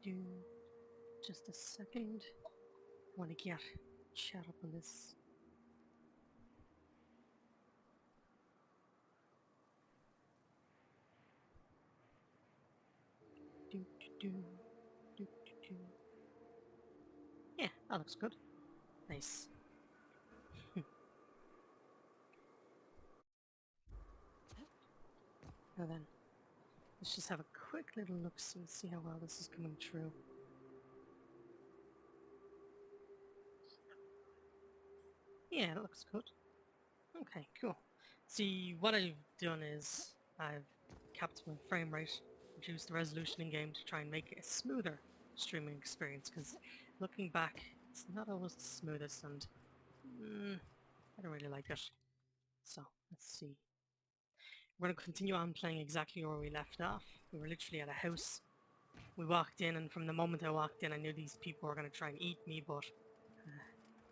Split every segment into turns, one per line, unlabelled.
Do just a second. I want to get chat up on this. Do, do, do, do, do, do. Yeah, that looks good. Nice. Now then, let's just have a quick little look and see how well this is coming through. Yeah, it looks good. Okay, cool. See, what I've done is I've capped my frame rate, reduced the resolution in game to try and make it a smoother streaming experience, because looking back, it's not always the smoothest, and I don't really like it. So, let's see. We're going to continue on playing exactly where we left off. We were literally at a house. We walked in, and from the moment I walked in, I knew these people were going to try and eat me, but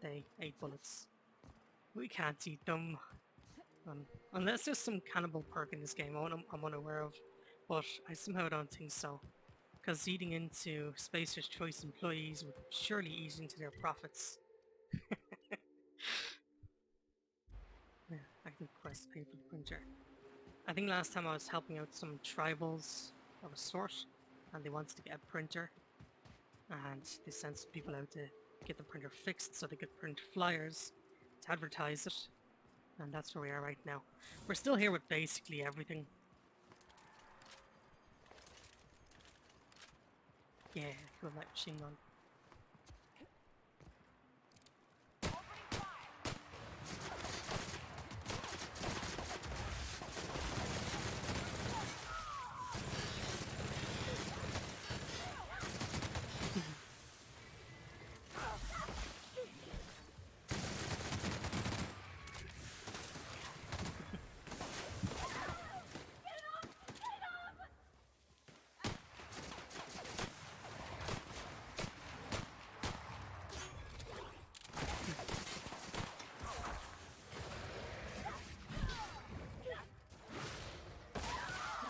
they ate bullets. We can't eat them. Unless there's some cannibal perk in this game I'm unaware of, but I somehow don't think so. Because eating into Spacer's Choice employees would surely eat into their profits. Yeah, active quest, pay for the printer. I think last time I was helping out some tribals of a sort, and they wanted to get a printer, and they sent some people out to get the printer fixed so they could print flyers to advertise it, and that's where we are right now. We're still here with basically everything. Yeah, cool, light machine gun.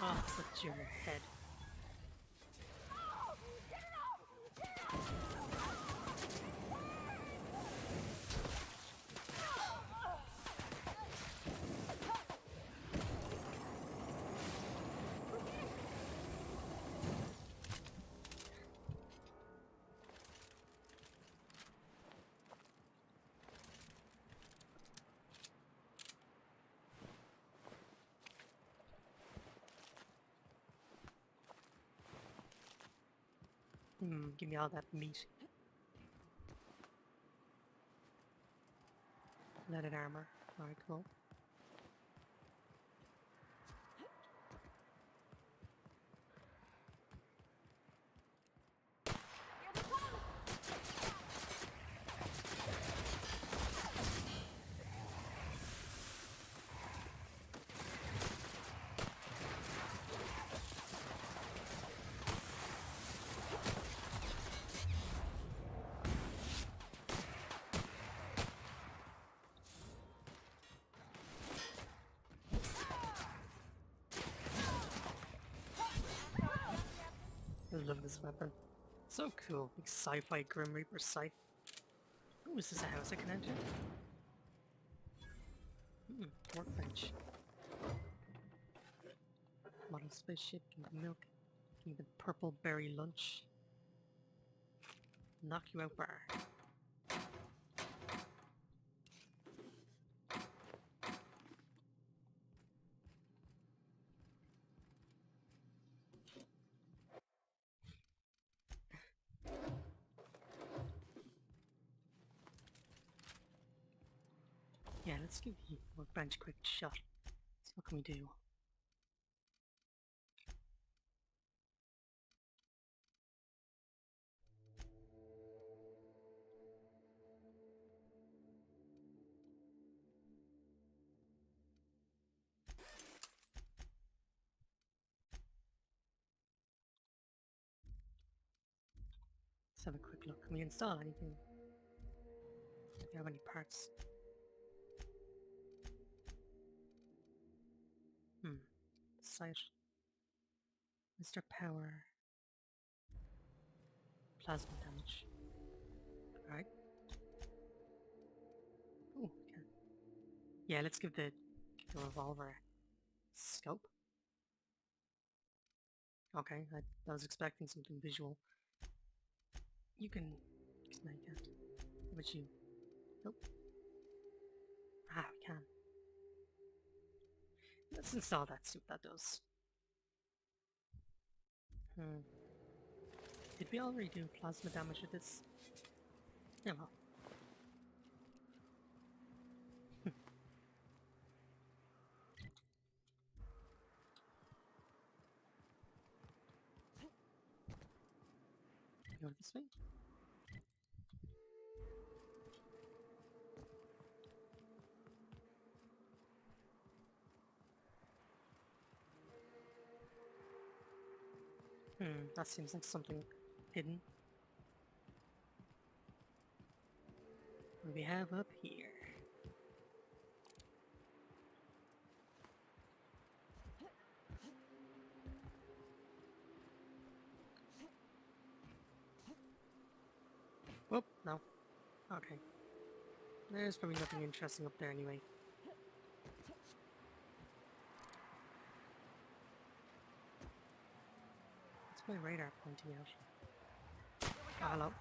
Oh, such your head. Give me all that meat. Leaded armor. Alright, cool. I love this weapon. So cool. Big sci-fi Grim Reaper scythe. Ooh, is this a house I can enter? Workbench. Model spaceship, give me milk. Give me the purple berry lunch. Knock you out bar. Yeah, let's give the workbench a quick shot. So what can we do? Let's have a quick look. Can we install anything? Do we have any parts? Site. Mr. Power. plasma damage. Alright. Oh, okay. Yeah, let's give the revolver a scope. Okay, I was expecting something visual. You can... No, you can't. How about you? Nope. Ah, we can. Let's install that, see what that does. Did we already do plasma damage with this? Yeah, well. Go this way. That seems like something hidden. What do we have up here? Whoop, no. Okay. There's probably nothing interesting up there anyway. What's my radar pointing out? Oh, hello.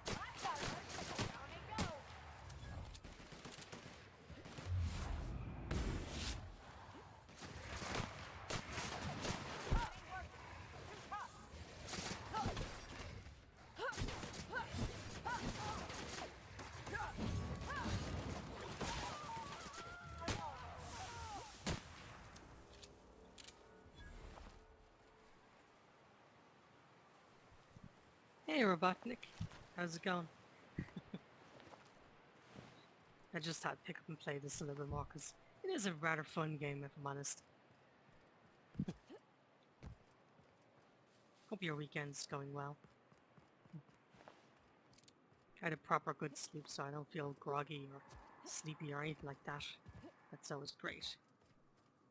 Hey, Robotnik. How's it going? I just had to pick up and play this a little bit more because it is a rather fun game, if I'm honest. Hope your weekend's going well. I had a proper good sleep so I don't feel groggy or sleepy or anything like that. That's always great.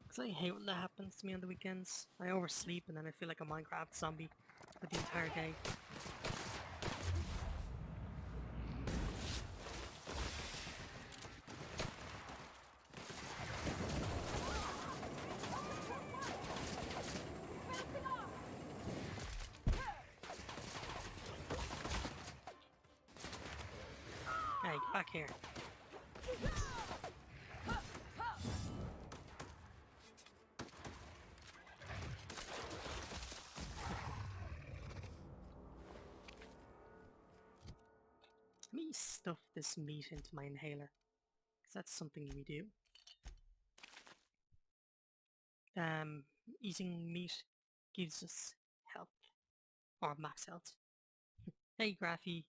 Because I hate when that happens to me on the weekends. I oversleep and then I feel like a Minecraft zombie for the entire day. Hey, get back here. Let me stuff this meat into my inhaler, because that's something we do. Eating meat gives us health, or max health. Hey, Graphy.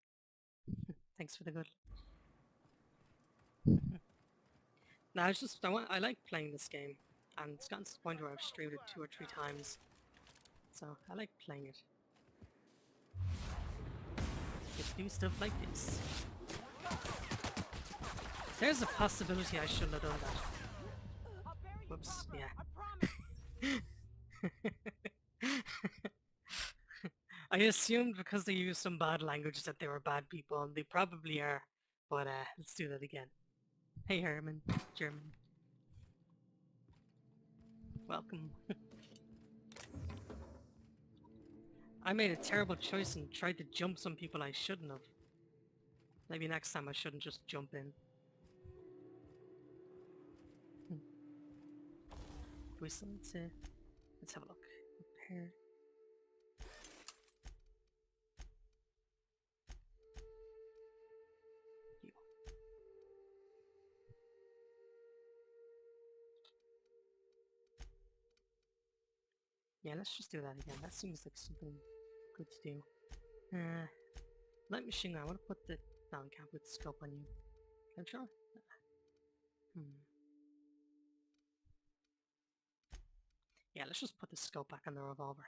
Thanks for the good. No, it's just, I like playing this game, and it's gotten to the point where I've streamed it 2 or 3 times, so I like playing it. Get to do stuff like this. There's a possibility I shouldn't have done that. Whoops, yeah. I assumed because they used some bad language that they were bad people, and they probably are, but let's do that again. Hey Herman, German. Welcome. I made a terrible choice and tried to jump some people I shouldn't have. Maybe next time I shouldn't just jump in. Do we still need to... Let's have a look. Repair. You. Yeah, let's just do that again. That seems like something good to do. Light machine gun. I want to put the... No, we can't put the scope on you. Can I try? Yeah, let's just put the scope back on the revolver.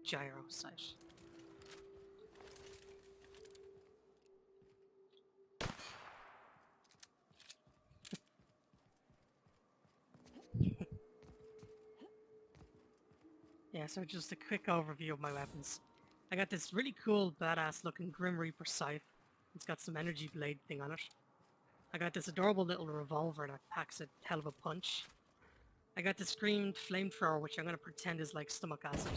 Gyro sight. Yeah, so just a quick overview of my weapons. I got this really cool, badass looking Grim Reaper scythe. It's got some energy blade thing on it. I got this adorable little revolver that packs a hell of a punch. I got this green flamethrower, which I'm going to pretend is like stomach acid.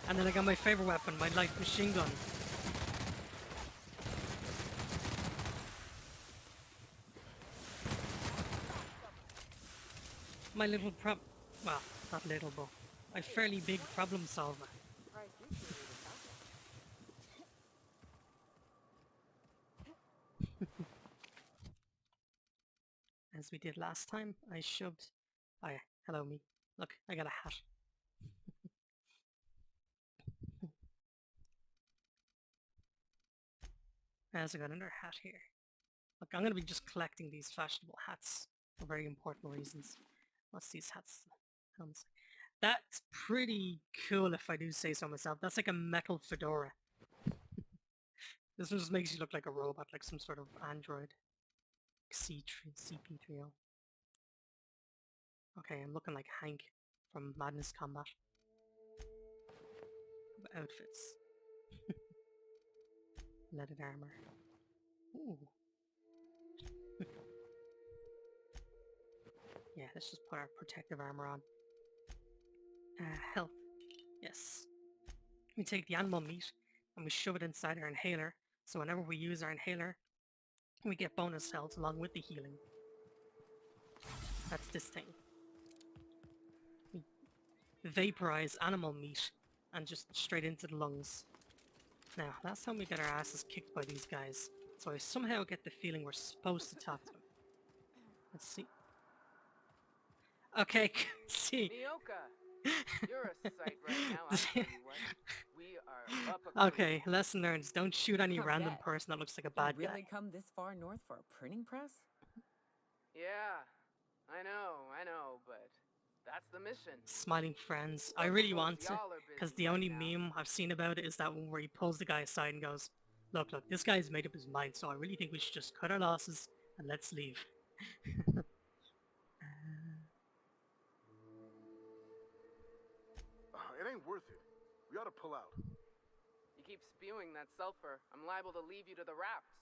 And then I got my favorite weapon, my light machine gun. My little well, not little, but my fairly big problem solver. As we did last time, I shoved... Oh yeah, hello me. Look, I got a hat. As I got another hat here. Look, I'm going to be just collecting these fashionable hats for very important reasons. What's these hats? That's pretty cool if I do say so myself. That's like a metal fedora. This one just makes you look like a robot, like some sort of android. CP3O. Okay, I'm looking like Hank from Madness Combat. Outfits. Leaded armor. Ooh. Yeah, let's just put our protective armor on. Health. Yes. We take the animal meat and we shove it inside our inhaler, so whenever we use our inhaler, we get bonus health along with the healing. That's this thing. We vaporize animal meat and just straight into the lungs. Now, last time we got our asses kicked by these guys, so I somehow get the feeling we're supposed to talk to them. Let's see. Okay, see.
Nyoka, you're a sight right now, I'll tell you what. We are up a
Okay, lesson learned. Don't shoot any random person that looks like a bad
You really
guy.
come this far north for a printing press?
Yeah, I know, but that's the mission.
Smiling friends. I
Don't
really
suppose
want to,
y'all are
because
busy
the
right
only
now.
meme I've seen about it is that one where he pulls the guy aside and goes, look, this guy's made up his mind, so I really think we should just cut our losses and let's leave.
It ain't worth it. We ought to pull out.
You keep spewing that sulfur, I'm liable to leave you to the rafts.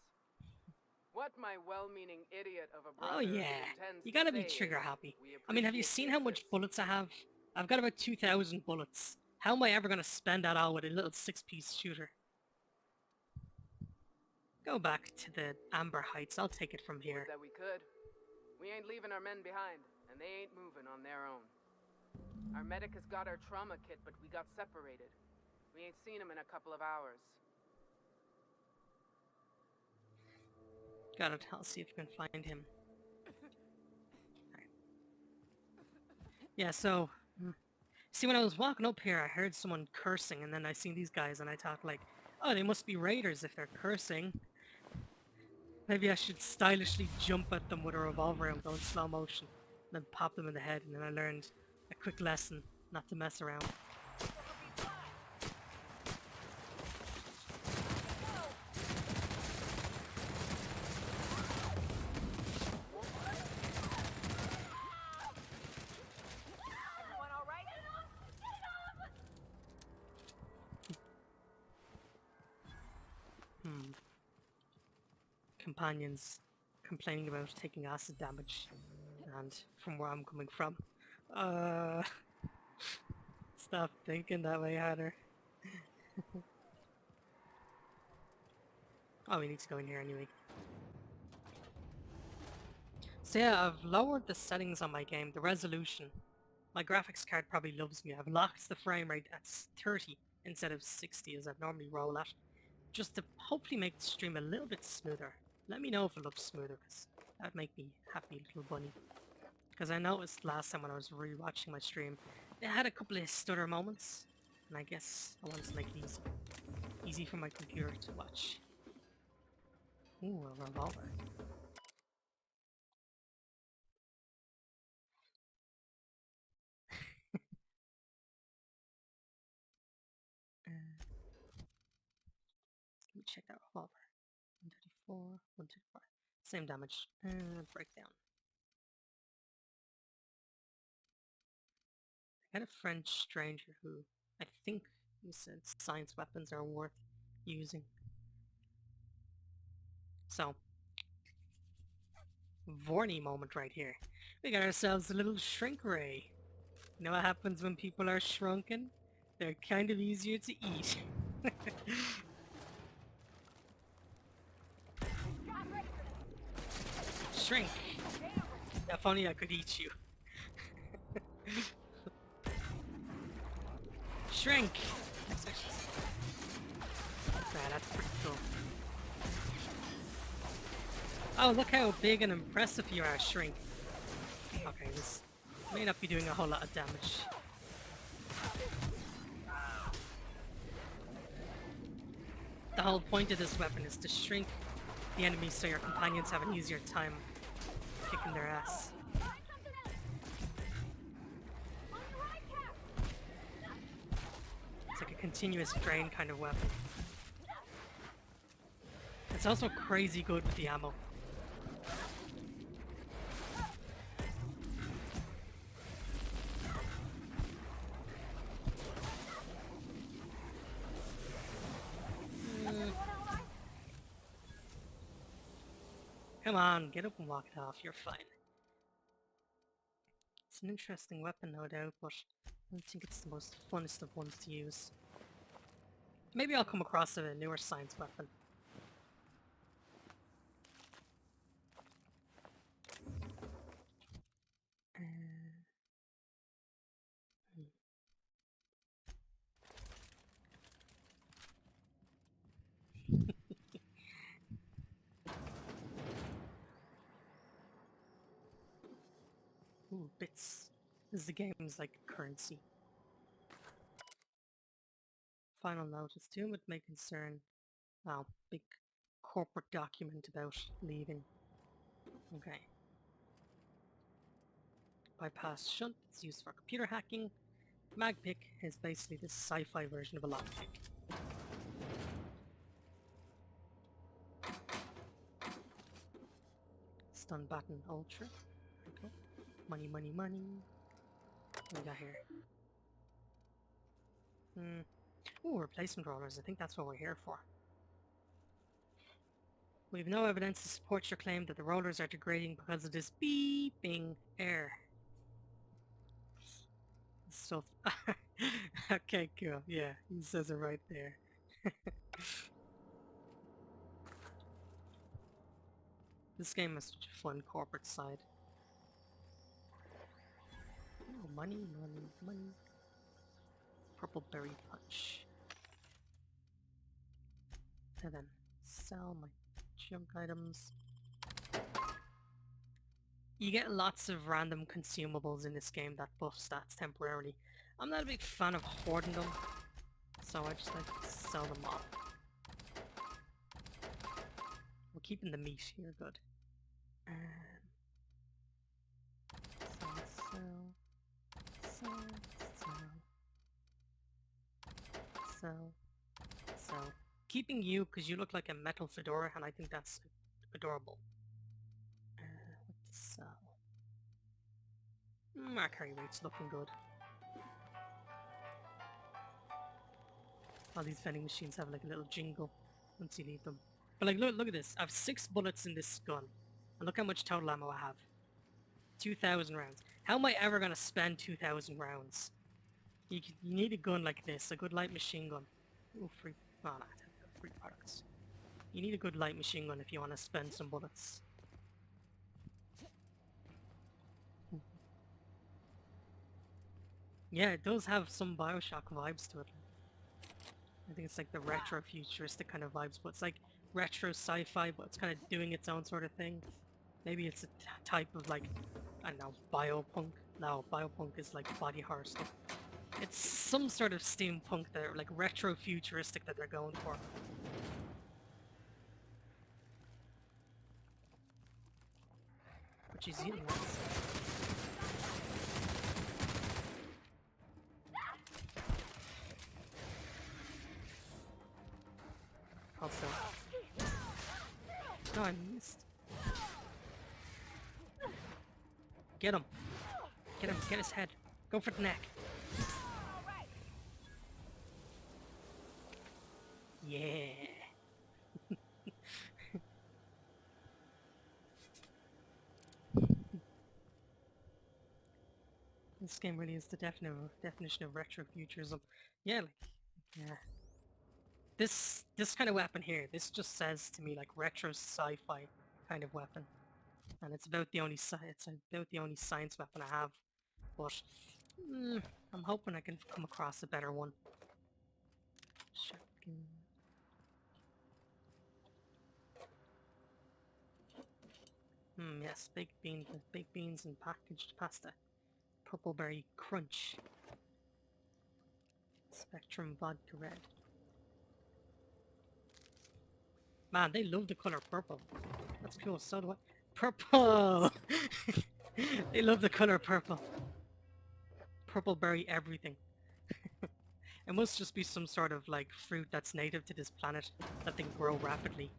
What my well-meaning idiot of a brother
Oh yeah,
intends
you
to
gotta be
say
trigger
is,
happy.
we
I mean, have you
appreciate
seen
the
how much
assist.
bullets I have? I've got about 2,000 bullets. How am I ever gonna spend that all with a little 6-piece shooter? Go back to the Amber Heights, I'll take it from here.
Would that we could. We ain't leaving our men behind, and they ain't moving on their own. Our medic has got our trauma kit, but we got separated. We ain't seen him in a couple of hours.
Got it, I'll see if I can find him. Right. Yeah, so... See, when I was walking up here, I heard someone cursing, and then I seen these guys, and I thought, like, oh, they must be raiders if they're cursing. Maybe I should stylishly jump at them with a revolver and go in slow motion, and then pop them in the head, and then I learned a quick lesson not to mess around. Companions complaining about taking acid damage, and from where I'm coming from. Stop thinking that way, Hatter. Oh, we need to go in here anyway. So yeah, I've lowered the settings on my game, the resolution. My graphics card probably loves me. I've locked the frame rate at 30 instead of 60 as I'd normally roll at, just to hopefully make the stream a little bit smoother. Let me know if it looks smoother, because that'd make me happy little bunny. Because I noticed last time when I was rewatching my stream, it had a couple of stutter moments, and I guess I wanted to make it easy. Easy for my computer to watch. Ooh, a revolver. Let me check that revolver. 134, 135. Same damage. Breakdown. I had a French stranger who I think he said science weapons are worth using. So, Vorny moment right here. We got ourselves a little shrink ray. You know what happens when people are shrunken? They're kind of easier to eat. Shrink! If only I could eat you. Shrink! Nah, that's pretty cool. Oh, look how big and impressive you are, Shrink. Okay, this may not be doing a whole lot of damage. The whole point of this weapon is to shrink the enemies so your companions have an easier time kicking their ass. It's like a continuous drain kind of weapon. It's also crazy good with the ammo. Come on, get up and walk it off, you're fine. It's an interesting weapon, no doubt, but I don't think it's the most funnest of ones to use. Maybe I'll come across a newer science weapon. Ooh, bits. This is the game's like currency. Final notice. To whom it may concern. Oh, big corporate document about leaving. Okay. Bypass shunt is used for computer hacking. Magpick is basically the sci-fi version of a lockpick. Stun baton ultra. Okay. Money, money, money. What we got here? Ooh, replacement rollers. I think that's what we're here for. We have no evidence to support your claim that the rollers are degrading because of this beeping air. Stuff. Okay, cool. Yeah, he says it right there. This game has such a fun corporate side. Oh, money, money, money. Purple berry punch. And then sell my junk items. You get lots of random consumables in this game that buff stats temporarily. I'm not a big fan of hoarding them, so I just like to sell them all. We're keeping the meat here, good. Sell. Keeping you because you look like a metal fedora, and I think that's adorable. What to sell? Our carry rate's looking good. All these vending machines have like a little jingle once you leave them. But like, look at this. I have 6 bullets in this gun. And look how much total ammo I have. 2,000 rounds. How am I ever going to spend 2,000 rounds? You need a gun like this, a good light machine gun. Ooh, free... Oh, no, free products. You need a good light machine gun if you want to spend some bullets. Yeah, it does have some Bioshock vibes to it. I think it's like the retro futuristic kind of vibes, but it's like retro sci-fi, but it's kind of doing its own sort of thing. Maybe it's a type of like, I don't know, biopunk. No, biopunk is like body horror stuff. It's some sort of steampunk that are like retro futuristic that they're going for. But she's eating this. Also. No, I missed. Get him. Get him. Get his head. Go for the neck. Yeah. This game really is the definition of retro futurism. Yeah, like, yeah. This kind of weapon here, this just says to me like retro sci-fi kind of weapon, and it's about the only it's about the only science weapon I have. But I'm hoping I can come across a better one. Shotgun. Yes, baked beans and packaged pasta. Purpleberry crunch. Spectrum vodka red. Man, they love the color purple. That's cool, so do I. Purple! They love the color purple. Purpleberry everything. It must just be some sort of like fruit that's native to this planet that can grow rapidly.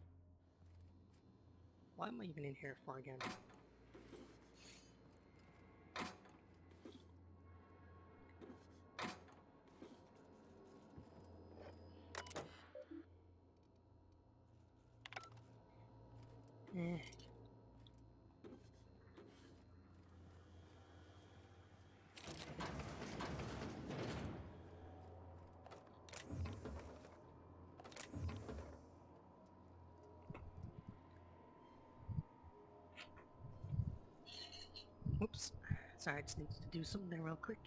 Why am I even in here for again? Eh. Oops. Sorry, I just needed to do something there real quick.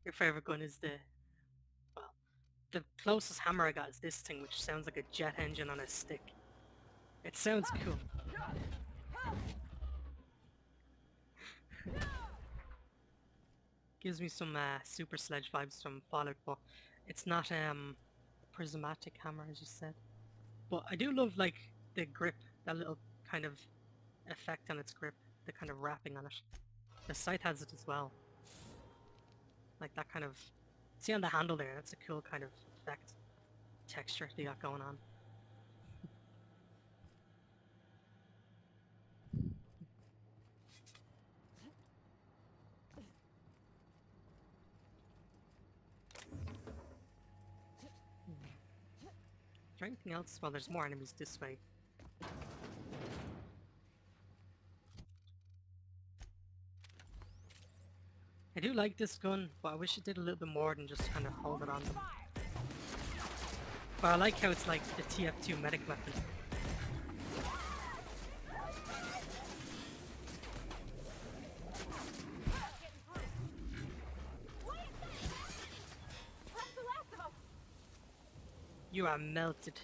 Your favorite gun is well, the closest hammer I got is this thing, which sounds like a jet engine on a stick. It sounds cool. Gives me some Super Sledge vibes from Fallout, but it's not prismatic hammer as you said. But I do love like the grip, that little kind of effect on its grip, the kind of wrapping on it. The scythe has it as well. Like that kind of, see on the handle there, that's a cool kind of effect, texture they got going on. Is there anything else? Well, there's more enemies this way. I do like this gun, but I wish it did a little bit more than just kind of hold it on them. But I like how it's like the TF2 medic weapon. You are melted.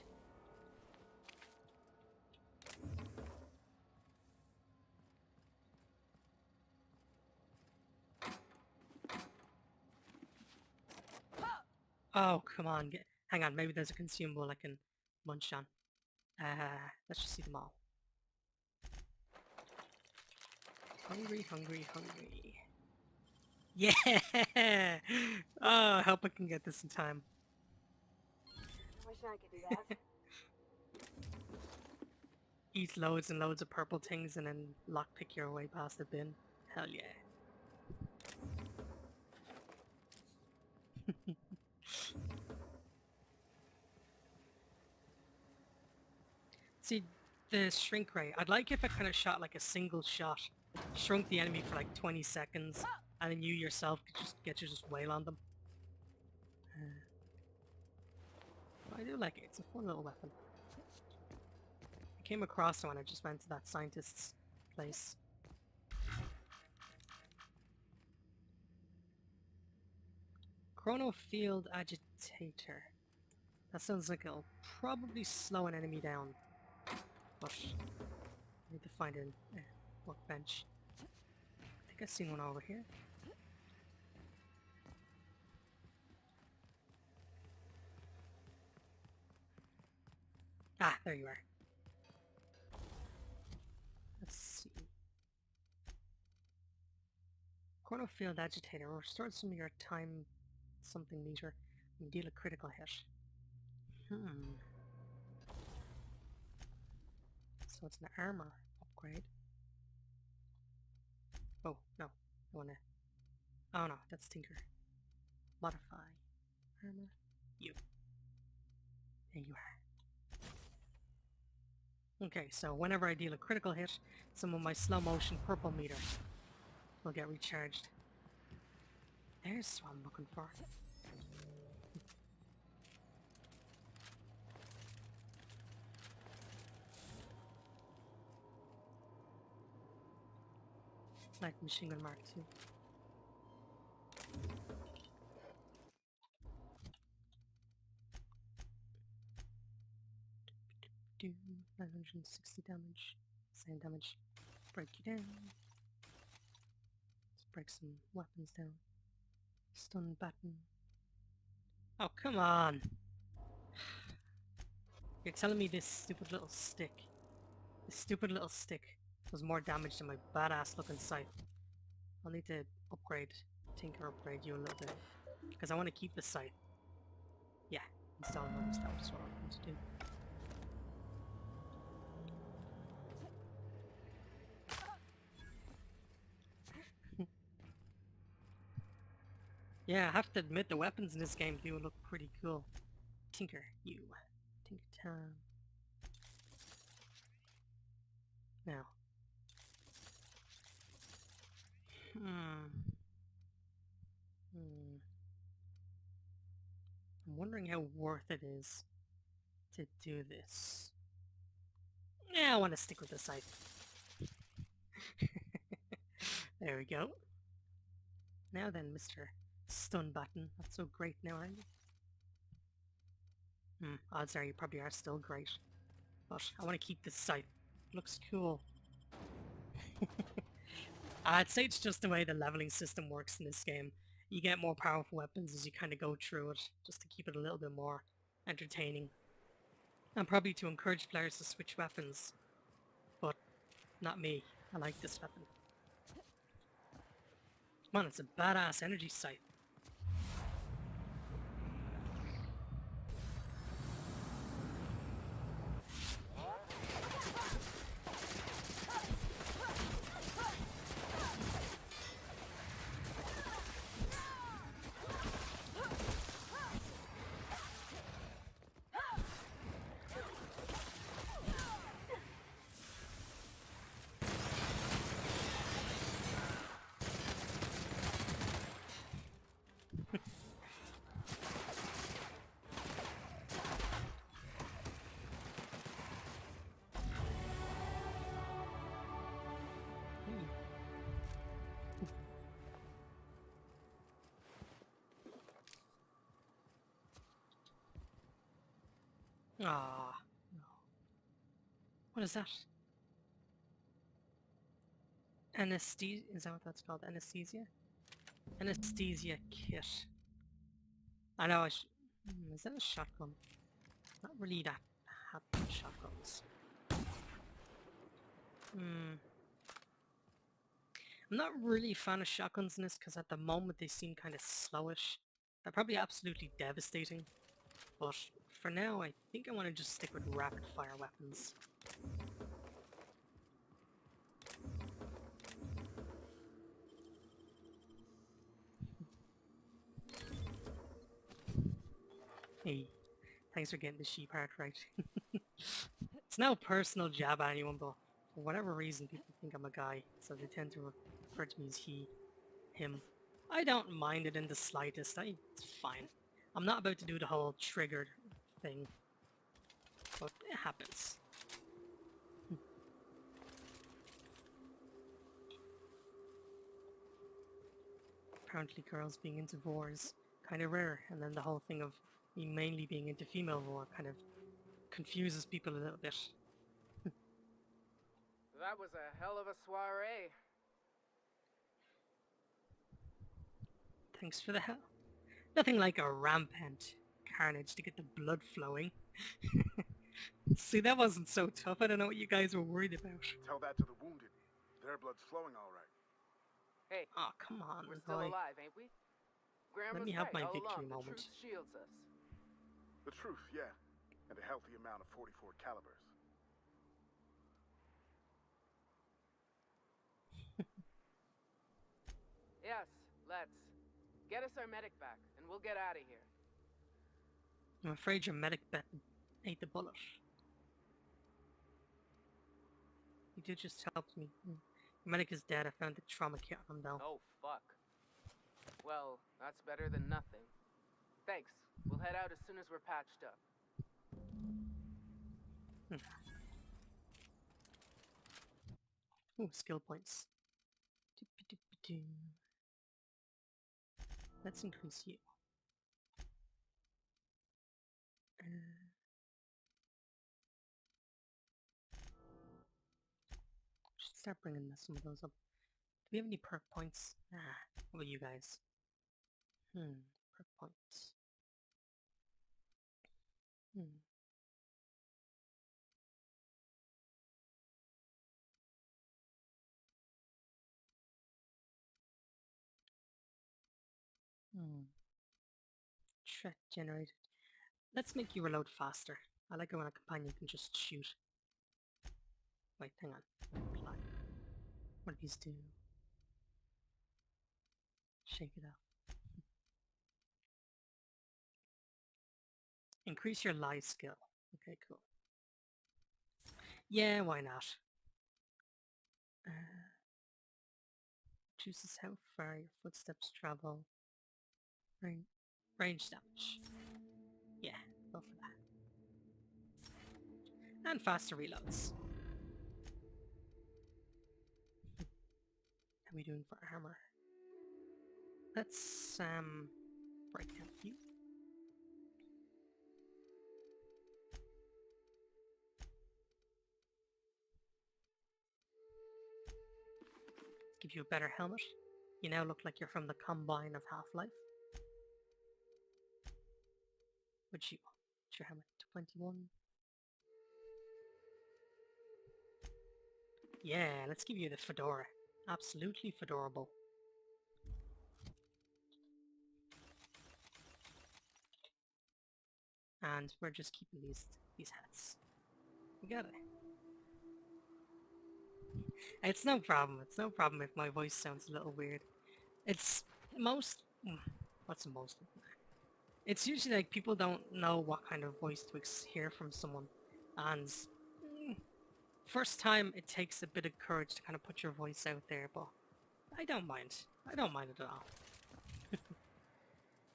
Oh, come on. Hang on, maybe there's a consumable I can munch on. Let's just see them all. Hungry, hungry, hungry. Yeah! Oh, I hope I can get this in time.
I wish I could do that.
Eat loads and loads of purple things and then lockpick your way past the bin. Hell yeah. See, the shrink ray, I'd like if it kind of shot like a single shot, shrunk the enemy for like 20 seconds, and then you yourself could just just wail on them. I do like it, it's a fun little weapon. I came across it when I just went to that scientist's place. Chrono Field Agitator. That sounds like it'll probably slow an enemy down. But I need to find a workbench. I think I've seen one over here. Ah, there you are. Let's see. Chrono Field Agitator restores some of your time something meter and deal a critical hit. So it's an armor upgrade. Oh, no. I wanna... Oh no, that's Tinker. Modify. Armor. You. There you are. Okay, so whenever I deal a critical hit, some of my slow motion purple meter will get recharged. There's what I'm looking for. Light machine gun mark 2. Do 960 damage. Same damage. Break you down. Let's break some weapons down. Stun baton. Oh, come on! You're telling me this stupid little stick does more damage than my badass looking scythe. I'll need to upgrade you a little bit. Because I want to keep the scythe. Yeah, install another stout is what I want to do. Yeah, I have to admit the weapons in this game do look pretty cool. Tinker, you. Tinker time. Now. I'm wondering how worth it is to do this. Yeah, I want to stick with the scythe. There we go. Now then, Mr. Stun Button. Not so great now, are you? Odds are you probably are still great. But I want to keep this scythe. Looks cool. I'd say it's just the way the leveling system works in this game. You get more powerful weapons as you kind of go through it, just to keep it a little bit more entertaining. And probably to encourage players to switch weapons. But not me. I like this weapon. Man, it's a badass energy scythe. Ah, no. What is that? Anesthesia? Is that what that's called? Anesthesia? Anesthesia kit. I know is that a shotgun? Not really that happy with shotguns. I'm not really a fan of shotguns in this because at the moment they seem kind of slowish. They're probably absolutely devastating. But for now I think I want to just stick with rapid fire weapons. Hey, thanks for getting the she part right. It's no personal jab at anyone, but for whatever reason people think I'm a guy, so they tend to refer to me as he, him. I don't mind it in the slightest, it's fine. I'm not about to do the whole triggered thing, but it happens. Apparently girls being into vor is kind of rare, and then the whole thing of me mainly being into female vor kind of confuses people a little bit.
That was a hell of a soiree.
Thanks for the help. Nothing like a rampant carnage to get the blood flowing. See, that wasn't so tough. I don't know what you guys were worried about.
Tell that to the wounded. Their blood's flowing all right.
Hey,
Oh, come on,
we're still
boy.
alive, ain't we? Grandma's
me have
right
my
all
victory
along.
moment.
The truth shields us.
The truth, yeah. And a healthy amount of 44 calibers.
Yes, let's. Get us our medic back, and we'll get out of here.
I'm afraid your medic ate the bullet. You did just help me. Your medic is dead. I found the trauma kit on him though.
Oh, fuck. Well, that's better than nothing. Thanks. We'll head out as soon as we're patched up.
Ooh, skill points. Doo-ba-doo-ba-doo. Let's increase you. Should start bringing some of those up. Do we have any perk points? What about you guys? Perk points. Threat generated. Let's make you reload faster. I like it when a companion can just shoot. Wait, hang on. Apply. What do these do? Shake it out. Increase your lie skill. Okay, cool. Yeah, why not? Chooses how far your footsteps travel. Range damage. Yeah, go for that. And faster reloads. How are we doing for armor? Let's break down a few. Give you a better helmet. You now look like you're from the Combine of Half-Life. What's your helmet? 21? Yeah, let's give you the fedora. Absolutely fedorable. And we're just keeping these hats. We got it. It's no problem. It's no problem if my voice sounds a little weird. It's most... What's the most? It's usually like people don't know what kind of voice to hear from someone. And first time it takes a bit of courage to kind of put your voice out there, but I don't mind. I don't mind it at all.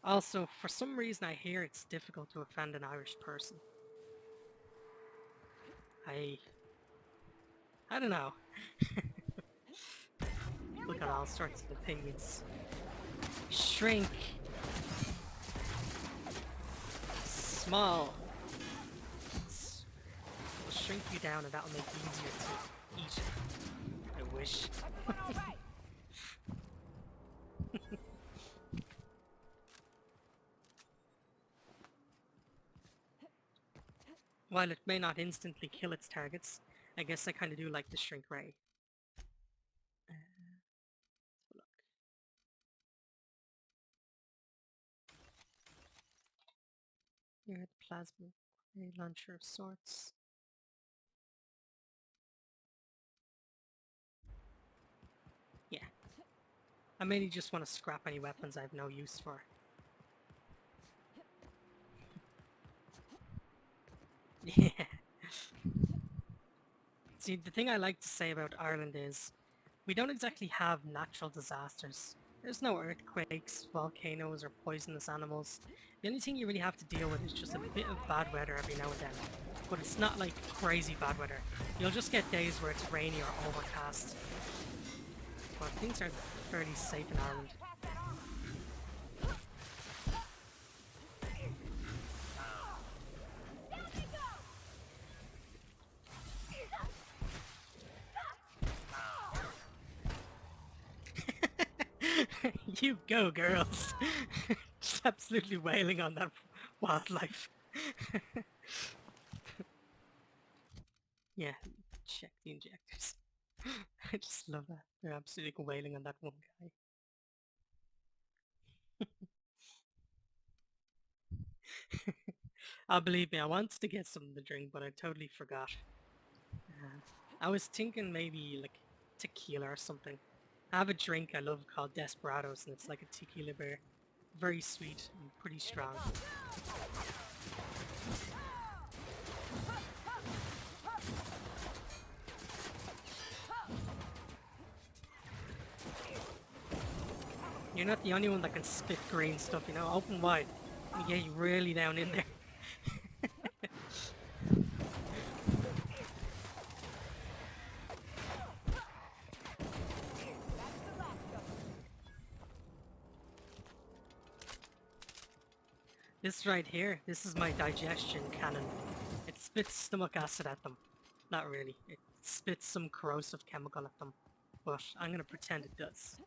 Also, for some reason I hear it's difficult to offend an Irish person. I don't know. Look at all sorts of opinions. Shrink. Small. We'll shrink you down and that'll make it easier to eat. I wish. While it may not instantly kill its targets, I guess I kind of do like the shrink ray. Let's have a look. Here, the plasma ray launcher of sorts. Yeah. I mainly just want to scrap any weapons I have no use for. Yeah. See, the thing I like to say about Ireland is we don't exactly have natural disasters. There's no earthquakes, volcanoes, or poisonous animals. The only thing you really have to deal with is just a bit of bad weather every now and then. But it's not like crazy bad weather. You'll just get days where it's rainy or overcast. But things are fairly safe in Ireland. You go, girls! Just absolutely wailing on that wildlife. Yeah, check the injectors. I just love that. They're absolutely wailing on that one guy. Believe me, I wanted to get something to drink, but I totally forgot. I was thinking maybe like tequila or something. I have a drink I love called Desperados, and it's like a tequila beer. Very sweet and pretty strong. You're not the only one that can spit green stuff, you know? Open wide. You get you really down in there. This right here, this is my digestion cannon. It spits stomach acid at them. Not really. It spits some corrosive chemical at them. But I'm gonna pretend it does.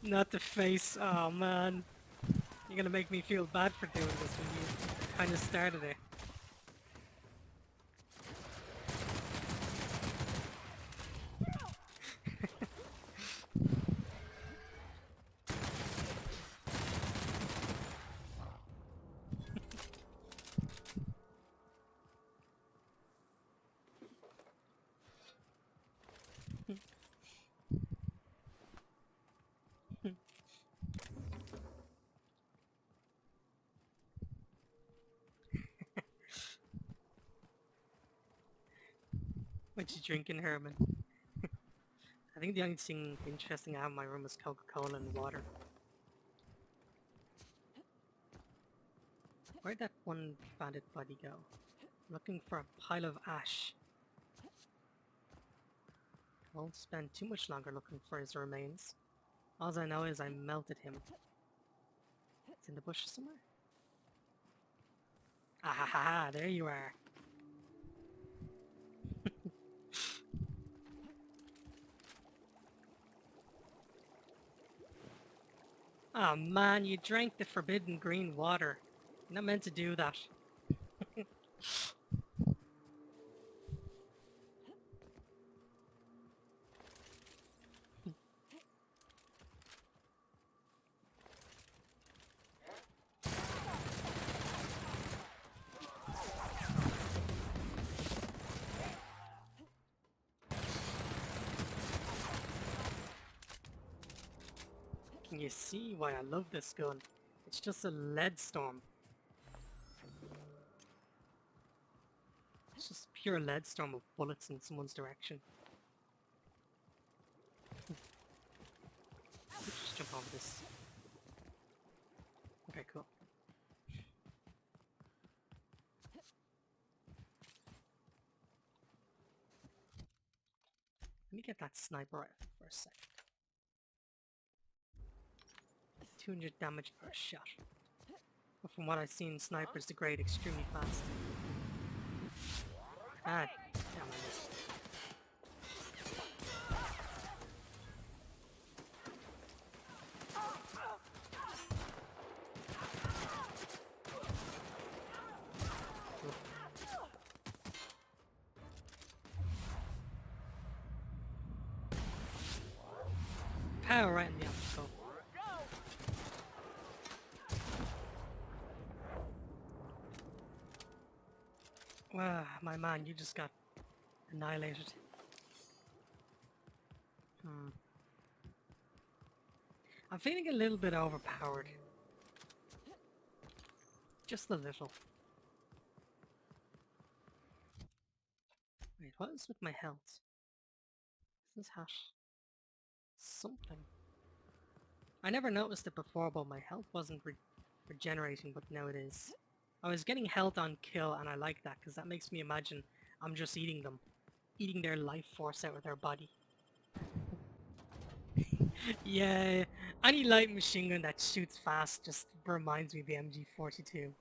Not the face. Oh man. You're gonna make me feel bad for doing this when you kind of started it. What you drinking, Herman? I think the only thing interesting I have in my room is Coca-Cola and water. Where'd that one bandit body go? Looking for a pile of ash. I won't spend too much longer looking for his remains. All I know is I melted him. It's in the bush somewhere? Ah ha ha ha, there you are. Oh man, you drank the forbidden green water. You're not meant to do that. Can you see why I love this gun? It's just a lead storm. It's just pure lead storm of bullets in someone's direction. Let's just jump over this. Okay, cool. Let me get that sniper rifle for a second. 200 damage per shot. But from what I've seen, snipers degrade extremely fast. Ah, damn, I missed. Power right in the uppercut. Wow, my man, you just got annihilated. I'm feeling a little bit overpowered. Just a little. Wait, what is with my health? Is this hat something? I never noticed it before, but my health wasn't regenerating, but now it is. I was getting health on kill, and I like that, because that makes me imagine I'm just eating them. Eating their life force out of their body. Yeah, any light machine gun that shoots fast just reminds me of the MG42.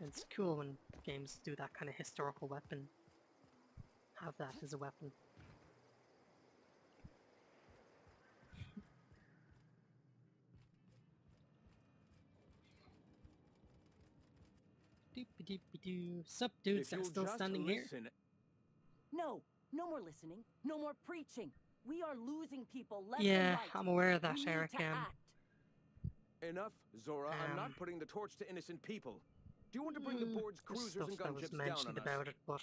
It's cool when games do that kind of historical weapon. Have that as a weapon. Doop-a-doop-a-doo. Sup, dudes,
If
they're
you'll
still
just
standing here?
listen.
No, no more listening. No more preaching. We are losing people left
Yeah,
and right.
I'm aware of that,
We need
Eric.
to act.
Enough, Zora. I'm
Um,
not putting the torch to innocent people. Do you want to bring the board's
there's
cruisers
stuff
and
that was
gunships down
mentioned
on us?
about it, but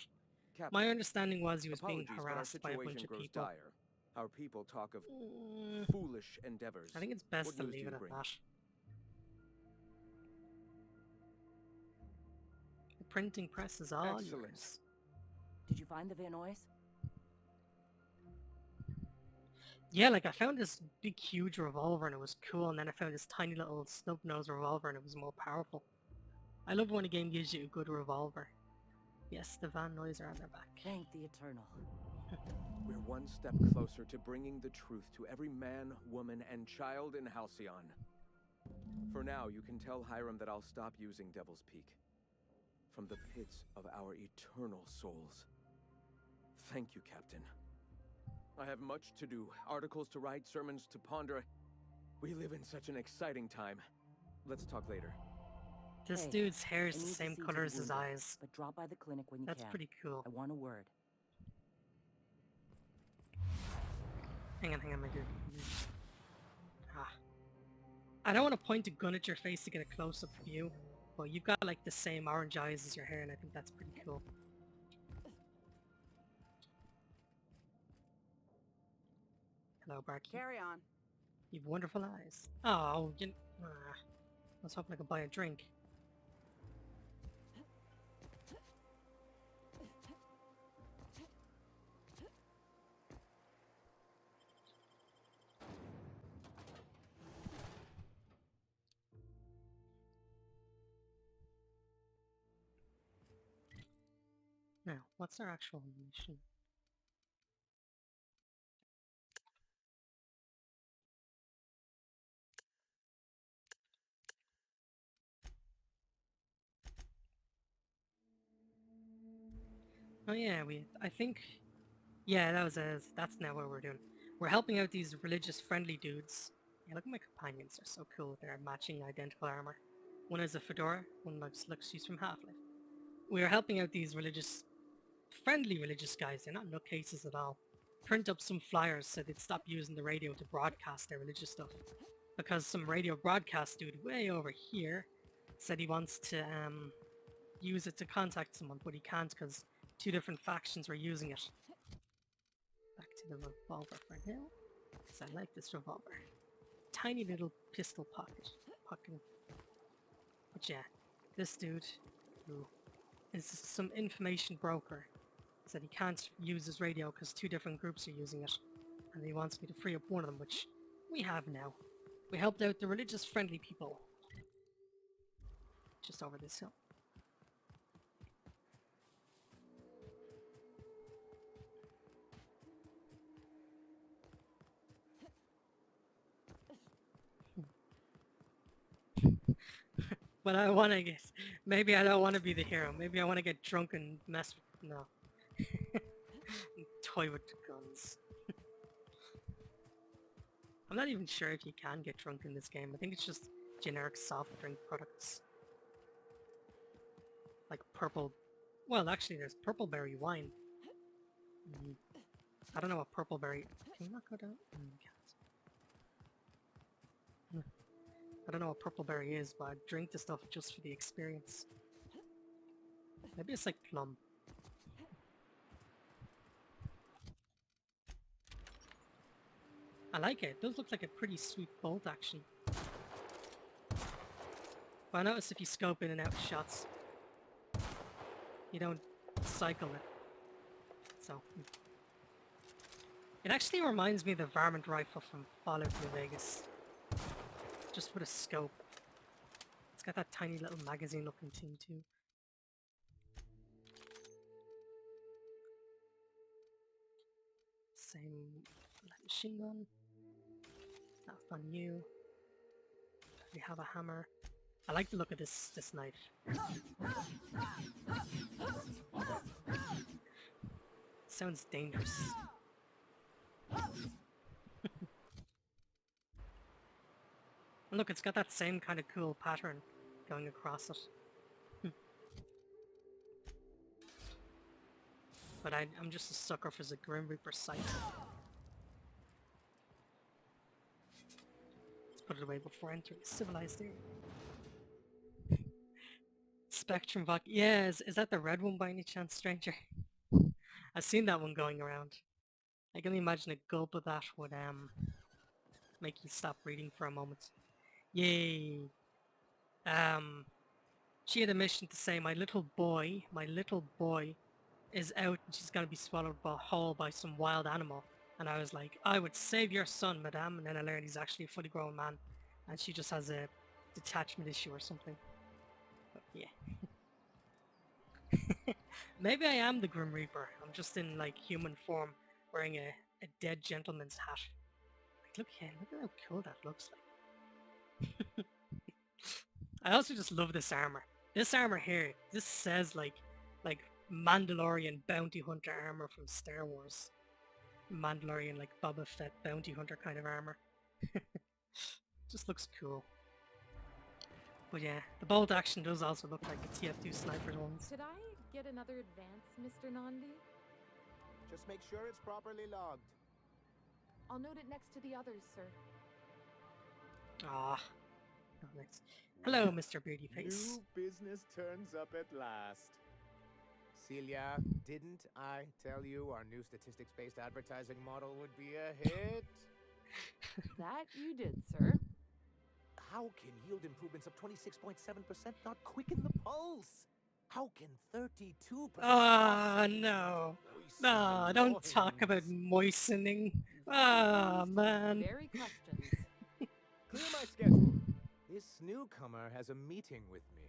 Captain,
my understanding was he was being
apologies, but our
harassed by a bunch
situation
of
grows
people.
dire. Our people talk of
Mm,
foolish endeavors.
I think it's best
What
to
news do
leave
you
it at
bring?
that. The printing press is all
Excellent.
yours.
Did you find the Vanois?
Yeah, like I found this big huge revolver and it was cool, and then I found this tiny little snub-nosed revolver and it was more powerful. I love when a game gives you a good revolver. Yes, the Van Noys are on their back.
Thank the Eternal.
We're one step closer to bringing the truth to every man, woman, and child in Halcyon. For now, you can tell Hiram that I'll stop using Devil's Peak. From the pits of our eternal souls. Thank you, Captain. I have much to do, articles to write, sermons to ponder. We live in such an exciting time. Let's talk later.
This
Hey,
dude's hair is
I
the
need to
same
see to
color
the
as his
wounded,
eyes.
But drop by the clinic when you
That's
can.
pretty cool.
I want a word.
Hang on, my dude. Ah. I don't want to point a gun at your face to get a close-up view, but you've got like the same orange eyes as your hair, and I think that's pretty cool. Hello, Barky.
Carry on.
You've wonderful eyes. Oh, I was hoping I could buy a drink. Now, what's our actual mission? Oh yeah, I think, yeah, that's now what we're doing. We're helping out these religious-friendly dudes. Yeah, look at my companions, they're so cool with their matching identical armor. One has a fedora, one looks like she's from Half-Life. We are helping out these friendly religious guys, they're not nutcases at all. Print up some flyers so they'd stop using the radio to broadcast their religious stuff. Because some radio broadcast dude way over here said he wants to use it to contact someone, but he can't because 2 different factions were using it. Back to the revolver for now, because I like this revolver. Tiny little pistol pocket. But yeah, this dude, who is some information broker, said he can't use his radio because 2 different groups are using it, and he wants me to free up one of them, which we have now. We helped out the religious-friendly people. Just over this hill. But I want to get... Maybe I don't want to be the hero. Maybe I want to get drunk and mess with... No. Toy with guns. I'm not even sure if you can get drunk in this game. I think it's just generic soft drink products. Like purple... Well, actually, there's purple berry wine. I don't know what purple berry... Can you not go down? You can't. I don't know what purple berry is, but I drink the stuff just for the experience. Maybe it's like plum. I like it. It does look like a pretty sweet bolt, actually. But I notice if you scope in and out of shots, you don't cycle it. So... It actually reminds me of the varmint rifle from Fallout New Vegas. Just with a scope. It's got that tiny little magazine looking thing too. Same machine gun. Not on you. We have a hammer. I like the look of this knife. Sounds dangerous. And look, it's got that same kind of cool pattern going across it. But I'm just a sucker for the Grim Reaper sight. Let's put it away before entering a civilized area. Spectrum vodka. Yeah, is that the red one by any chance, stranger? I've seen that one going around. I can imagine a gulp of that would make you stop reading for a moment. Yay. She had a mission to say my little boy is out and she's gonna be swallowed whole by some wild animal. And I was like, I would save your son, madame. And then I learned he's actually a fully grown man. And she just has a detachment issue or something. But yeah. Maybe I am the Grim Reaper. I'm just in like human form, wearing a dead gentleman's hat. Like, look at how cool that looks like. I also just love this armor. This armor here, this says like Mandalorian bounty hunter armor from Star Wars. Mandalorian like Boba Fett bounty hunter kind of armor. Just looks cool. But yeah, the bolt action does also look like the TF2 sniper ones.
Should I get another advance, Mr. Nandi?
Just make sure it's properly logged.
I'll note it next to the others, sir.
Ah. Oh, nice. Hello, Mr. Beardy Face.
New business turns up at last. Celia, didn't I tell you our new statistics-based advertising model would be a hit?
That you did, sir.
How can yield improvements of 26.7% not quicken the pulse? How can 32%...
Ah, no. No, don't talk about moistening. Ah, man.
Very questions.
Clear my schedule. This newcomer has a meeting with me.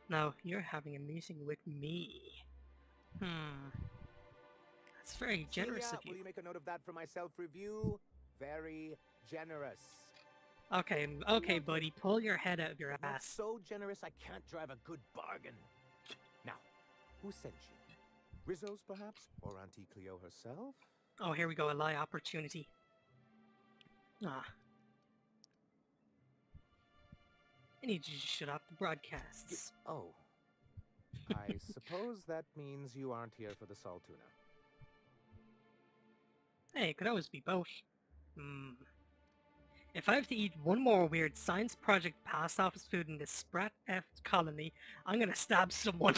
Now, you're having a meeting with me. That's very generous
Celia,
of you.
will you make a note of that for my self-review? Very generous.
Okay, okay, buddy, pull your head out of your
Not
ass.
so generous I can't drive a good bargain. Now, who sent you? Rizzo's, perhaps? Or Auntie Cleo herself?
Oh, here we go, a lie opportunity. Ah. I need you to shut up the broadcasts.
Oh. I suppose that means you aren't here for the Saltuna.
Hey, it could always be both. If I have to eat one more weird science project past office food in this sprat-effed colony, I'm gonna stab someone.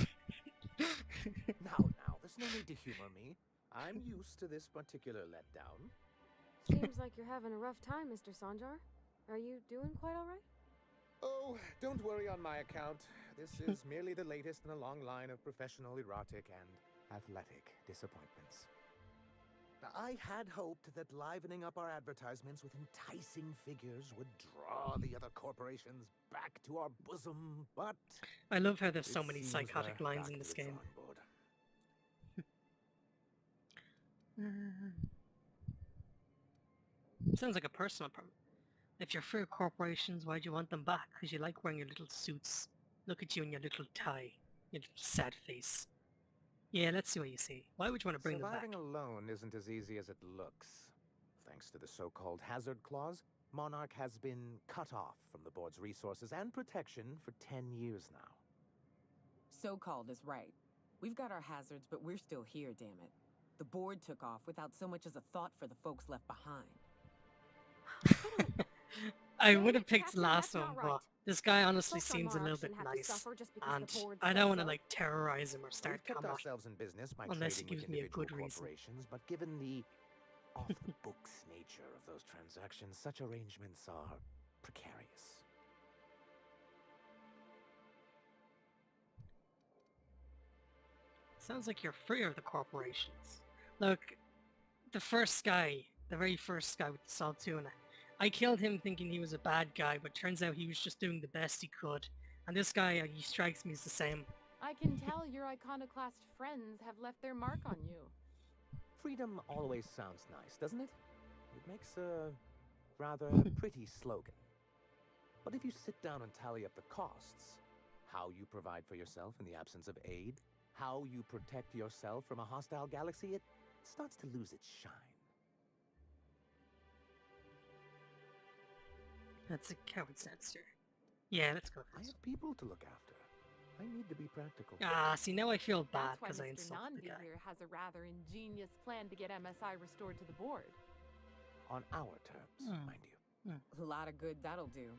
Now, there's no need to humor me. I'm used to this particular letdown.
Seems like you're having a rough time, Mr. Sanjar. Are you doing quite all right?
Oh, don't worry on my account. This is merely the latest in a long line of professional, erotic, and athletic disappointments. I had hoped that livening up our advertisements with enticing figures would draw the other corporations back to our bosom, but...
I love how there's so
it
many
seems
psychotic
we're
lines
back
in
to
this
the
game.
drawing board.
Sounds like a personal problem. If you're for corporations, why do you want them back? Because you like wearing your little suits. Look at you in your little tie. Your little sad face. Yeah, let's see what you say. Why would you want to bring them back?
Surviving alone isn't as easy as it looks. Thanks to the so-called hazard clause, Monarch has been cut off from the board's resources and protection for 10 years now.
So-called is right. We've got our hazards, but we're still here, damn it. The board took off without so much as a thought for the folks left behind.
I would have picked
Captain,
the last
that's
one,
not
but
right.
this guy honestly
Folks on
seems a
Monarch
little bit
shouldn't have to
nice.
suffer just because
And
the board
I
says
don't want to
so.
like terrorize him or start
We've kept
combat.
ourselves in business by
Unless he
trading with
gives me a good
individual
reason.
corporations, but given the off-the-books nature of those transactions, such arrangements are precarious.
Sounds like you're free of the corporations. Look, the very first guy with the Saltuna. I killed him thinking he was a bad guy, but turns out he was just doing the best he could. And this guy, he strikes me as the same.
I can tell your iconoclast friends have left their mark on you.
Freedom always sounds nice, doesn't it? It makes a rather pretty slogan. But if you sit down and tally up the costs, how you provide for yourself in the absence of aid, how you protect yourself from a hostile galaxy, it starts to lose its shine.
That's a coward's answer. Yeah, let's go
I
first.
have people to look after. I need to be practical.
Ah, see, now I feel bad
That's why
because I
Mr.
insulted the
Nanbi
guy.
here has a rather ingenious plan to get MSI restored to the board.
On our terms, mind you.
A lot of good that'll do.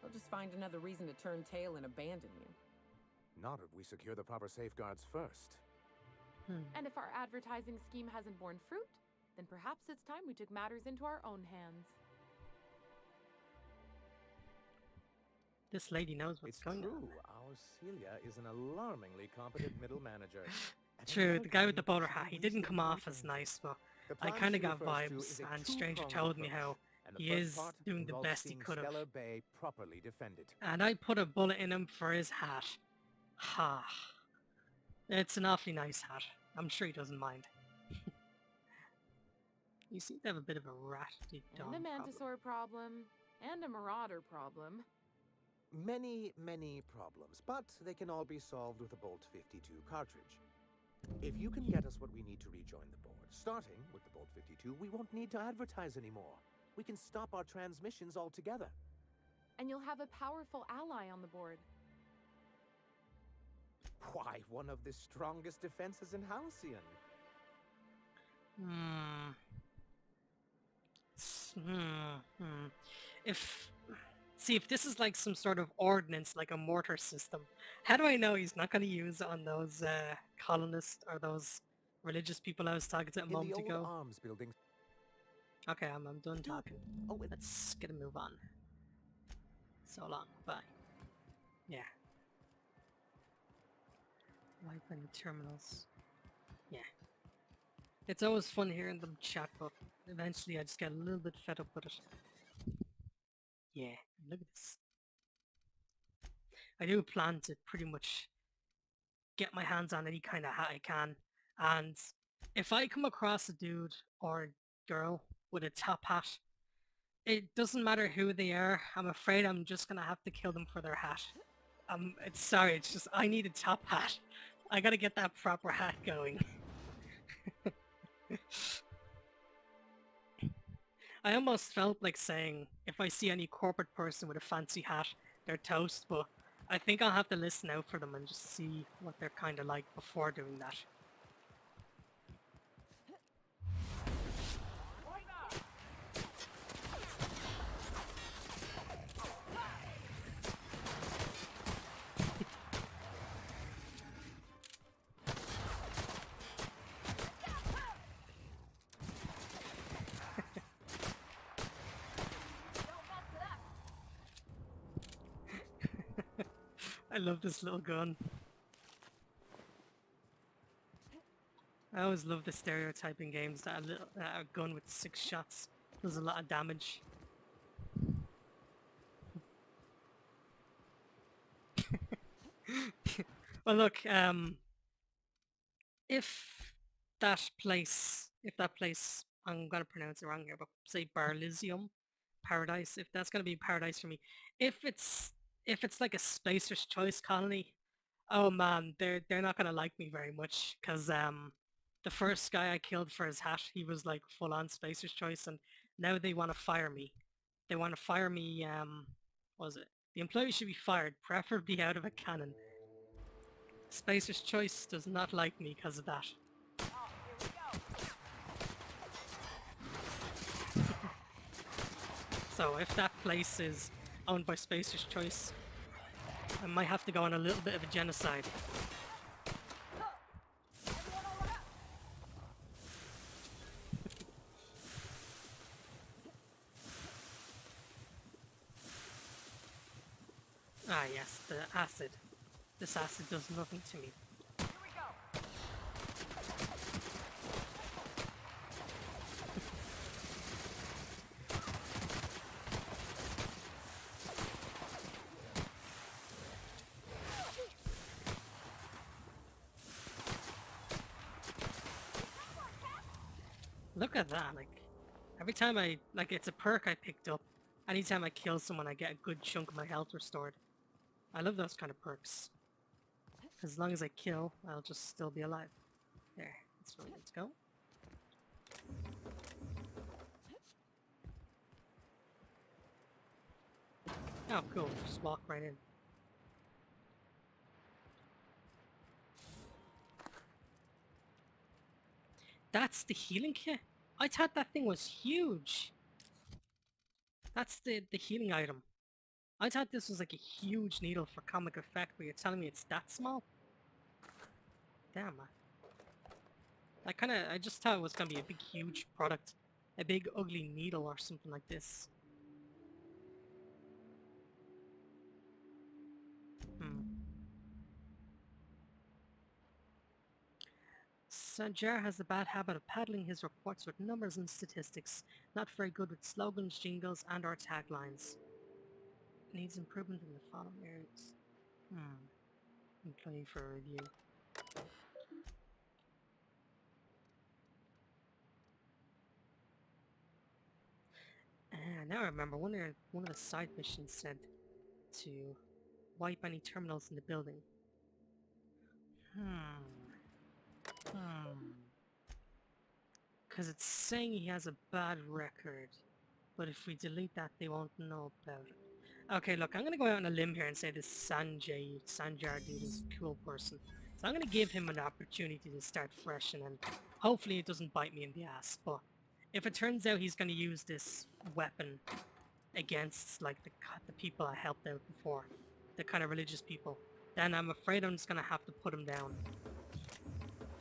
They'll just find another reason to turn tail and abandon you.
Not if we secure the proper safeguards first.
And if our advertising scheme hasn't borne fruit, then perhaps it's time we took matters into our own hands.
This lady knows what's
It's
going
true.
on.
Our Celia is an alarmingly competent middle manager. At
True,
another
the guy with the
time,
bowler
she
hat, he
wasted
didn't come off
great
as
energy.
nice, but
The
I
plan
kind of
she
got
refers to
vibes,
is a
and Stranger
two-pronged
told me
approach,
how
and the
he
first
is
part
doing the
involves
best he
seeing
could have.
Stellar Bay properly defended.
And I put a bullet in him for his hat. Ha. It's an awfully nice hat. I'm sure he doesn't mind. You seem to have a bit of a rat deep down
And a
problem.
Mantisaur problem. And a Marauder problem.
Many, many problems, but they can all be solved with a Bolt 52 cartridge. If you can get us what we need to rejoin the board, starting with the Bolt 52, we won't need to advertise anymore. We can stop our transmissions altogether.
And you'll have a powerful ally on the board.
Why, one of the strongest defenses in Halcyon.
If... See, if this is like some sort of ordnance, like a mortar system, how do I know he's not going to use it on those colonists or those religious people I was talking to a
In the
moment
old
ago?
arms building.
Okay, I'm done talking.
Oh,
Let's get a move on. So long. Bye. Yeah. Wipe any terminals. Yeah. It's always fun hearing them chat, but eventually I just get a little bit fed up with it. Yeah, look at this. I do plan to pretty much get my hands on any kind of hat I can, and if I come across a dude or girl with a top hat, it doesn't matter who they are, I'm afraid I'm just gonna have to kill them for their hat. It's just I need a top hat. I gotta get that proper hat going. I almost felt like saying, if I see any corporate person with a fancy hat, they're toast, but I think I'll have to listen out for them and just see what they're kind of like before doing that. I love this little gun. I always love the stereotype in games that a gun with 6 shots does a lot of damage. Well look, if that place, I'm gonna pronounce it wrong here, but say Barlysium, Paradise, if that's gonna be paradise for me, if it's like a spacer's choice colony, oh man, they're not gonna like me very much, because the first guy I killed for his hat, he was like full on spacer's choice, and now they want to fire me. They want to fire me, what was it? The employee should be fired, preferably out of a cannon. Spacer's choice does not like me because of that. So if that place is owned by Spacer's Choice, I might have to go on a little bit of a genocide. Ah yes, the acid. This acid does nothing to me. Look at that, like, every time it's a perk I picked up, Anytime I kill someone, I get a good chunk of my health restored. I love those kind of perks. Because as long as I kill, I'll just still be alive. There, that's where we need to go. Oh, cool. Just walk right in. That's the healing kit? I thought that thing was huge. That's the healing item. I thought this was like a huge needle for comic effect, but you're telling me it's that small? Damn, man. I just thought it was gonna be a big, huge product. A big, ugly needle or something like this. Sanjar has the bad habit of paddling his reports with numbers and statistics. Not very good with slogans, jingles, and or taglines. Needs improvement in the following areas. Employee for review. Now I remember one of the side missions said to wipe any terminals in the building. Because it's saying he has a bad record. But if we delete that, they won't know about it. Okay, look, I'm gonna go out on a limb here and say this Sanjar dude is a cool person. So I'm gonna give him an opportunity to start fresh and then hopefully it doesn't bite me in the ass. But if it turns out he's gonna use this weapon against like the people I helped out before, the kind of religious people, then I'm afraid I'm just gonna have to put him down.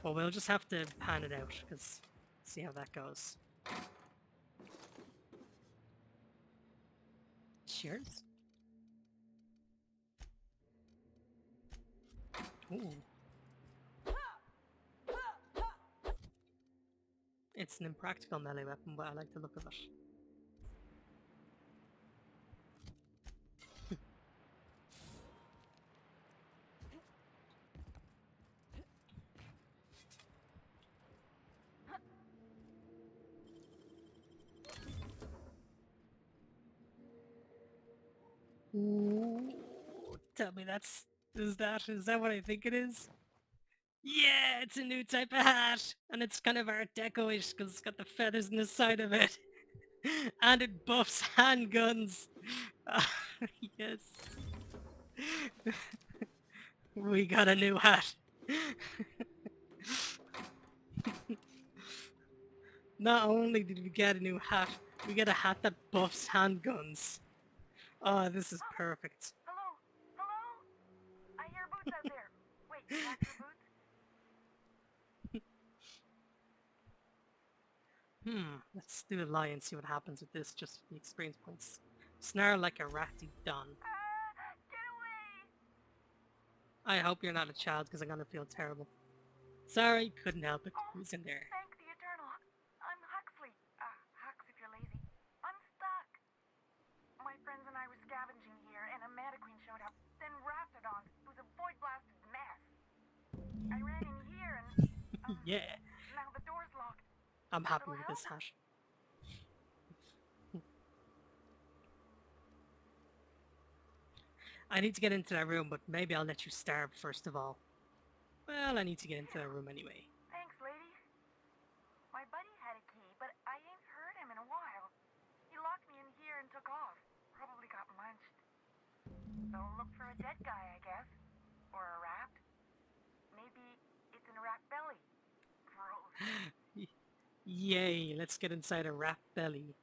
But we'll just have to pan it out, because see how that goes. Cheers. Ooh. It's an impractical melee weapon, but I like the look of it. Ooh. Tell me is that what I think it is? Yeah, it's a new type of hat! And it's kind of Art Deco-ish because it's got the feathers in the side of it. And it buffs handguns! Yes. We got a new hat. Not only did we get a new hat, we get a hat that buffs handguns. Oh, this is perfect.
Hello? Hello? I hear boots out there. Wait, that's your boots?
Let's do a lie and see what happens with this just for the experience points. Snarl like a ratty Don.
Get away!
I hope you're not a child because I'm gonna feel terrible. Sorry, couldn't help it. Who's in there?
Thank the Eternal. I'm Huxley. Hux if you're lazy. I'm stuck. My friends and I were scavenging here and a Mantiqueen showed up, then Raptidons. It was a void-blasted mess. I ran in here and...
Yeah.
Now the door's locked.
I'm happy with this hat. I need to get into that room, but maybe I'll let you starve first of all. Well, I need to get into that room anyway.
Thanks, lady. My buddy had a key, but I ain't heard him in a while. He locked me in here and took off. Probably got munched. So look for a dead guy, I guess. Or a rat. Maybe it's in a rat belly. Gross.
Yay, let's get inside a rat belly.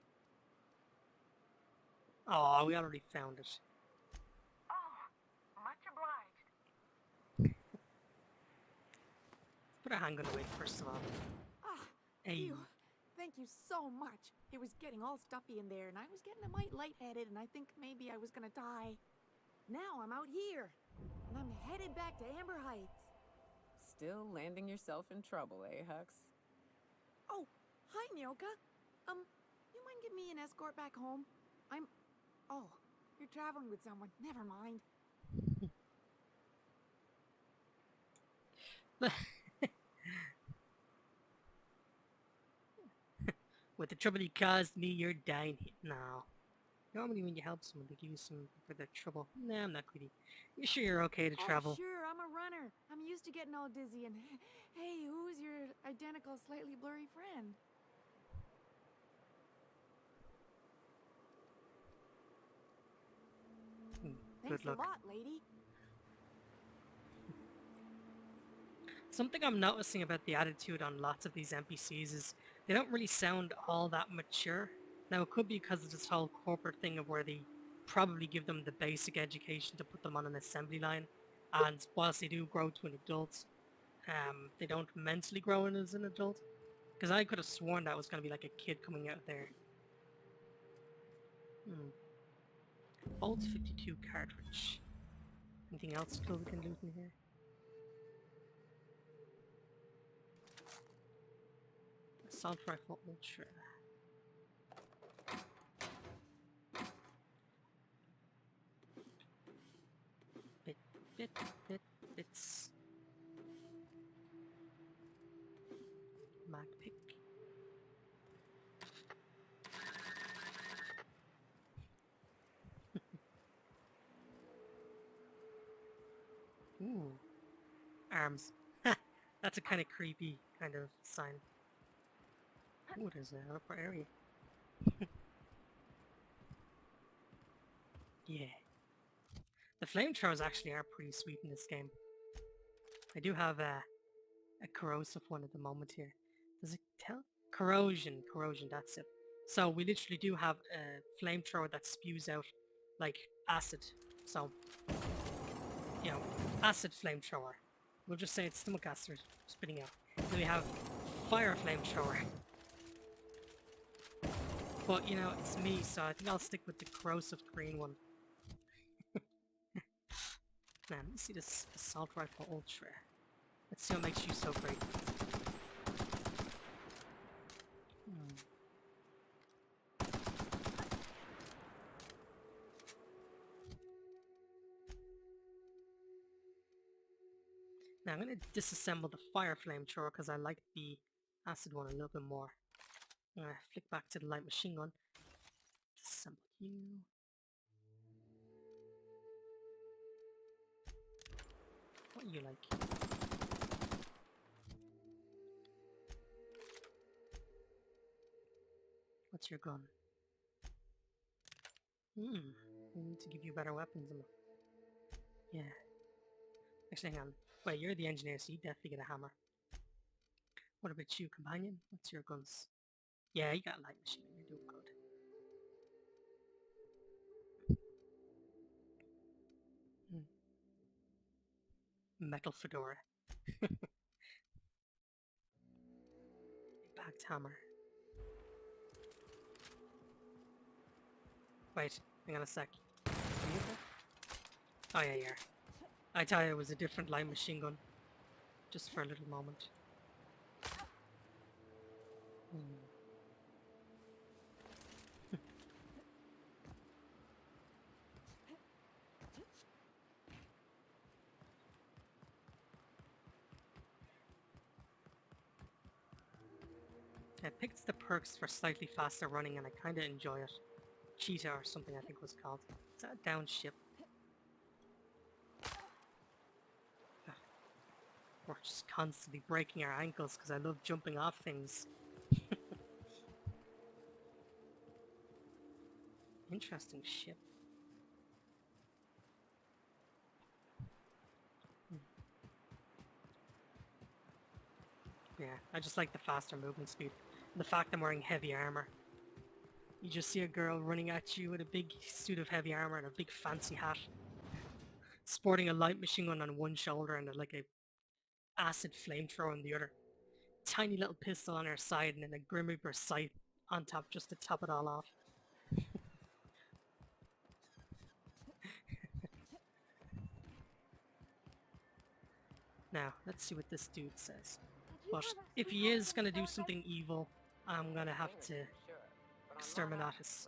Oh, we already found it.
Oh, much obliged.
Put a handgun away first of all. Hey.
Phew. Thank you so much. It was getting all stuffy in there, and I was getting a mite lightheaded, and I think maybe I was gonna die. Now I'm out here, and I'm headed back to Amber Heights.
Still landing yourself in trouble, eh, Hux?
Oh, hi, Nyoka. You mind giving me an escort back home? Oh, you're traveling with someone. Never mind.
With the trouble you caused me, you're dying now. Normally when you help someone, they give you some for their trouble. Nah, I'm not greedy. You sure you're okay to travel?
Sure, I'm a runner. I'm used to getting all dizzy and... Hey, who's your identical, slightly blurry friend? Thanks
Good luck.
a lot, lady.
Something I'm noticing about the attitude on lots of these NPCs is they don't really sound all that mature. Now it could be because of this whole corporate thing of where they probably give them the basic education to put them on an assembly line, and whilst they do grow to an adult, they don't mentally grow in as an adult. Because I could have sworn that was going to be like a kid coming out there. Bolt 52 cartridge. Anything else cool we can loot in here? Assault rifle ultra. Bits. Mag pick. Ooh. Arms. That's a kind of creepy kind of sign. Ooh, there's an upper area. Yeah. The flamethrowers actually are pretty sweet in this game. I do have a corrosive one at the moment here. Does it tell? Corrosion, that's it. So we literally do have a flamethrower that spews out like acid. So, you know, acid flamethrower. We'll just say it's stomach acid spitting out. Then we have fire flamethrower. But, you know, it's me, so I think I'll stick with the corrosive green one. Now, let me see this assault rifle ultra. Let's see what makes you so great. Now I'm going to disassemble the fire flamethrower because I like the acid one a little bit more. I'm going to flick back to the light machine gun. Disassemble you. What you like? What's your gun? We need to give you better weapons. Yeah. Actually, hang on. Wait, you're the engineer, so you definitely get a hammer. What about you, companion? What's your guns? Yeah, you got a light machine. You're doing good. Metal fedora. Impact hammer. Wait, hang on a sec. Oh yeah, yeah. I thought it was a different light machine gun. Just for a little moment. I picked the perks for slightly faster running and I kinda enjoy it. Cheetah or something I think was called. Is that a down ship? We're just constantly breaking our ankles because I love jumping off things. Interesting ship. Yeah, I just like the faster movement speed. The fact I'm wearing heavy armor. You just see a girl running at you with a big suit of heavy armor and a big fancy hat. Sporting a light machine gun on one shoulder and like a acid flamethrower on the other. Tiny little pistol on her side and then a Grim Reaper sight on top just to top it all off. Now, let's see what this dude says. But if he is going to do something evil, I'm going to have to exterminate his...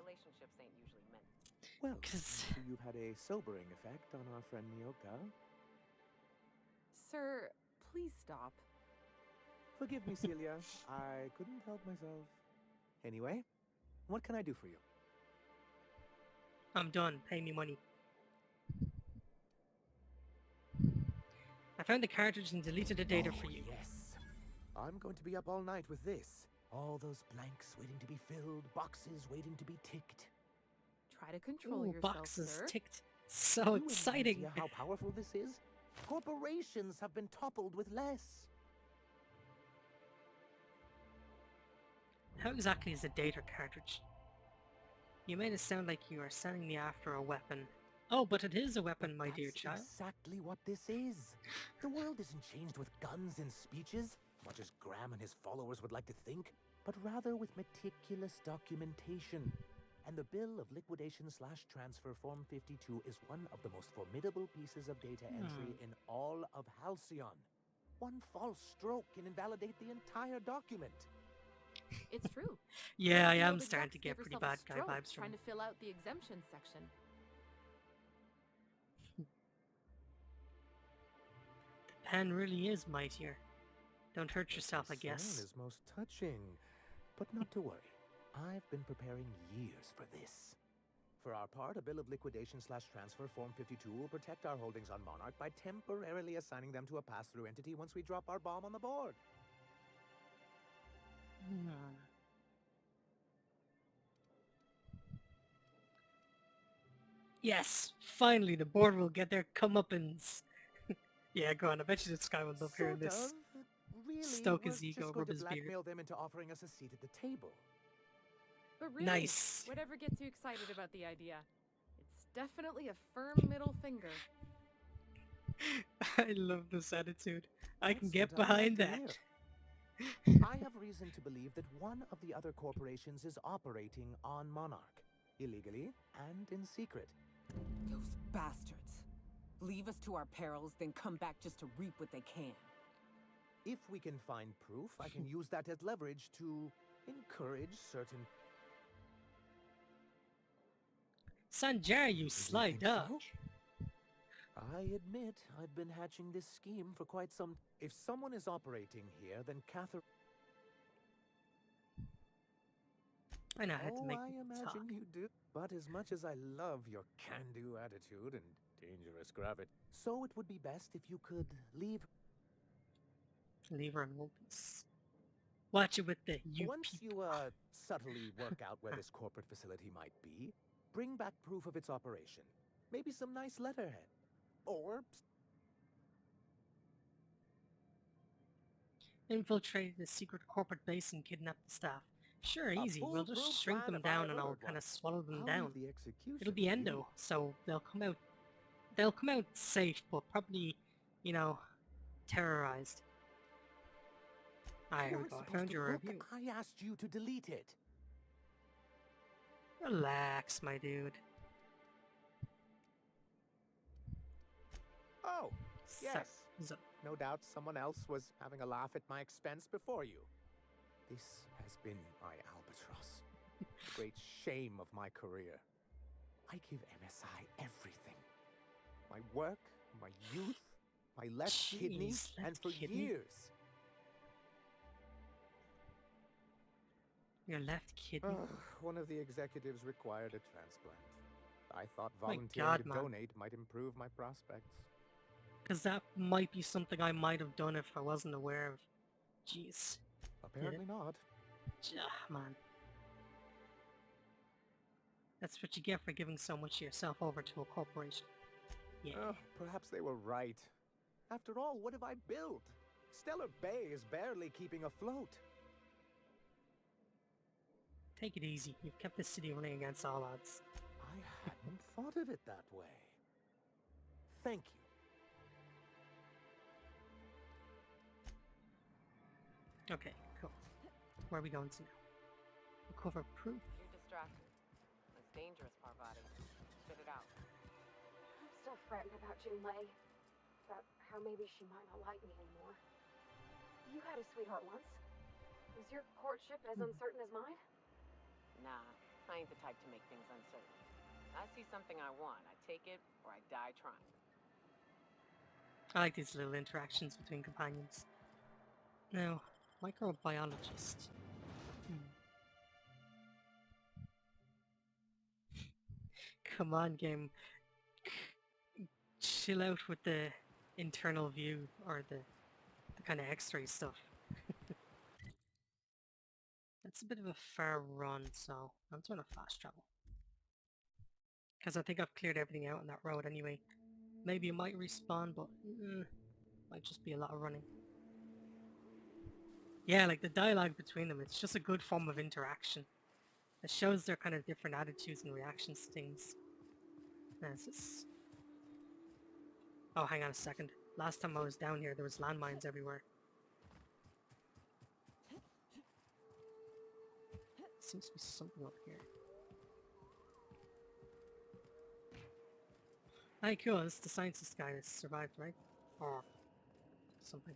Well, you've had a sobering effect on our friend Mioka.
Sir, please stop.
Forgive me, Celia. I couldn't help myself. Anyway, what can I do for you?
I'm done. Pay me money. I found the cartridge and deleted the data for you.
Yes. I'm going to be up all night with this. All those blanks waiting to be filled, boxes waiting to be ticked.
Try to control
Ooh,
yourself,
boxes
sir.
ticked. So
You have no
exciting.
idea how powerful this is? Corporations have been toppled with less.
How exactly is a data cartridge? You made it sound like you are sending me after a weapon. Oh, but it is a weapon, my dear child.
That's exactly what this is. The world isn't changed with guns and speeches, much as Graham and his followers would like to think, but rather with meticulous documentation. And the bill of liquidation/transfer Form 52 is one of the most formidable pieces of data entry in all of Halcyon. One false stroke can invalidate the entire document.
It's true.
Yeah, I
The
am
old
starting to
execs
get
gave
pretty
herself
bad
a
guy
stroke
vibes from
trying
him.
to fill out the exemption section.
The pen really is mightier. Don't hurt yourself, I guess.
Concern is most touching, but not to worry. I've been preparing years for this. For our part, a bill of liquidation/transfer Form 52 will protect our holdings on Monarch by temporarily assigning them to a pass-through entity once we drop our bomb on the board.
Yes, finally the board will get their comeuppance. Yeah, go on. I bet you this guy would love hearing
Sort
this.
of. Really,
Stoke
we're
his ego,
just going
rub
to
his beard.
blackmail them into offering us a seat at the table.
But really,
Nice.
whatever gets you excited about the idea, it's definitely a firm middle finger.
I love this attitude. I can
That's
get
what I
behind
like to
that.
hear. I have reason to believe that one of the other corporations is operating on Monarch, illegally and in secret.
Those bastards. Leave us to our perils, then come back just to reap what they can.
If we can find proof, I can use that as leverage to encourage certain...
Sanjay, you sly
think
dog.
so? I admit, I've been hatching this scheme for quite some... If someone is operating here, then Catherine...
I know how to make
I
people
imagine
talk.
you do. But as much as I love your can-do attitude and dangerous gravity, so it would be best if you could leave...
Leave her in one piece. Watch it with the you
Once
peep.
you, subtly work out where this corporate facility might be, bring back proof of its operation. Maybe some nice letterhead. Or...
Infiltrate the secret corporate base and kidnap the staff. Sure, easy. We'll just
foolproof
shrink
plan
them
if I
down
ever
and I'll
heard
kind
one.
of swallow them
I'll
down.
leave the execution
It'll be
to
endo,
you.
so they'll come out safe, but probably, you know, terrorized. Alright,
You
here we
weren't
go. I
supposed
found
to
your
look.
review.
I asked you to delete it.
Relax, my dude.
Oh, yes.
So,
No doubt someone else was having a laugh at my expense before you. This has been my albatross. The great shame of my career. I give MSI everything. My work, my youth, my left kidney,
Jeez,
and
left
for
kidney?
years.
your left kidney.
One of the executives required a transplant. I thought
My
volunteering
God,
to
man.
donate might improve my prospects.
Because that might be something I might have done if I wasn't aware of. Jeez.
Apparently not.
Man. That's what you get for giving so much of yourself over to a corporation. Yeah.
Oh, perhaps they were right. After all, what have I built? Stellar Bay is barely keeping afloat.
Take it easy. You've kept this city running against all odds.
I hadn't thought of it that way. Thank you.
Okay, cool. Where are we going to now? Recover proof.
You're distracted. It's dangerous, Parvati. Spit it out.
I'm still frightened about Junlei. About how maybe she might not like me anymore. You had a sweetheart once. Was your courtship as uncertain as mine?
Nah, I ain't the type to make things uncertain. I see something I want, I take it, or I die trying.
I like these little interactions between companions. Now, microbiologist. Come on, game. Chill out with the internal view or the kind of X-ray stuff. That's a bit of a far run, so I'm doing a fast travel. Because I think I've cleared everything out on that road anyway. Maybe it might respawn, but might just be a lot of running. Yeah, like the dialogue between them, it's just a good form of interaction. It shows their kind of different attitudes and reactions to things. Oh, hang on a second. Last time I was down here, there was landmines everywhere. Seems to be something up here. Hey, cool. This is the scientist guy that survived, right? Or something.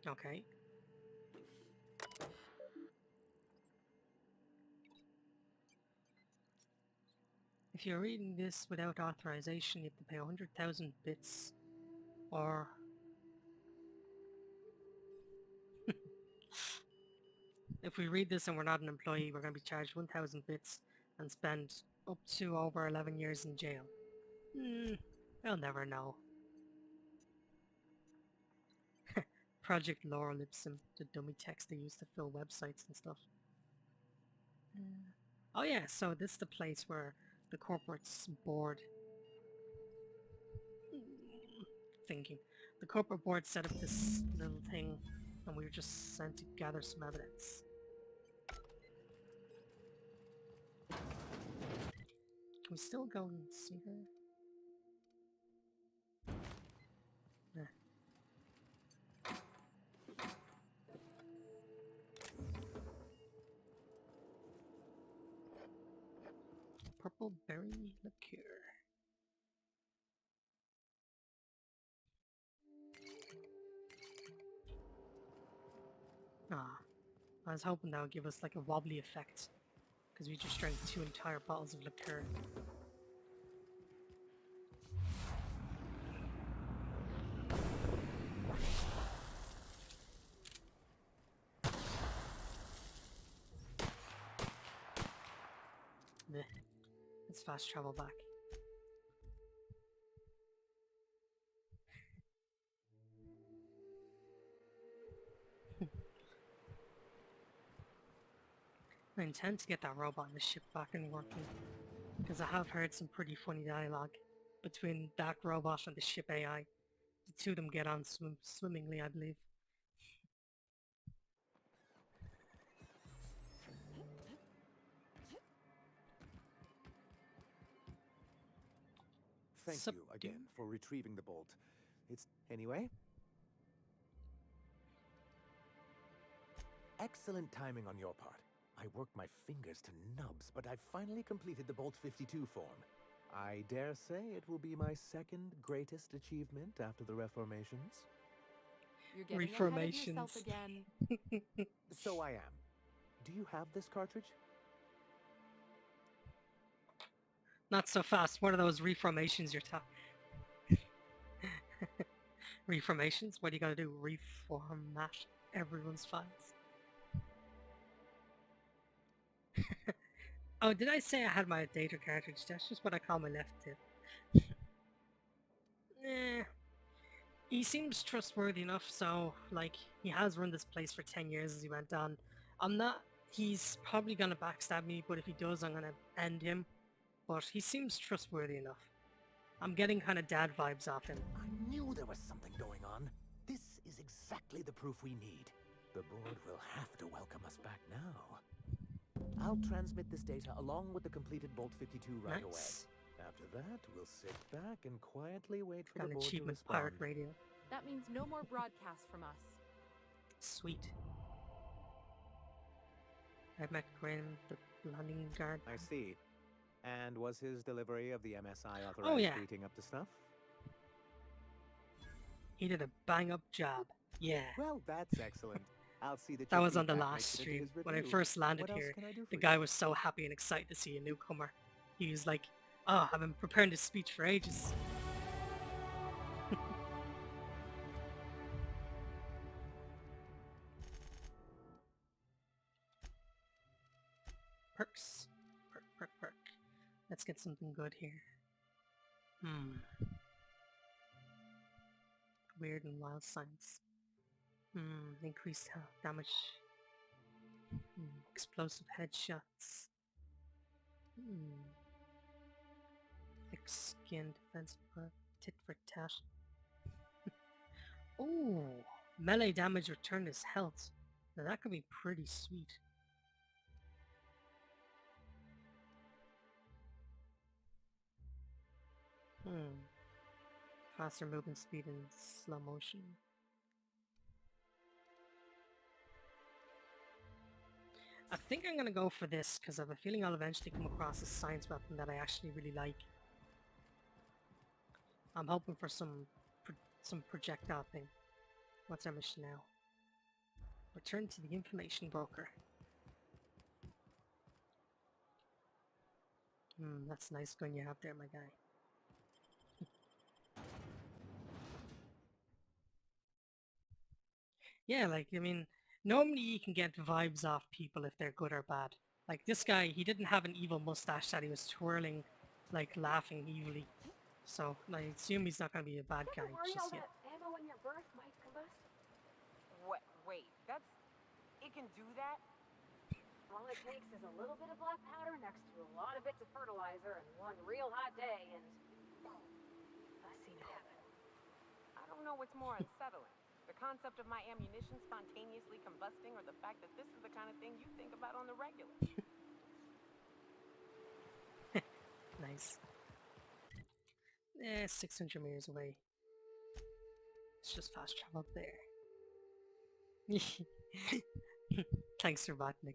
Okay. If you're reading this without authorization, you have to pay 100,000 bits. Or... if we read this and we're not an employee, we're going to be charged 1,000 bits and spend up to over 11 years in jail. I'll never know. Project Laurel Ipsum, the dummy text they use to fill websites and stuff. Oh yeah, so this is the place where the corporate's board... thinking. The corporate board set up this little thing and we were just sent to gather some evidence. Can we still go and see her? Nah. Purple berry liqueur. Ah, I was hoping that would give us like a wobbly effect, because we just drank 2 entire bottles of liqueur. Meh. Let's fast travel back. I intend to get that robot in the ship back and working, because I have heard some pretty funny dialogue between that robot and the ship AI. The two of them get on swimmingly, I believe.
Thank you again for retrieving the bolt. It's... Anyway? Excellent timing on your part. I worked my fingers to nubs, but I've finally completed the Bolt 52 form. I dare say it will be my second greatest achievement after the Reformations.
You're getting
Reformations.
ahead of yourself again.
So I am. Do you have this cartridge?
Not so fast. What are those reformations you're talking? Reformations? What are you gonna do? Reformat everyone's files? Oh, did I say I had my data cartridge? That's just what I call my left tip. He seems trustworthy enough, so, like, he has run this place for 10 years as he went on. He's probably gonna backstab me, but if he does, I'm gonna end him. But he seems trustworthy enough. I'm getting kind of dad vibes off him.
I knew there was something going on. This is exactly the proof we need. The board will have to welcome us back now. I'll transmit this data along with the completed Bolt 52 right away. After that, we'll sit back and quietly wait for the board to
Achievement
respond.
pirate radio.
That means no more broadcasts from us.
Sweet. I met Graham, the landing guard.
I see. And was his delivery of the MSI authorized greeting up to snuff?
He did a bang-up job. Yeah.
Well, that's excellent. I'll see that
That was on the last stream. When I first landed here, the guy was so happy and excited to see a newcomer. He was like, oh, I've been preparing this speech for ages. Perks. Perk, perk, perk. Let's get something good here. Weird and wild signs. Increased health damage. Explosive headshots. Thick skin, defensive buff, tit for tat. Oh, melee damage returned as health. Now that could be pretty sweet. Faster movement speed and slow motion. I think I'm gonna go for this because I have a feeling I'll eventually come across a science weapon that I actually really like. I'm hoping for some projectile thing. What's our mission now? Return to the information broker. That's a nice gun you have there, my guy. Yeah, like, I mean, normally you can get vibes off people if they're good or bad. Like, this guy, he didn't have an evil mustache that he was twirling, like, laughing evilly. So, I assume he's not going to be a bad guy just yet.
That ammo in your berth might combust?
What? Wait, that's... It can do that?
All it takes is a little bit of black powder next to a lot of bits of fertilizer and one real hot day, and I've seen it happen.
I don't know what's more unsettling. The concept of my ammunition spontaneously combusting, or the fact that this is the kind of thing you think about on the regular.
Nice. 600 meters away. It's just fast travel up there. Thanks, Robotnik.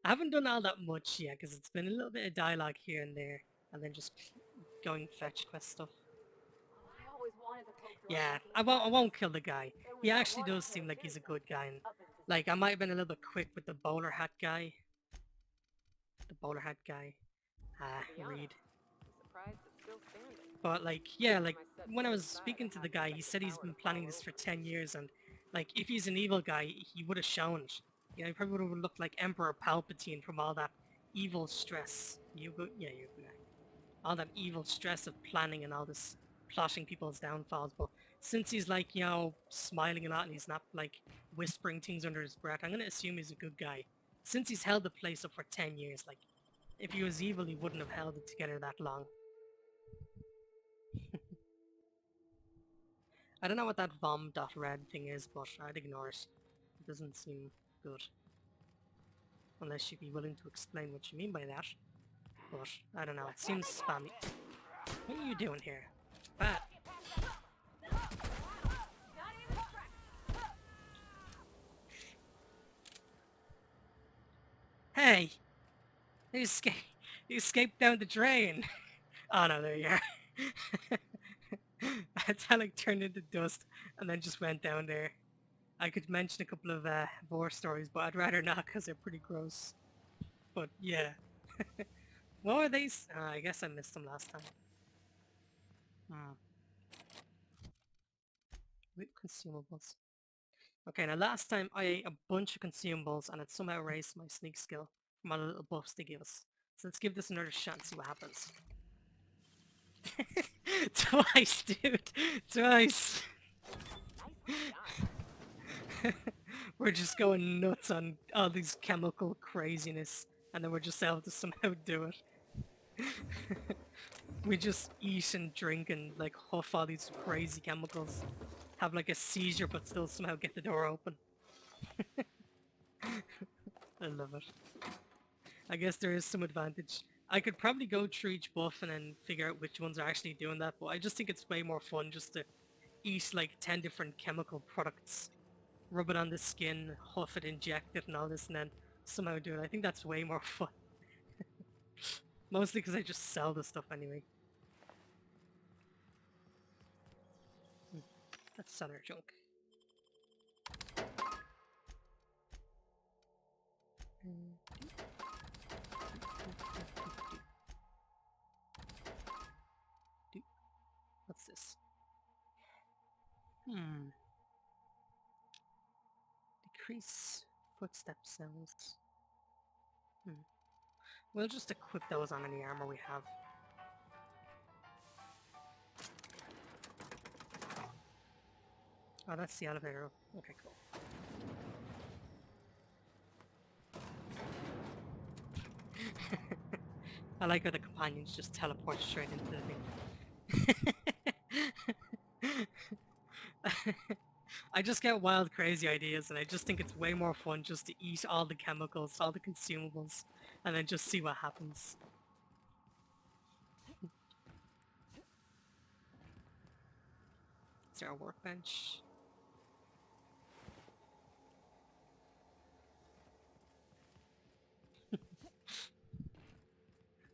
I haven't done all that much yet because it's been a little bit of dialogue here and there, and then just going fetch quest stuff.
I always wanted to poke through.
Yeah, I won't kill the guy. He actually does seem like he's a good guy. And, like, I might have been a little bit quick with the bowler hat guy. Reed. But, like, yeah, like, when I was speaking to the guy, he said he's been planning this for 10 years, and, like, if he's an evil guy, he would have shown it. You know, he probably would have looked like Emperor Palpatine from all that evil stress. All that evil stress of planning and all this plotting people's downfalls. But since he's, like, you know, smiling a lot and he's not, like, whispering things under his breath, I'm gonna assume he's a good guy. Since he's held the place up for 10 years, like, if he was evil, he wouldn't have held it together that long. I don't know what that vom.red thing is, but I'd ignore it. It doesn't seem good. Unless you'd be willing to explain what you mean by that. But, I don't know, it seems spammy. What are you doing here? Bat. Hey! You escaped down the drain! Oh no, there you are. That like turned into dust and then just went down there. I could mention a couple of war stories, but I'd rather not because they're pretty gross. But yeah. What were these? I guess I missed them last time. Loot consumables. Okay, now last time I ate a bunch of consumables and it somehow raised my sneak skill from all the little buffs they give us. So let's give this another shot and see what happens. Twice, dude! Twice! We're just going nuts on all these chemical craziness and then we're just able to somehow do it. We just eat and drink and like huff all these crazy chemicals. Have like a seizure but still somehow get the door open. I love it. I guess there is some advantage. I could probably go through each buff and then figure out which ones are actually doing that, but I just think it's way more fun just to eat like 10 different chemical products, rub it on the skin, huff it, inject it and all this and then somehow do it. I think that's way more fun. Mostly because I just sell the stuff anyway. Let's sell our junk. What's this? Decrease footstep sounds. We'll just equip those on any armor we have. Oh, that's the elevator. Okay, cool. I like how the companions just teleport straight into the thing. I just get wild, crazy ideas, and I just think it's way more fun just to eat all the chemicals, all the consumables, and then just see what happens. Is there a workbench?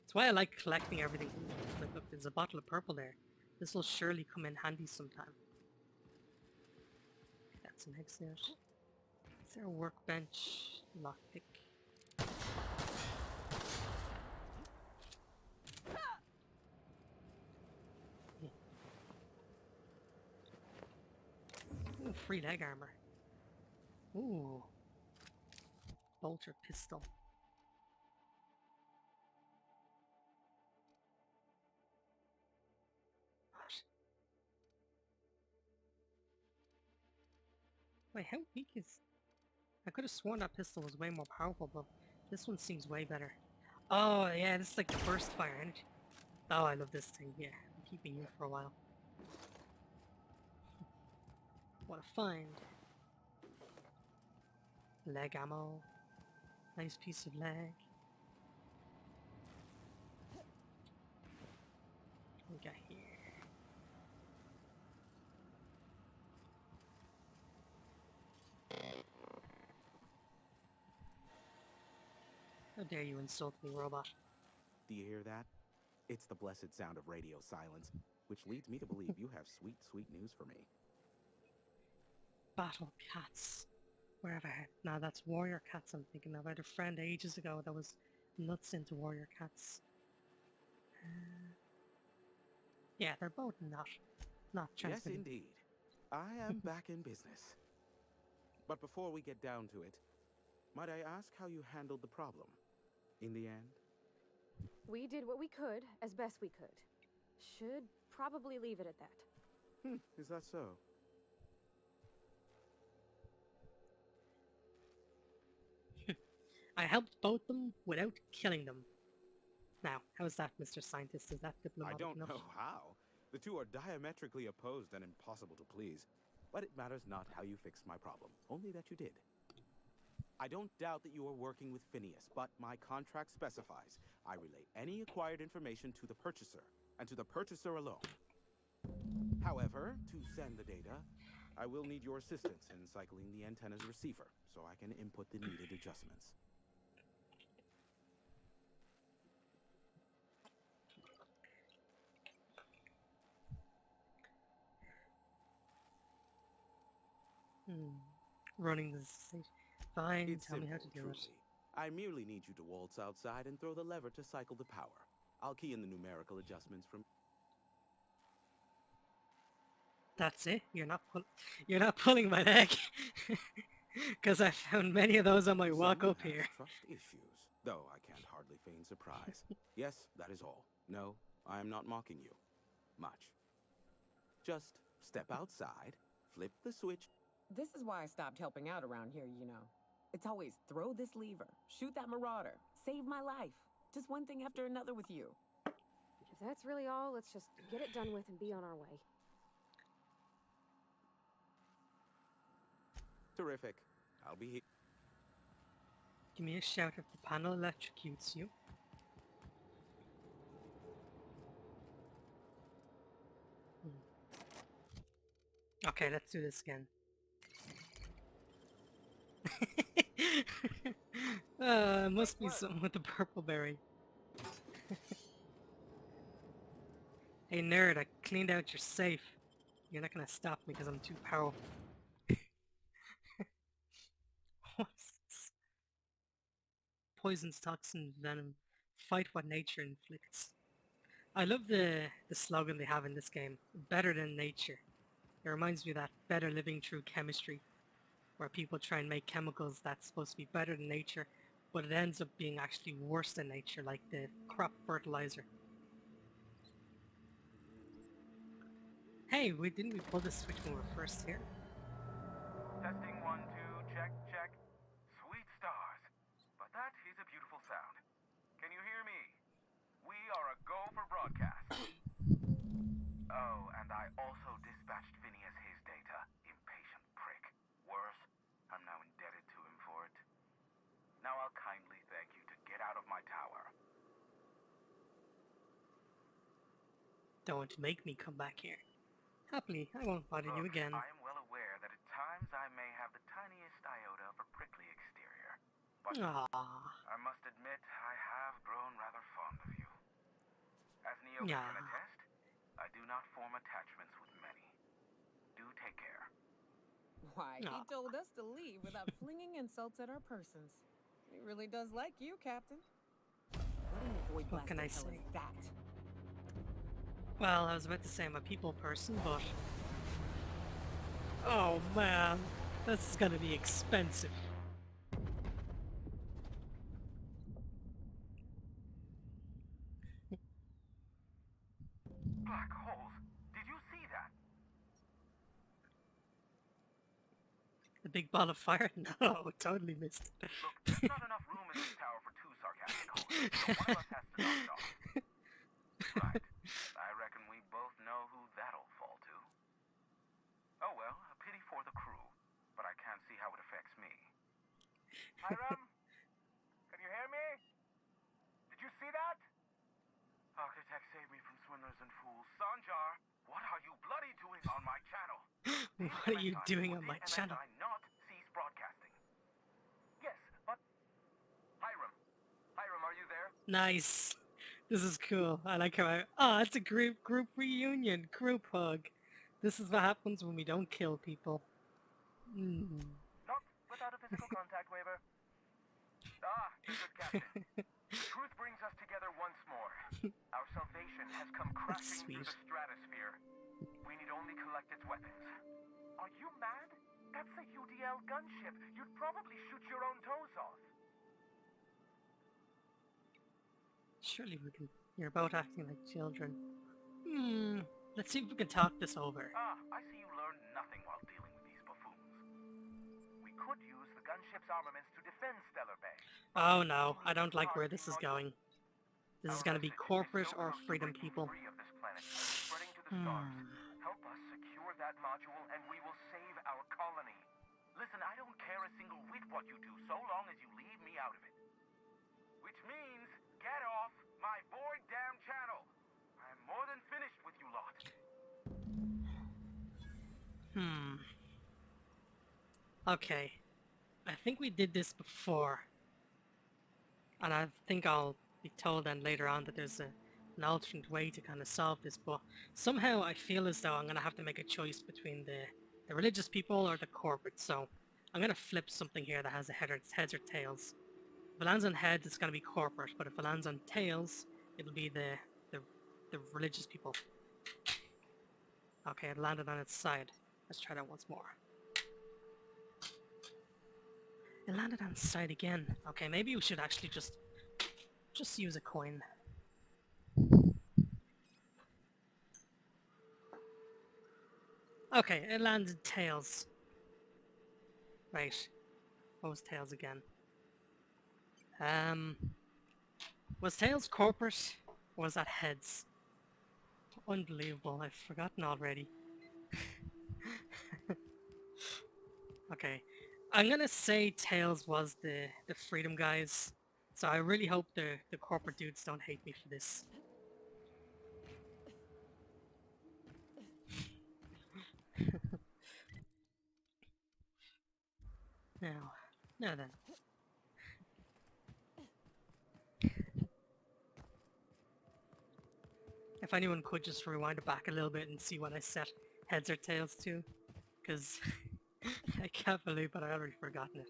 That's why I like collecting everything. Look, there's a bottle of purple there. This will surely come in handy sometime. That's an exit. Is there a workbench? Lockpick. Ooh, free leg armor. Ooh. Bolter pistol. What? Wait, how weak is... I could have sworn that pistol was way more powerful, but this one seems way better. Oh, yeah, this is like burst fire energy. Oh, I love this thing. Yeah, I'm keeping you for a while. What a find. Leg ammo. Nice piece of leg. What we got here? How dare you insult me, robot?
Do you hear that? It's the blessed sound of radio silence, which leads me to believe you have sweet, sweet news for me.
Battle cats. Where have I had? Nah, that's warrior cats I'm thinking of. I had a friend ages ago that was nuts into warrior cats. Yeah, they're both not
Yes,
transmitting.
indeed. I am back in business. But before we get down to it, might I ask how you handled the problem? In the end?
We did what we could, as best we could. Should probably leave it at that.
Is that so?
I helped both them without killing them. Now, how's that, Mr. Scientist? Is that
I
diplomatic
don't
enough?
know how. The two are diametrically opposed and impossible to please. But it matters not how you fixed my problem, only that you did. I don't doubt that you are working with Phineas, but my contract specifies I relay any acquired information to the purchaser, and to the purchaser alone. However, to send the data, I will need your assistance in cycling the antenna's receiver, so I can input the needed adjustments.
Running the station. Fine,
It's
tell me how
simple,
to do
truly.
it.
I merely need you to waltz outside and throw the lever to cycle the power. I'll key in the numerical adjustments from...
That's it? You're not pulling my leg. Because I found many of those on my walk
Someone
up
has
here.
trust issues, though I can't hardly feign surprise. Yes, that is all. No, I am not mocking you. Much. Just step outside, flip the switch.
This is why I stopped helping out around here, you know. It's always throw this lever, shoot that marauder, save my life. Just one thing after another with you.
If that's really all, let's just get it done with and be on our way.
Terrific. I'll be here.
Give me a shout if the panel electrocutes you. Okay, let's do this again. Must be something with the purple berry. Hey nerd, I cleaned out your safe. You're not gonna stop me because I'm too powerful. What's this? Poisons, toxin, venom. Fight what nature inflicts. I love the slogan they have in this game. Better than nature. It reminds me of that better living through chemistry, where people try and make chemicals that's supposed to be better than nature, but it ends up being actually worse than nature, like the crop fertilizer. Hey, didn't we pull this switch when we were first here?
Testing 1, 2, check, check. Sweet stars. But that is a beautiful sound. Can you hear me? We are a go for broadcast. Oh, and I also dispatched Phineas his data. Impatient prick. Worse, I'm now indebted to him for it. Now I'll kindly thank you to get out of my tower.
Don't make me come back here. Happily, I won't bother you
Look,
again.
I am well aware that at times I may have the tiniest iota of a prickly exterior. But
Aww.
I must admit, I have grown rather fond of you. As Niobe
Yeah.
can attest, I do not form attachments with many. Do take care.
Why, he
Aw.
told us to leave without flinging insults at our persons. He really does like you, Captain. What in the void
What can I
blasted hell
say?
is that?
Well, I was about to say I'm a people person, but... Oh man, this is gonna be expensive.
Black holes. Did you see that?
The big ball of fire? No, totally missed it.
Look, there's not enough room in this tower for two sarcastic hosts, so one of us has to knock it off. Right. I reckon we both know who that'll fall to. Oh well, a pity for the crew, but I can't see how it affects me. Hiram? Can you hear me? Did you see that? Architect, save me from swindlers and fools. Sanjar, what are you bloody doing on my channel?
What are you doing on my channel?
MSI not cease broadcasting? Yes, but... Hiram, are you there?
Nice. This is cool. I like how it's a group reunion, group hug. This is what happens when we don't kill people.
Not without a physical contact waiver. Ah, you're good, Captain. Truth brings us together once more. Our salvation has come crashing through the stratosphere. We need only collect its weapons. Are you mad? That's a UDL gunship. You'd probably shoot your own toes off.
Surely we can... You're both acting like children. Let's see if we can talk this over.
Ah, I see you learned nothing while dealing with these buffoons. We could use the gunship's armaments to defend Stellar Bay.
Oh no, I don't like where this is going. This is gonna be corporate or freedom people.
Free of this planet, spreading to the stars. Help us secure that module and we will save our colony. Listen, I don't care a single whit what you do so long as you leave me out of it. Which means, get off my void damn channel. I'm more than finished with you lot.
Okay. I think we did this before. And I think I'll be told then later on that there's an alternate way to kind of solve this, but somehow I feel as though I'm going to have to make a choice between the religious people or the corporate, so I'm going to flip something here that has a heads or tails. If it lands on heads, it's going to be corporate, but if it lands on tails, it'll be the religious people. Okay, it landed on its side. Let's try that once more. It landed on its side again. Okay, maybe we should actually just use a coin. Okay, it landed tails. Right. What was tails again? Was tails corporate? Or was that heads? Unbelievable, I've forgotten already. Okay. I'm gonna say tails was the freedom guys. So I really hope the corporate dudes don't hate me for this. Now then. If anyone could just rewind it back a little bit and see what I set heads or tails to, because I can't believe it, I already forgotten it.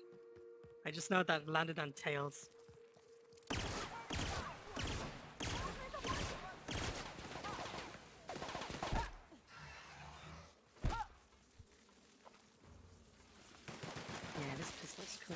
I just know that it landed on tails. Yeah, this pistol's cool.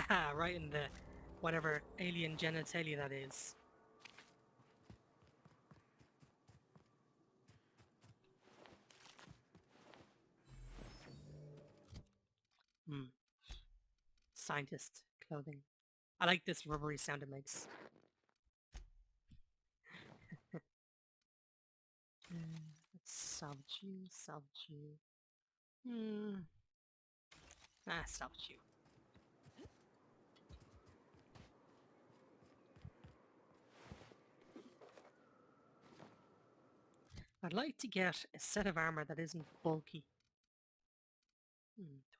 Haha, right in the whatever alien genitalia that is. Hmm. Scientist clothing. I like this rubbery sound it makes. Let's salvage you, salvage you. Salvage you. I'd like to get a set of armor that isn't bulky.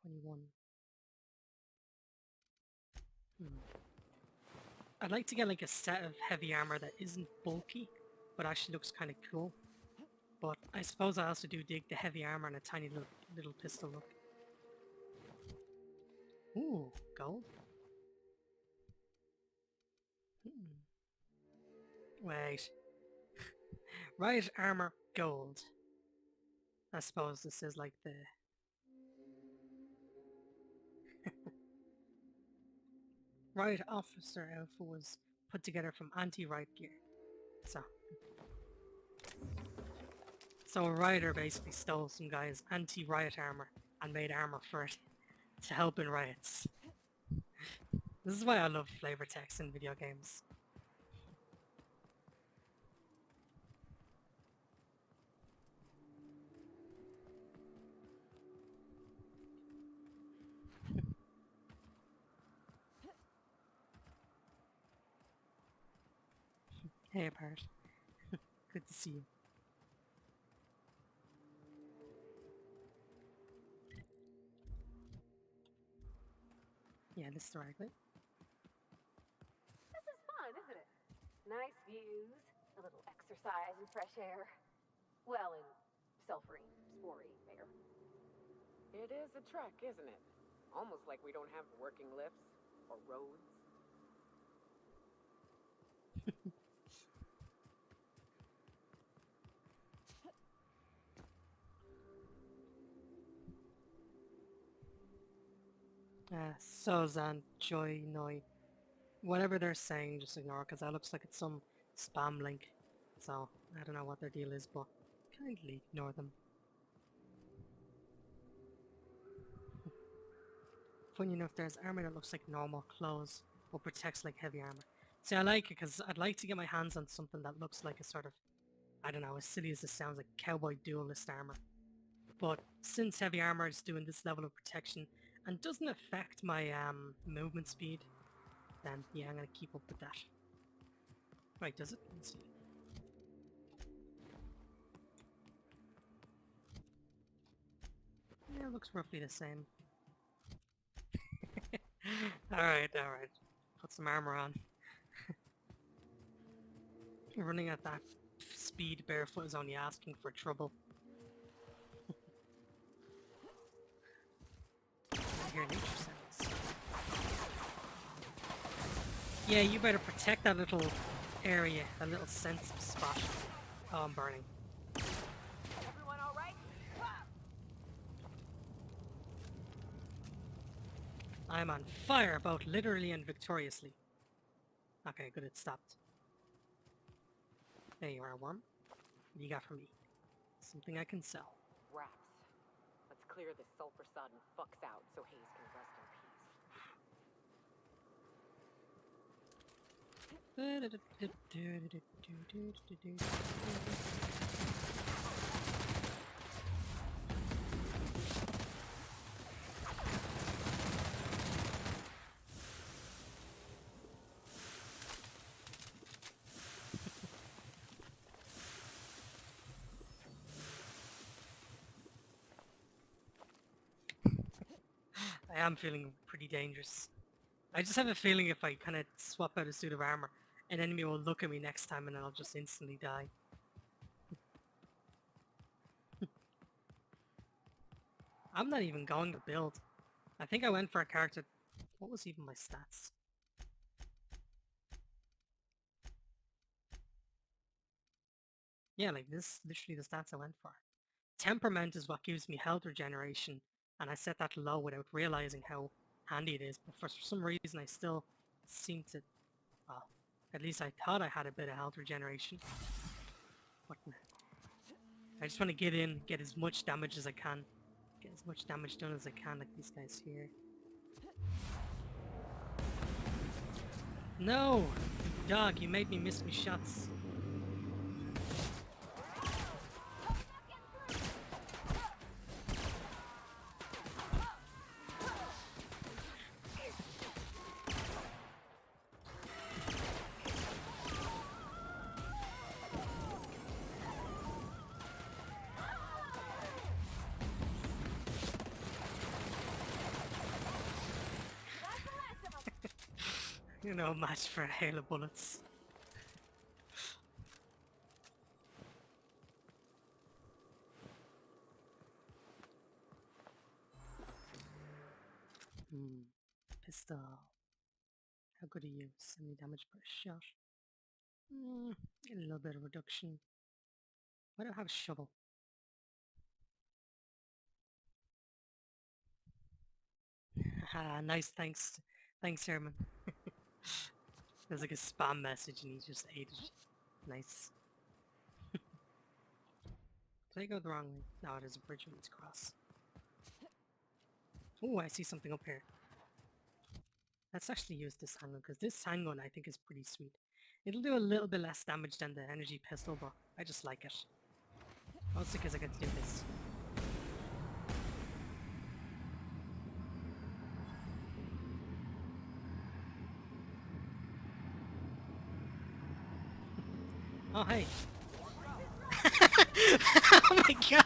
21. I'd like to get like a set of heavy armor that isn't bulky, but actually looks kind of cool. But I suppose I also do dig the heavy armor and a tiny little pistol look. Ooh, gold. Wait. Right armor, gold. I suppose this is like the... Riot officer outfit was put together from anti-riot gear. So a rioter basically stole some guy's anti-riot armor and made armor for it to help in riots. This is why I love flavor text in video games. Hey, apart. Good to see you. Yeah, this is the right way.
This is fun, isn't it? Nice views, a little exercise and fresh air. Well, and sulfury, spory air.
It is a trek, isn't it? Almost like we don't have working lifts or roads.
Sozan Joy Noi. Whatever they're saying, just ignore because that looks like it's some spam link. So, I don't know what their deal is, but kindly ignore them. Funny enough, there's armor that looks like normal clothes, but protects like heavy armor. See, I like it because I'd like to get my hands on something that looks like a sort of, I don't know, as silly as this sounds, like cowboy duelist armor. But since heavy armor is doing this level of protection and doesn't affect my movement speed, then yeah, I'm gonna keep up with that. Right, does it? Let's see. Yeah, it looks roughly the same. Alright. Put some armor on. Running at that speed barefoot is only asking for trouble. I hear nature sounds. Yeah, you better protect that little area, that little sensitive spot. Oh, I'm burning.
Everyone all right?
I'm on fire, both literally and victoriously. Okay, good, it stopped. There you are, worm. What do you got for me? Something I can sell.
Wraps. Let's clear this sulfur sodden fucks out so Hayes can rest in
I am feeling pretty dangerous. I just have a feeling if I kind of swap out a suit of armor, an enemy will look at me next time and I'll just instantly die. I'm not even going to build. I think I went for a character... What was even my stats? Yeah, like this, literally the stats I went for. Temperament is what gives me health regeneration, and I set that low without realizing how handy it is, but for some reason I still seem to, well, at least I thought I had a bit of health regeneration. But no. I just want to get in, get as much damage as I can. Get as much damage done as I can, like these guys here. No! Dog, you made me miss my shots. You know, match for a hail of bullets. Pistol. How good are you? 70 damage per shot. Get a little bit of reduction. Why do I have a shovel? Ah, nice, thanks. Thanks, Herman. There's like a spam message and he just ate it. Nice. Did I go the wrong way? No, there's a bridge we need to cross. Oh, I see something up here. Let's actually use this handgun, because this handgun I think is pretty sweet. It'll do a little bit less damage than the energy pistol, but I just like it. Mostly because I get to do this. Oh, hey. Oh my god!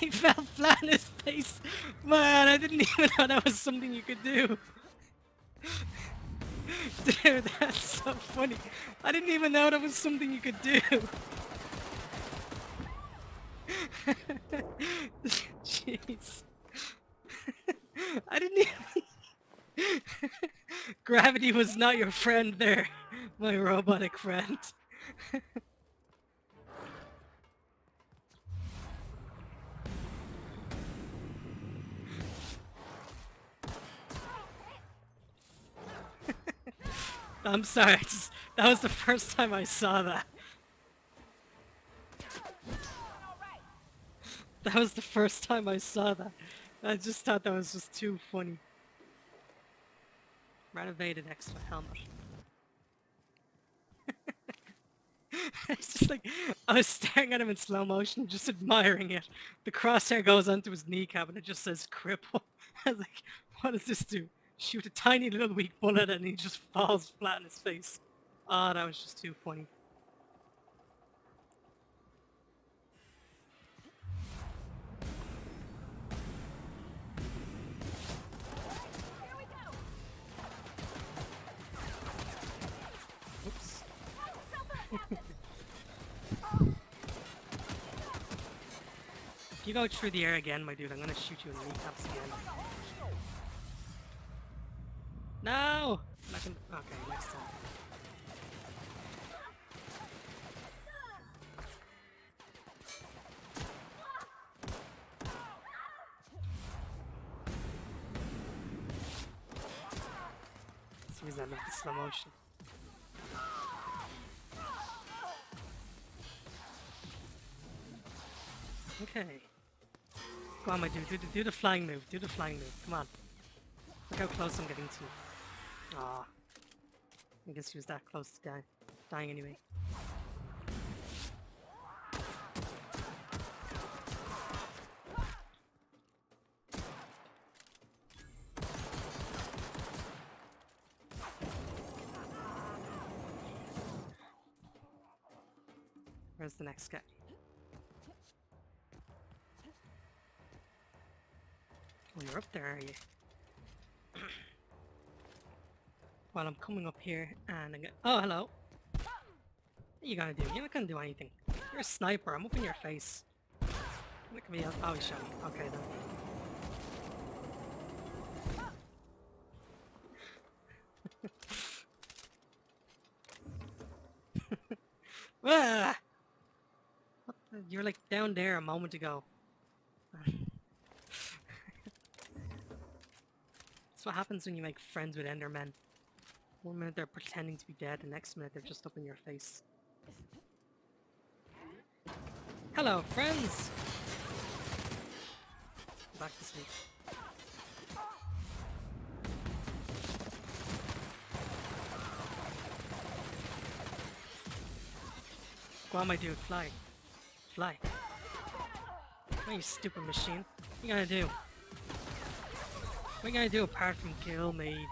He fell flat on his face! Man, I didn't even know that was something you could do! Dude, that's so funny! I didn't even know that was something you could do! Jeez. I didn't even... Gravity was not your friend there, my robotic friend. I'm sorry, that was the first time I saw that. That was the first time I saw that. I just thought that was just too funny. Renovated extra helmet. It's just like, I was staring at him in slow motion, just admiring it. The crosshair goes onto his kneecap and it just says cripple. I was like, what does this do? Shoot a tiny little weak bullet and he just falls flat on his face. Oh, that was just too funny. Oops. If you go through the air again, my dude, I'm gonna shoot you in the kneecaps again. No! Okay, next time. That's the reason I love the slow motion. Okay. Come on, my dude, do the flying move, do the flying move, come on. Look how close I'm getting to. Aw. I guess he was that close to dying anyway. Where's the next guy? Oh, you're up there, are you? Well, I'm coming up here and I'm gonna... Oh, hello! What are you gonna do? You're not gonna do anything. You're a sniper, I'm up in your face. Look at me, oh, he shot me. Okay, then. Ah! You were like down there a moment ago. That's what happens when you make friends with Endermen. One minute they're pretending to be dead, the next minute they're just up in your face. Hello, friends! Back to sleep. Go on, my dude, fly. Fly. Oh, you stupid machine. What are you gonna do? What are you gonna do apart from kill me,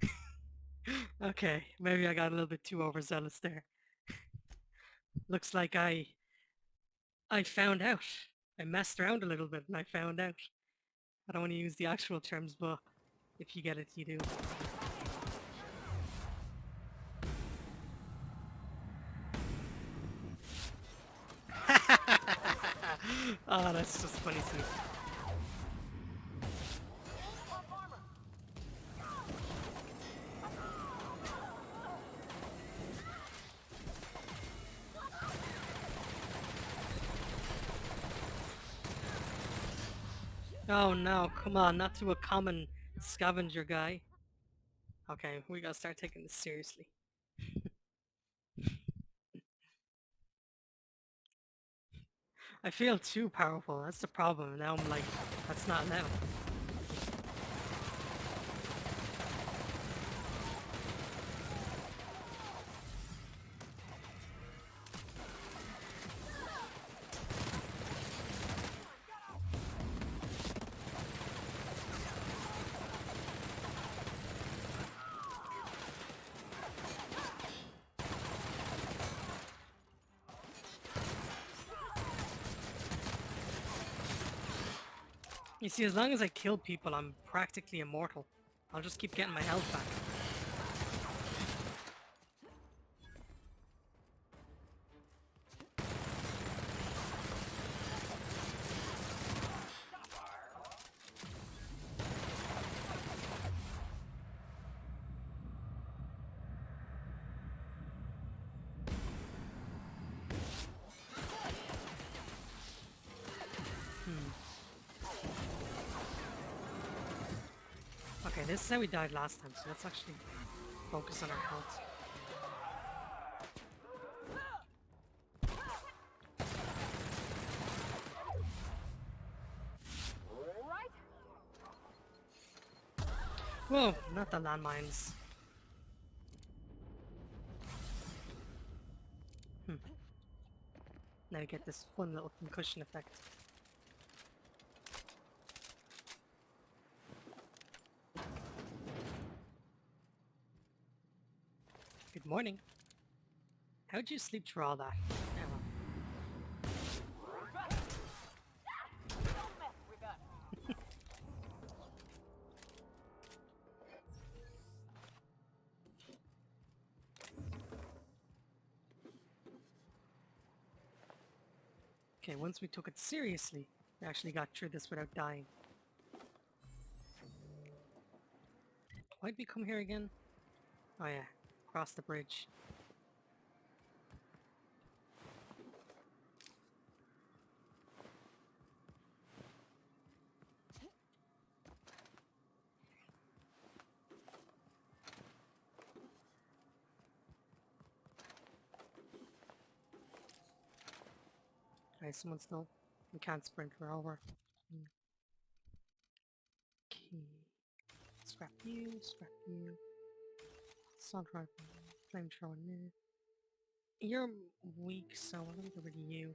damn? Okay, maybe I got a little bit too overzealous there. Looks like I found out. I messed around a little bit and I found out. I don't want to use the actual terms, but if you get it, you do. Oh, that's just funny to me. Oh no, come on, not to a common scavenger guy. Okay, we gotta start taking this seriously. I feel too powerful, that's the problem. Now I'm like, that's not now. You see, as long as I kill people, I'm practically immortal. I'll just keep getting my health back. Okay, this is how we died last time, so let's actually focus on our health. Whoa, not the landmines. Now you get this fun little concussion effect. Good morning. How'd you sleep through all that? Yeah, well. Okay, once we took it seriously, we actually got through this without dying. Why'd we come here again? Oh yeah, cross the bridge. Okay, someone still. We can't sprint, we're over. Okay. Scrap you, scrap you. Assault rifle, flamethrower, no. You're weak, so I'm gonna get rid of you.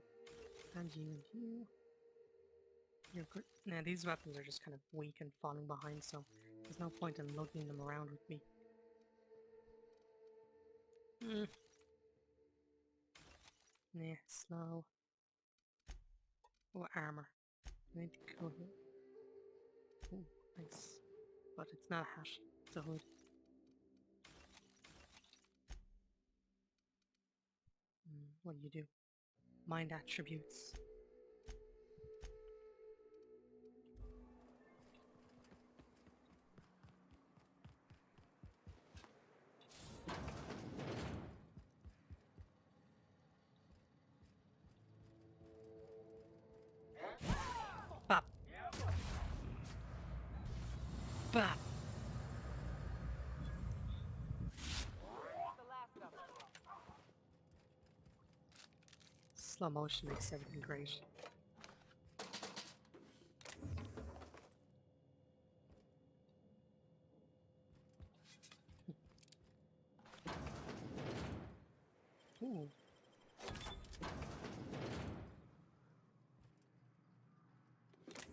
And you, and you. You're good. Nah, these weapons are just kind of weak and falling behind, so there's no point in lugging them around with me. Nah, slow. Oh, armor. I need to go here. Oh, nice. But it's not a hat, it's a hood. What do you do? Mind attributes. Bop. Bop. slow motion makes everything great. Ooh.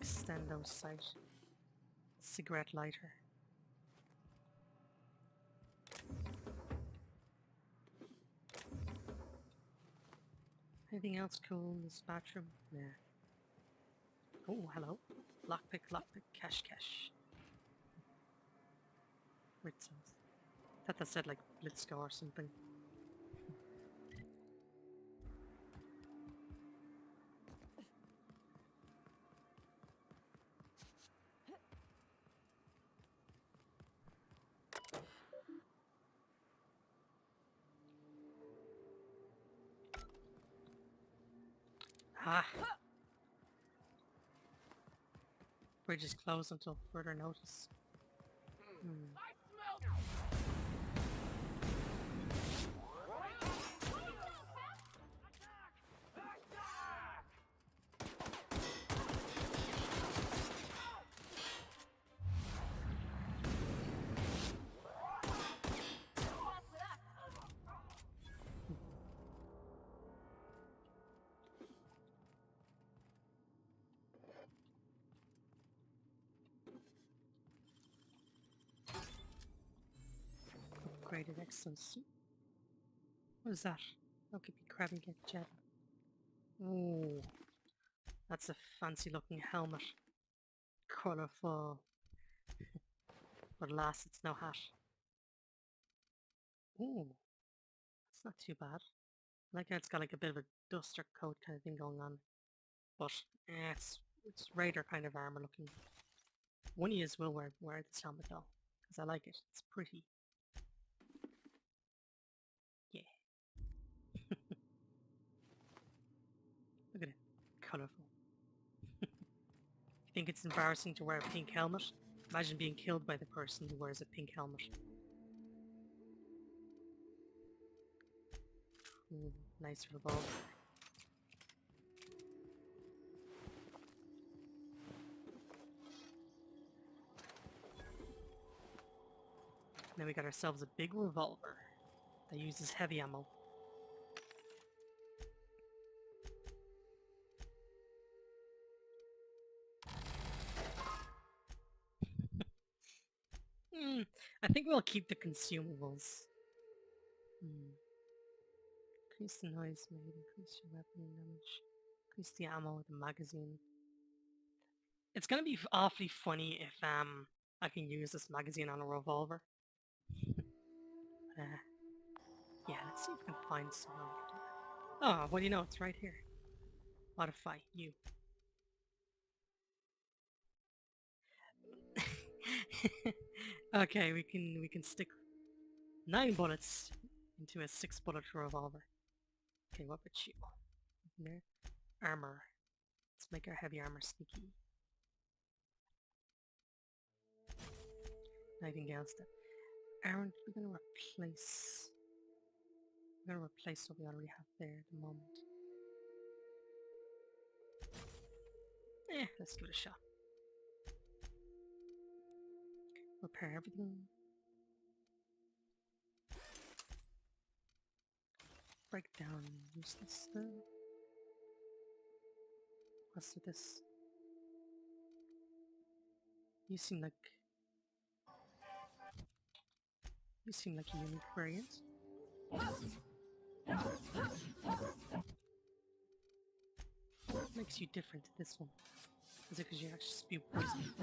Extendo sight. Cigarette lighter. Anything else cool in this bathroom? Nah. Oh, hello. Lockpick, lockpick, cash, cash. Ritzos. Thought that said like Blitzko or something. Ah! Bridge is closed until further notice. Upgraded excellence. What is that? I'll keep you grabbing it, Jet. Ooh. That's a fancy looking helmet. Colourful. But alas, it's no hat. Ooh. That's not too bad. I like how it's got like a bit of a duster coat kind of thing going on. But it's Raider kind of armor looking. One of yous will wear this helmet though. Because I like it. It's pretty. Yeah. Look at it. Colourful. You think it's embarrassing to wear a pink helmet? Imagine being killed by the person who wears a pink helmet. Ooh, nice revolver. Now we got ourselves a big revolver that uses heavy ammo. I think we'll keep the consumables. Increase the noise made, increase your weapon damage, increase the ammo, the magazine. It's gonna be awfully funny if I can use this magazine on a revolver. Yeah, let's see if we can find someone. Oh, what do you know? It's right here. Modify you. Okay, we can stick 9 bullets into a 6-bullet revolver. Okay, what about you? There. Armor. Let's make our heavy armor sneaky. Nightingale step. Aren't we gonna replace... We're gonna replace what we already have there at the moment. Let's give it a shot. Repair everything. Break down useless stuff. What's with this? You seem like a unique variant. What makes you different to this one? Is it because you actually spew poison?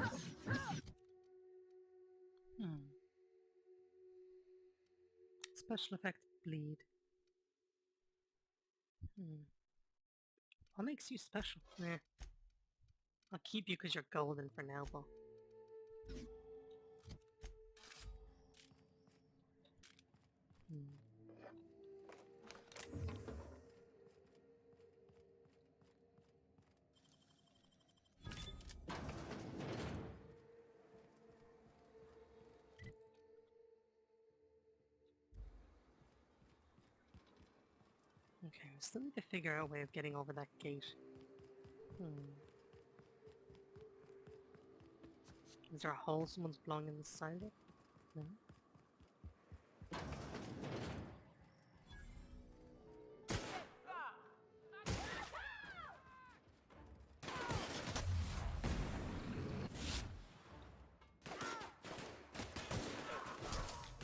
Special effect bleed. What makes you special? I'll keep you because you're golden for now, but... Okay, we still need to figure out a way of getting over that gate. Is there a hole someone's blowing in the side of it? No?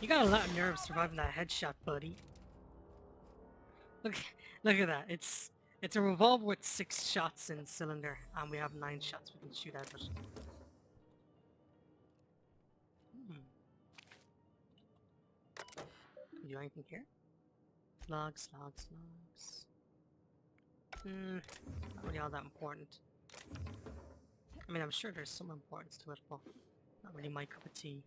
You got a lot of nerve surviving that headshot, buddy. Look, look at that. It's a revolver with 6 shots in cylinder, and we have 9 shots we can shoot out of it. Can we do anything here? Logs. Not really all that important. I mean, I'm sure there's some importance to it, but not really my cup of tea.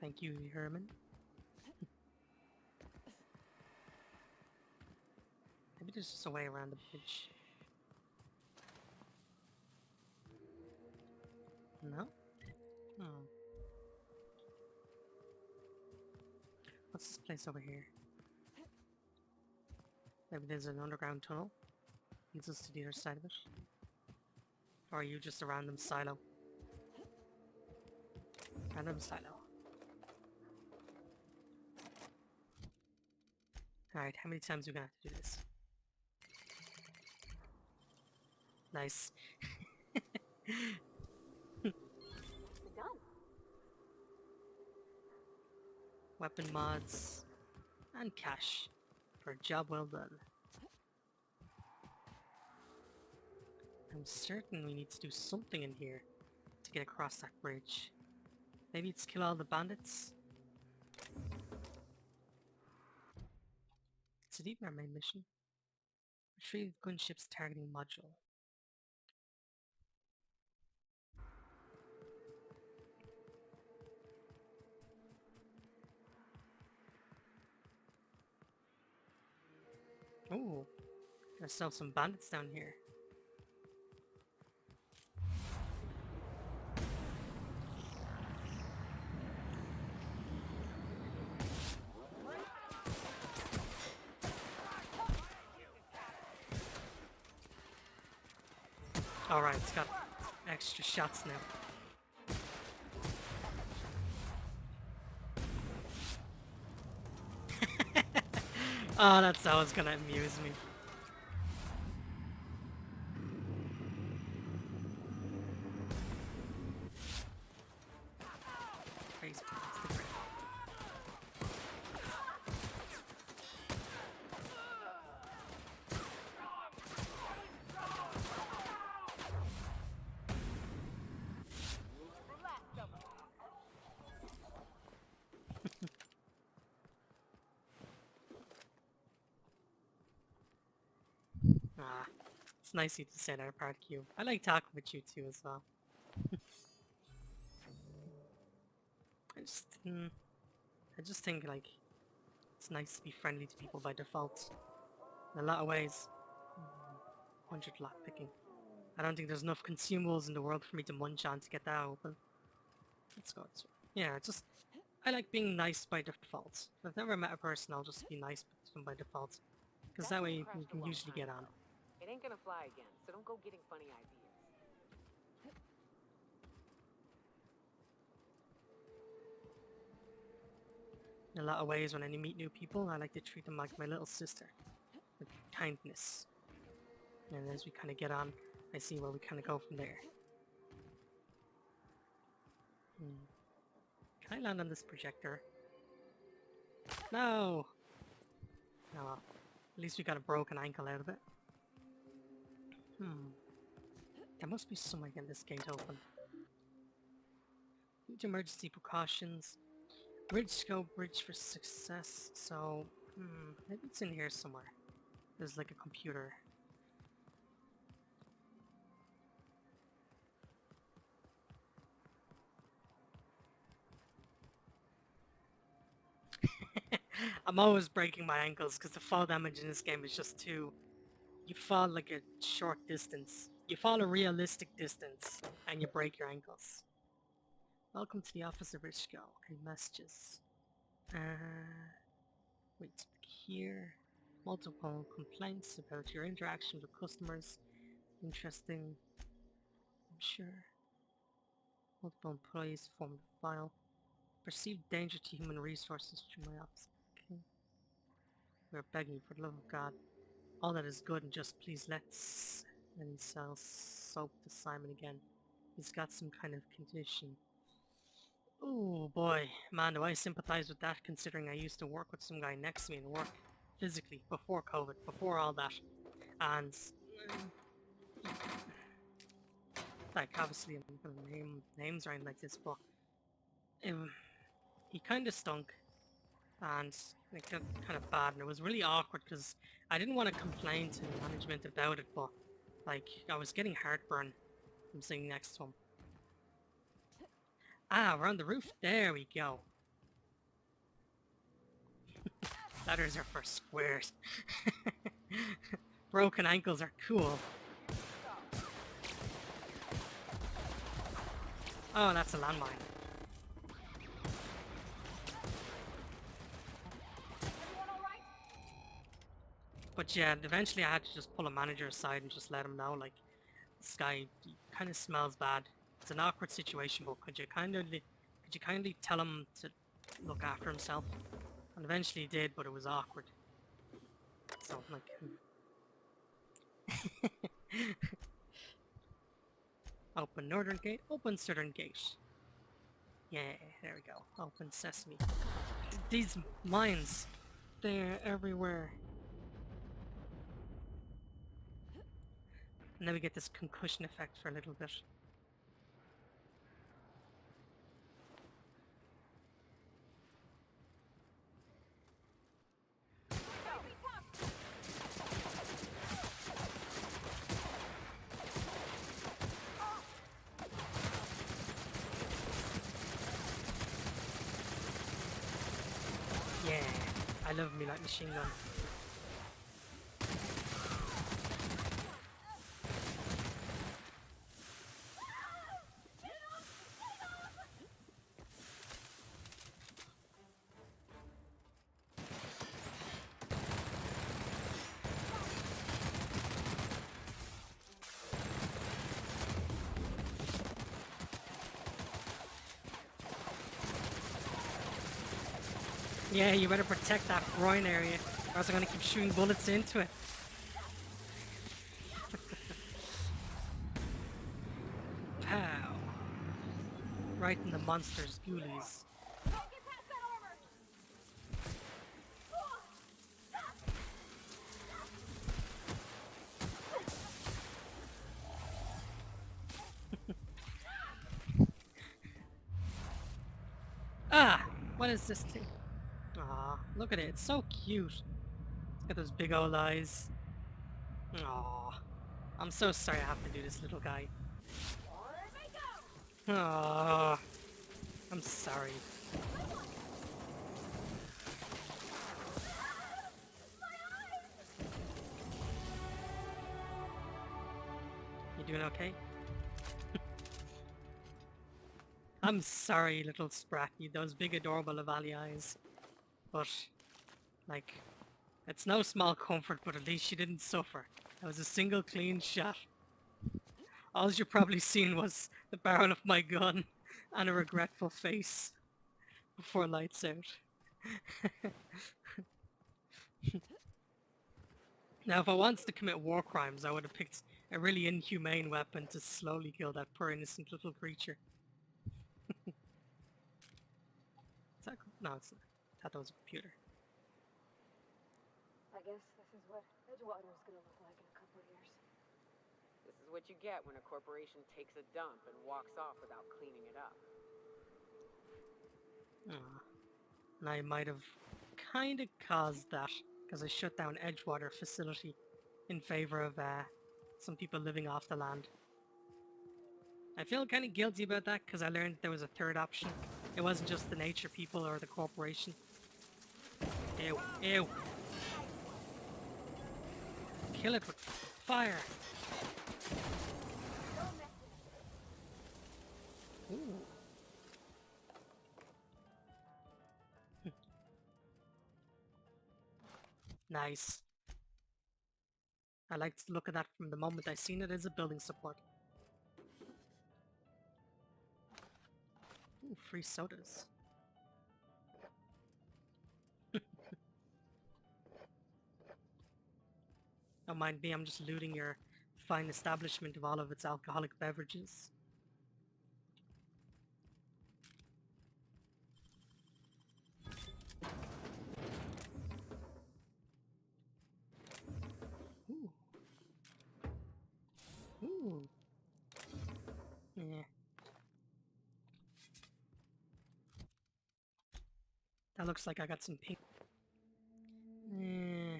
Thank you, Herman. Maybe there's just a way around the bridge. No? What's this place over here? Maybe there's an underground tunnel. Leads us to the other side of it. Or are you just a random silo? Random silo. Alright, how many times are we gonna have to do this? Nice.
Done.
Weapon mods. And cash. For a job well done. I'm certain we need to do something in here to get across that bridge. Maybe it's kill all the bandits? It's even our main mission. Retrieve gunship's targeting module. Oh, got ourselves some bandits down here. Alright, it's got extra shots now. Oh, that's always gonna amuse me. Face plants the ground. Ah, it's nice of you to say that, part Q. I like talking with you too as well. I just think like it's nice to be friendly to people by default. In a lot of ways. 100 lockpicking. I don't think there's enough consumables in the world for me to munch on to get that open. Let's go this way. Yeah, I like being nice by default. I've never met a person I'll just be nice to them by default. Because that way we can usually get on.
It ain't gonna fly again, so don't go getting funny ideas.
In a lot of ways, when I meet new people, I like to treat them like my little sister. With kindness. And as we kind of get on, I see where we kind of go from there. Can I land on this projector? No! Oh well. At least we got a broken ankle out of it. There must be some way to get this gate open. Huge emergency precautions. Bridge scope, bridge for success. So, maybe it's in here somewhere. There's like a computer. I'm always breaking my ankles because the fall damage in this game is just too... You fall like a short distance. You fall a realistic distance and you break your ankles. Welcome to the office of Rich Girl. Okay, messages. Wait, here. Multiple complaints about your interaction with customers. Interesting. I'm sure. Multiple employees formed a file. Perceived danger to human resources through my office. Okay. We're begging you for the love of God. All that is good and just please let's... And he sells soap to Simon again. He's got some kind of condition. Oh boy, man, do I sympathize with that considering I used to work with some guy next to me and work physically before COVID, before all that. And like obviously I'm not gonna name names or anything like this, but he kind of stunk and it got kind of bad, and it was really awkward because I didn't want to complain to management about it, but like I was getting heartburn from sitting next to him. Ah, we're on the roof. There we go. Ladders are for squares. Broken ankles are cool. Oh, that's a landmine. But yeah, eventually I had to just pull a manager aside and just let him know, like, this guy kind of smells bad. It's an awkward situation, but could you kindly tell him to look after himself? And eventually he did, but it was awkward. So, like... Open northern gate, open southern gate. Yeah, there we go. Open sesame. These mines, they're everywhere. And then we get this concussion effect for a little bit. Yeah, I love me like machine gun. Yeah, you better protect that groin area, or else I'm gonna keep shooting bullets into it. Pow! Right in the monster's ghoulies. Ah! What is this thing? Aw, look at it, it's so cute. It's got those big old eyes. Aw. I'm so sorry I have to do this, little guy. Aw. I'm sorry. You doing okay? I'm sorry, little Spracky, those big adorable Lavalley eyes. But, like, it's no small comfort, but at least you didn't suffer. That was a single clean shot. All you probably seen was the barrel of my gun and a regretful face before lights out. Now, if I wanted to commit war crimes, I would have picked a really inhumane weapon to slowly kill that poor innocent little creature. Is that no, it's not. I thought that was a computer.
I guess this is what Edgewater's gonna look like in a couple of years.
This is what you get when a corporation takes a dump and walks off without cleaning it up.
And I might have kind of caused that because I shut down Edgewater facility in favor of some people living off the land. I feel kind of guilty about that because I learned there was a third option. It wasn't just the nature people or the corporation. Ew, ew. Kill it with fire. Ooh. Nice. I like to look at that from the moment I seen it as a building support. Ooh, free sodas. Don't mind me, I'm just looting your fine establishment of all of its alcoholic beverages. Ooh. Ooh. Yeah. That looks like I got some pink. Nah.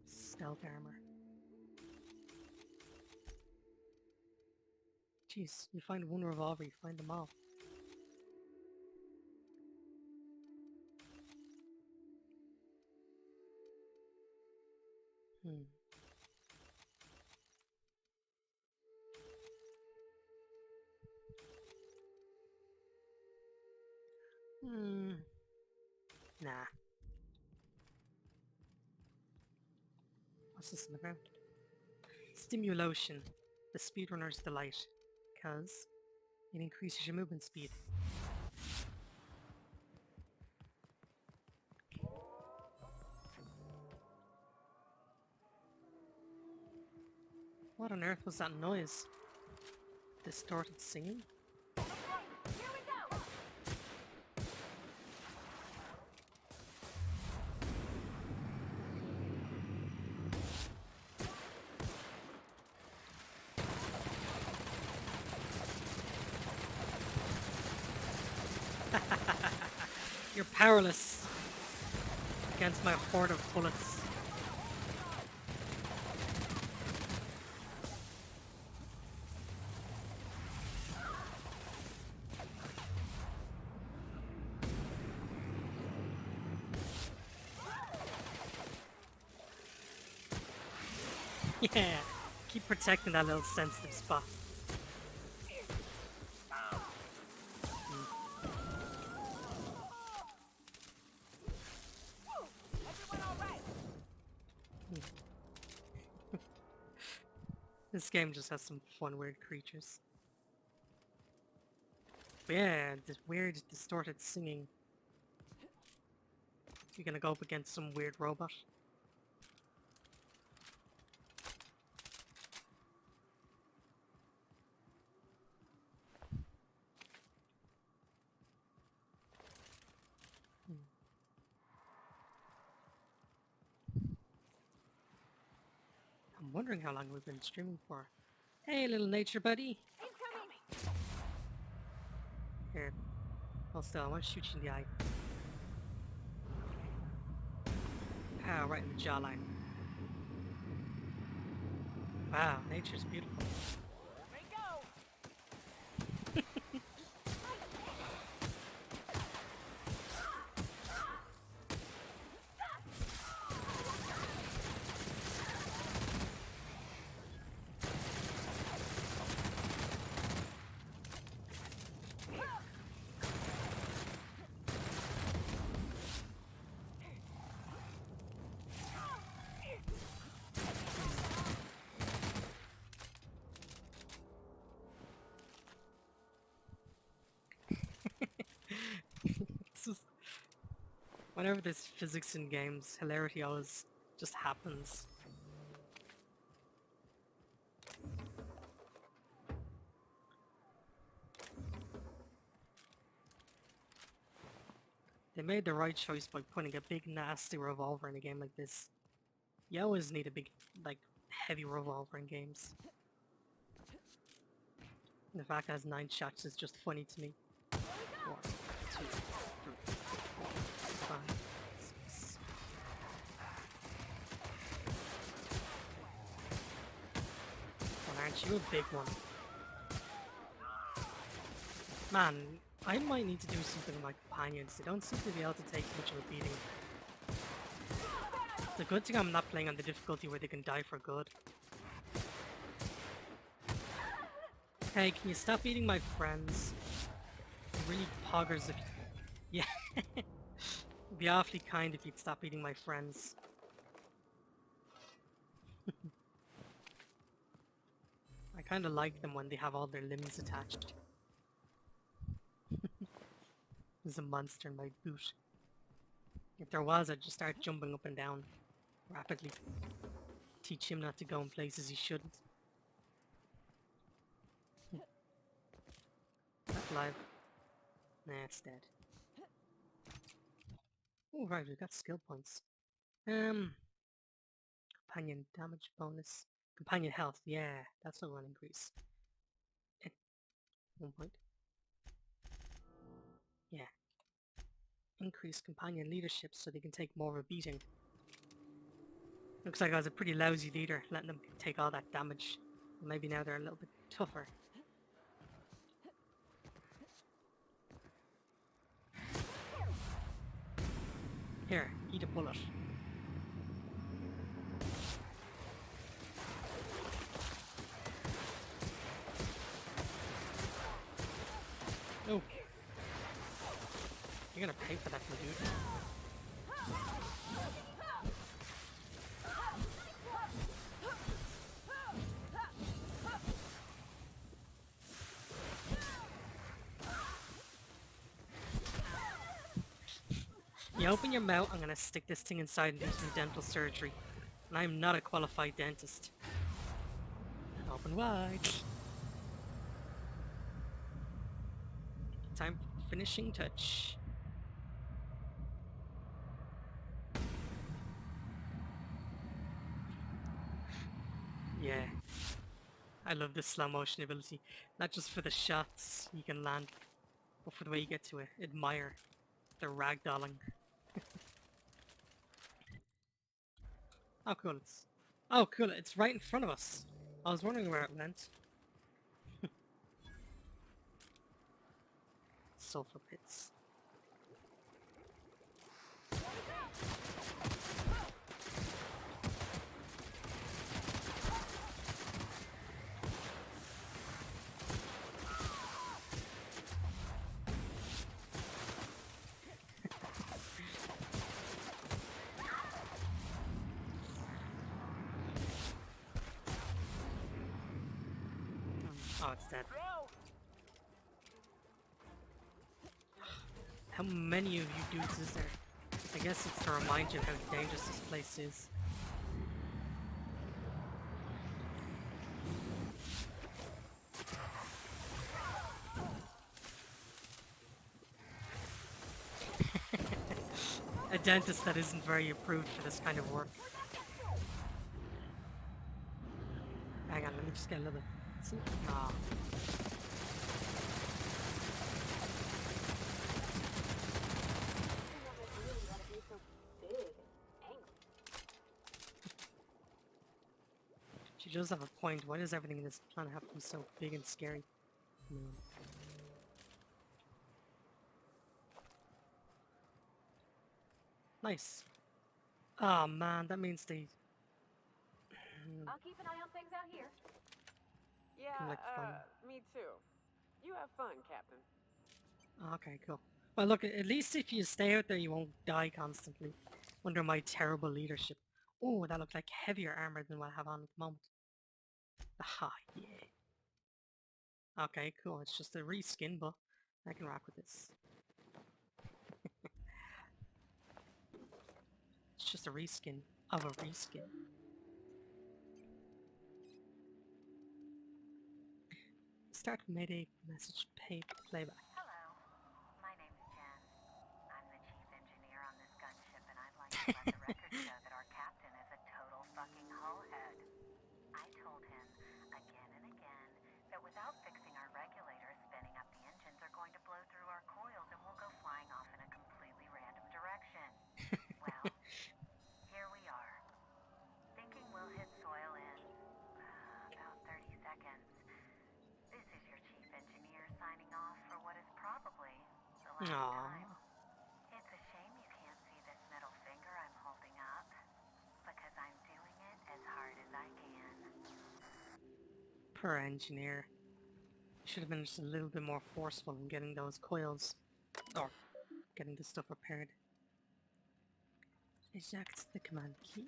Stealth armor. Jeez, you find one revolver, you find them all. Nah. What's this in the ground? Stimulation. The speedrunner's delight. Because it increases your movement speed. What on earth was that noise? Distorted singing? You're powerless against my horde of bullets. Yeah, keep protecting that little sensitive spot. This game just has some fun weird creatures. But yeah, this weird distorted singing. You're gonna go up against some weird robot. I'm wondering how long we've been streaming for. Hey, little nature buddy. Here. Hold still, I want to shoot you in the eye. Pow, right in the jawline. Wow, nature's beautiful. Whenever there's physics in games, hilarity always just happens. They made the right choice by putting a big nasty revolver in a game like this. You always need a big, like, heavy revolver in games. And the fact it has 9 shots is just funny to me. 1, 2, 3, 4, 5, 6. Well, aren't you a big one? Man, I might need to do something with my companions. They don't seem to be able to take much of a beating. It's a good thing I'm not playing on the difficulty where they can die for good. Hey, can you stop eating my friends? It really poggers if you... Yeah. It'd be awfully kind if you'd stop eating my friends. I kinda like them when they have all their limbs attached. There's a monster in my boot. If there was, I'd just start jumping up and down rapidly. Teach him not to go in places he shouldn't. That's alive. Nah, it's dead. Oh right, we've got skill points. Companion damage bonus. Companion health, yeah, that's what I want to increase. 1 point. Yeah. Increase companion leadership so they can take more of a beating. Looks like I was a pretty lousy leader, letting them take all that damage. Maybe now they're a little bit tougher. Here, eat a bullet. Oh. You're gonna pay for that, my dude. You open your mouth, I'm gonna stick this thing inside and do some dental surgery. And I'm not a qualified dentist. Open wide. Time for finishing touch. Yeah. I love this slow motion ability. Not just for the shots you can land, but for the way you get to admire the ragdolling. Oh cool, it's right in front of us. I was wondering where it went. Sulfur pits. Oh, it's dead. How many of you dudes is there? I guess it's to remind you how dangerous this place is. A dentist that isn't very approved for this kind of work. Hang on, let me just get a little bit. See? Ah. She does have a point. Why does everything in this planet have to be so big and scary? No. Nice. Oh man, that means they...
I'll keep an eye on things out here.
Yeah,
like fun.
me too. You have fun, Captain.
Okay, cool. Well look, at least if you stay out there you won't die constantly under my terrible leadership. Oh, that looks like heavier armor than what I have on at the moment. Aha, yeah. Okay, cool. It's just a reskin, but I can rock with this. It's just a reskin of a reskin. Start Mayday message playback.
Hello, my name's Jen. I'm the chief engineer on this gunship, and I'd like to let the record show that our captain is a total fucking hullhead. I told him again and again that without fixing our regulators, spinning up the engines are going to blow through our coils and we'll go flying off in a completely random direction. Well, here we are. Thinking we'll hit soil in about 30 seconds. This is your chief engineer signing off for what is probably last time.
Aww.
It's a shame you can't see this middle finger I'm holding up, because I'm doing it as hard as I can.
Per engineer. Should have been just a little bit more forceful in getting those coils, or getting the stuff repaired. Eject the command key.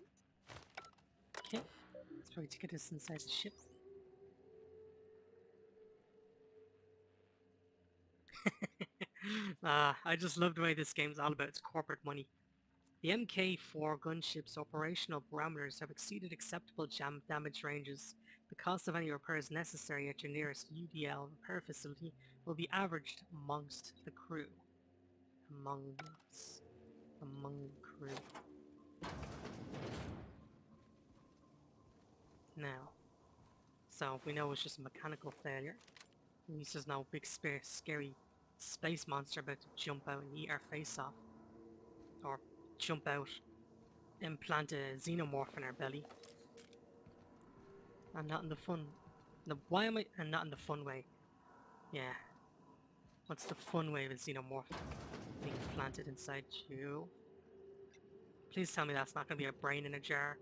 Okay, let's probably to get us inside the ship. I just love the way this game's all about its corporate money. The Mk4 gunship's operational parameters have exceeded acceptable damage ranges. The cost of any repairs necessary at your nearest UDL repair facility will be averaged amongst the crew. Among the crew. Now, so we know it's just a mechanical failure. At least there's no big scary space monster about to jump out and eat our face off. Or jump out, implant a xenomorph in our belly. And not in the fun... why am I... and not in the fun way. Yeah. What's the fun way of a xenomorph being planted inside you? Please tell me that's not going to be a brain in a jar.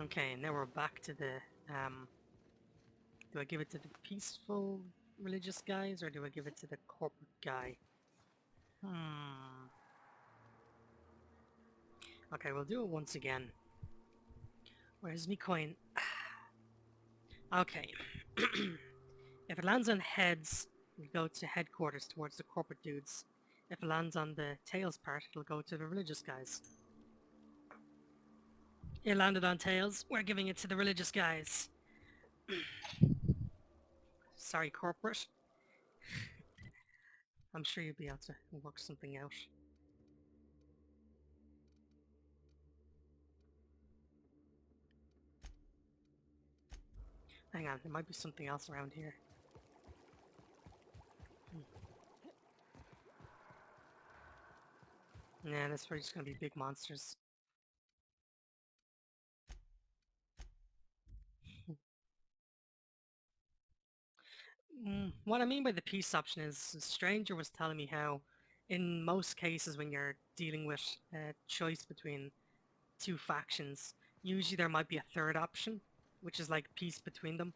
Okay, now we're back to the, do I give it to the peaceful religious guys, or do I give it to the corporate guy? Okay, we'll do it once again. Where's me coin? Okay. If it lands on heads, we go to headquarters towards the corporate dudes. If it lands on the tails part, it'll go to the religious guys. It landed on tails. We're giving it to the religious guys. Sorry, corporate. I'm sure you'll be able to work something out. Hang on, there might be something else around here. Nah, that's probably just gonna be big monsters. What I mean by the peace option is, Stranger was telling me how in most cases when you're dealing with a choice between two factions, usually there might be a third option, which is like peace between them.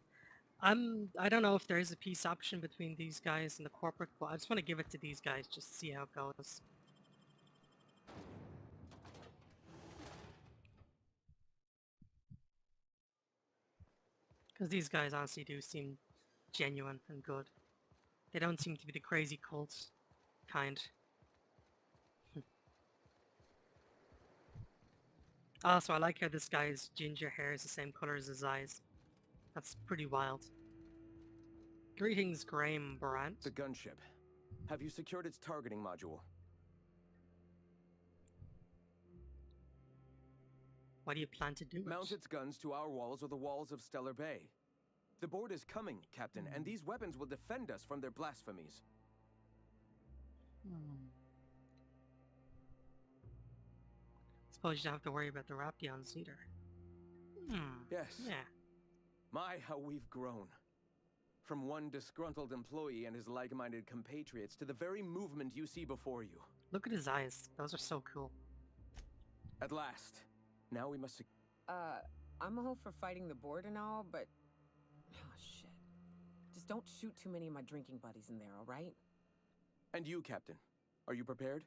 I don't know if there is a peace option between these guys and the corporate, but I just want to give it to these guys just to see how it goes. Because these guys honestly do seem genuine and good. They don't seem to be the crazy cults kind. Also, I like how this guy's ginger hair is the same color as his eyes. That's pretty wild. Greetings, Graham Brandt.
The gunship. Have you secured its targeting module?
What do you plan to do?
Mount its guns to our walls or the walls of Stellar Bay. The board is coming, Captain, and these weapons will defend us from their blasphemies.
Suppose you don't have to worry about the Raptions either.
Yes.
Yeah.
My, how we've grown. From one disgruntled employee and his like-minded compatriots to the very movement you see before you.
Look at his eyes. Those are so cool.
At last. Now we must...
I'm all for fighting the board and all, but... Oh, shit. Just don't shoot too many of my drinking buddies in there, alright?
And you, Captain. Are you prepared?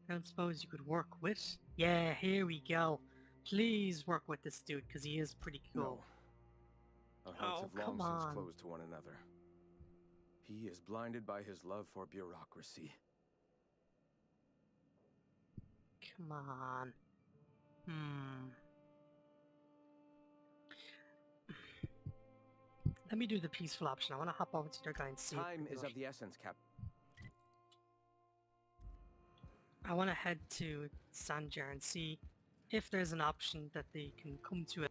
I don't suppose you could work with? Yeah, here we go. Please work with this dude, because he is pretty cool.
No. Our hearts have long
come
since
on.
closed to one another. He is blinded by his love for bureaucracy.
Come on. Let me do the peaceful option. I want to hop over to their guy and see.
Time is of the essence, Cap.
I want to head to Sanjar and see if there's an option that they can come to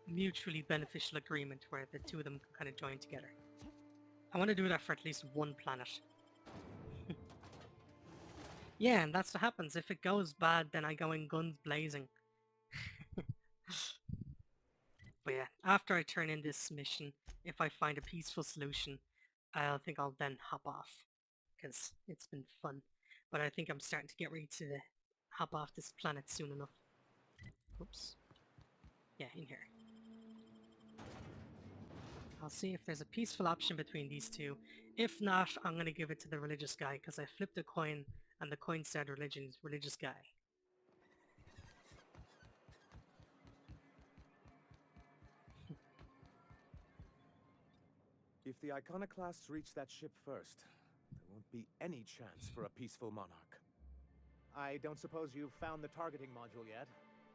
mutually beneficial agreement where the two of them can kind of join together. I want to do that for at least one planet. Yeah, and that's what happens. If it goes bad, then I go in guns blazing. But yeah, after I turn in this mission, if I find a peaceful solution, I think I'll then hop off. Because it's been fun. But I think I'm starting to get ready to hop off this planet soon enough. Oops. Yeah, in here. I'll see if there's a peaceful option between these two. If not, I'm going to give it to the religious guy because I flipped a coin and the coin said religious guy.
If the iconoclasts reach that ship first, there won't be any chance for a peaceful monarch. I don't suppose you've found the targeting module yet.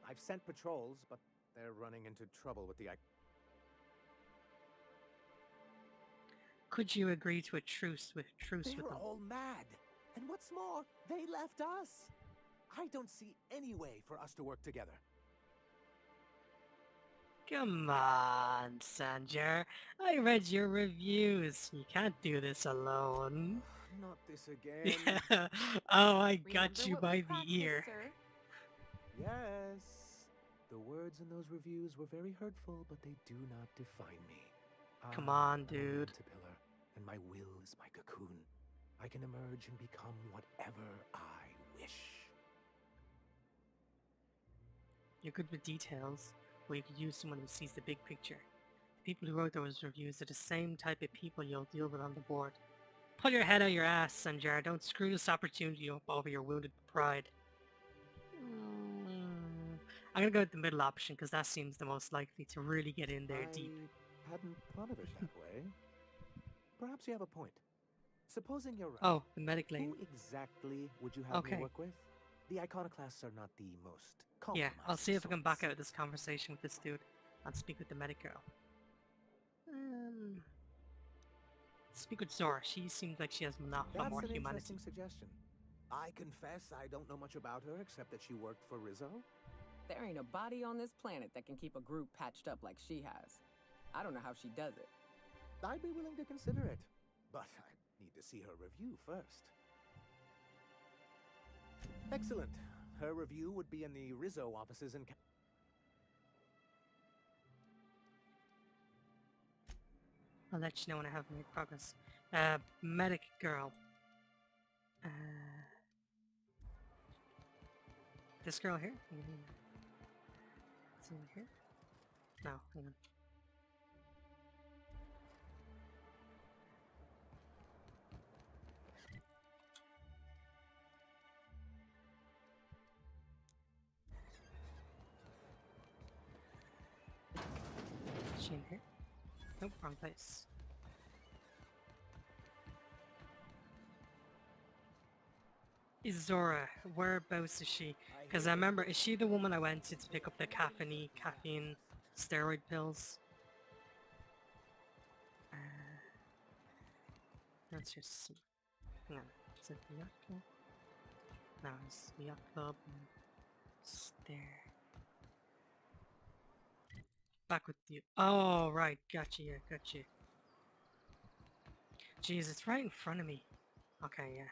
I've sent patrols, but they're running into trouble with the
Could you agree to a truce with them?
They're all mad. And what's more, they left us. I don't see any way for us to work together.
Come on, Sanjar. I read your reviews. You can't do this alone.
Not this again.
Yeah. Oh, I got
Remember
you
what
by
we
the
practiced,
ear.
sir.
Yes. The words in those reviews were very hurtful, but they do not define me.
Come
I
on,
am a
dude.
caterpillar, and my will is my cocoon. I can emerge and become whatever I wish.
You're good with details, but you could use someone who sees the big picture. The people who wrote those reviews are the same type of people you'll deal with on the board. Pull your head out your ass, Sanjar. Don't screw this opportunity up over your wounded pride. I'm gonna go with the middle option because that seems the most likely to really get in there deep.
I hadn't thought of it that way. Perhaps you have a point. Supposing you're right.
Oh, the medic lady.
Who exactly would you have me
Okay.
work with? The iconoclasts are not the most
Yeah,
compromising
I'll see if I can back
sorts.
out of this conversation with this dude and speak with the medic girl. Speak with Zora. She seems like she has a lot
That's
more
an
humanity.
interesting suggestion. I confess I don't know much about her except that she worked for Rizzo.
There ain't a body on this planet that can keep a group patched up like she has. I don't know how she does it.
I'd be willing to consider it, but I need to see her review first. Excellent. Her review would be in the Rizzo offices in...
I'll let you know when I have made progress. Medic girl. This girl here? Is it here? No, hang on. Is she in here? Nope, wrong place. Is Zora, whereabouts is she? Because I remember, is she the woman I went to pick up the caffeine steroid pills? That's just... Hang on, is it the yacht club? No, it's the yacht club. It's there. Back with you. Oh, right, gotcha, yeah, gotcha. Jeez, it's right in front of me. Okay, yeah.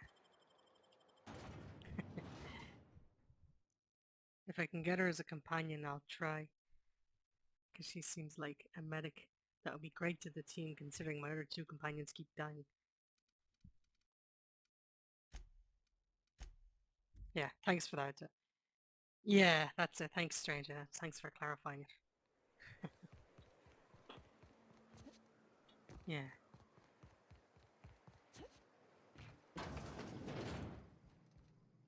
If I can get her as a companion, I'll try. Because she seems like a medic that would be great to the team considering my other two companions keep dying. Yeah, thanks for that. Yeah, that's it. Thanks, stranger. Thanks for clarifying it. Yeah.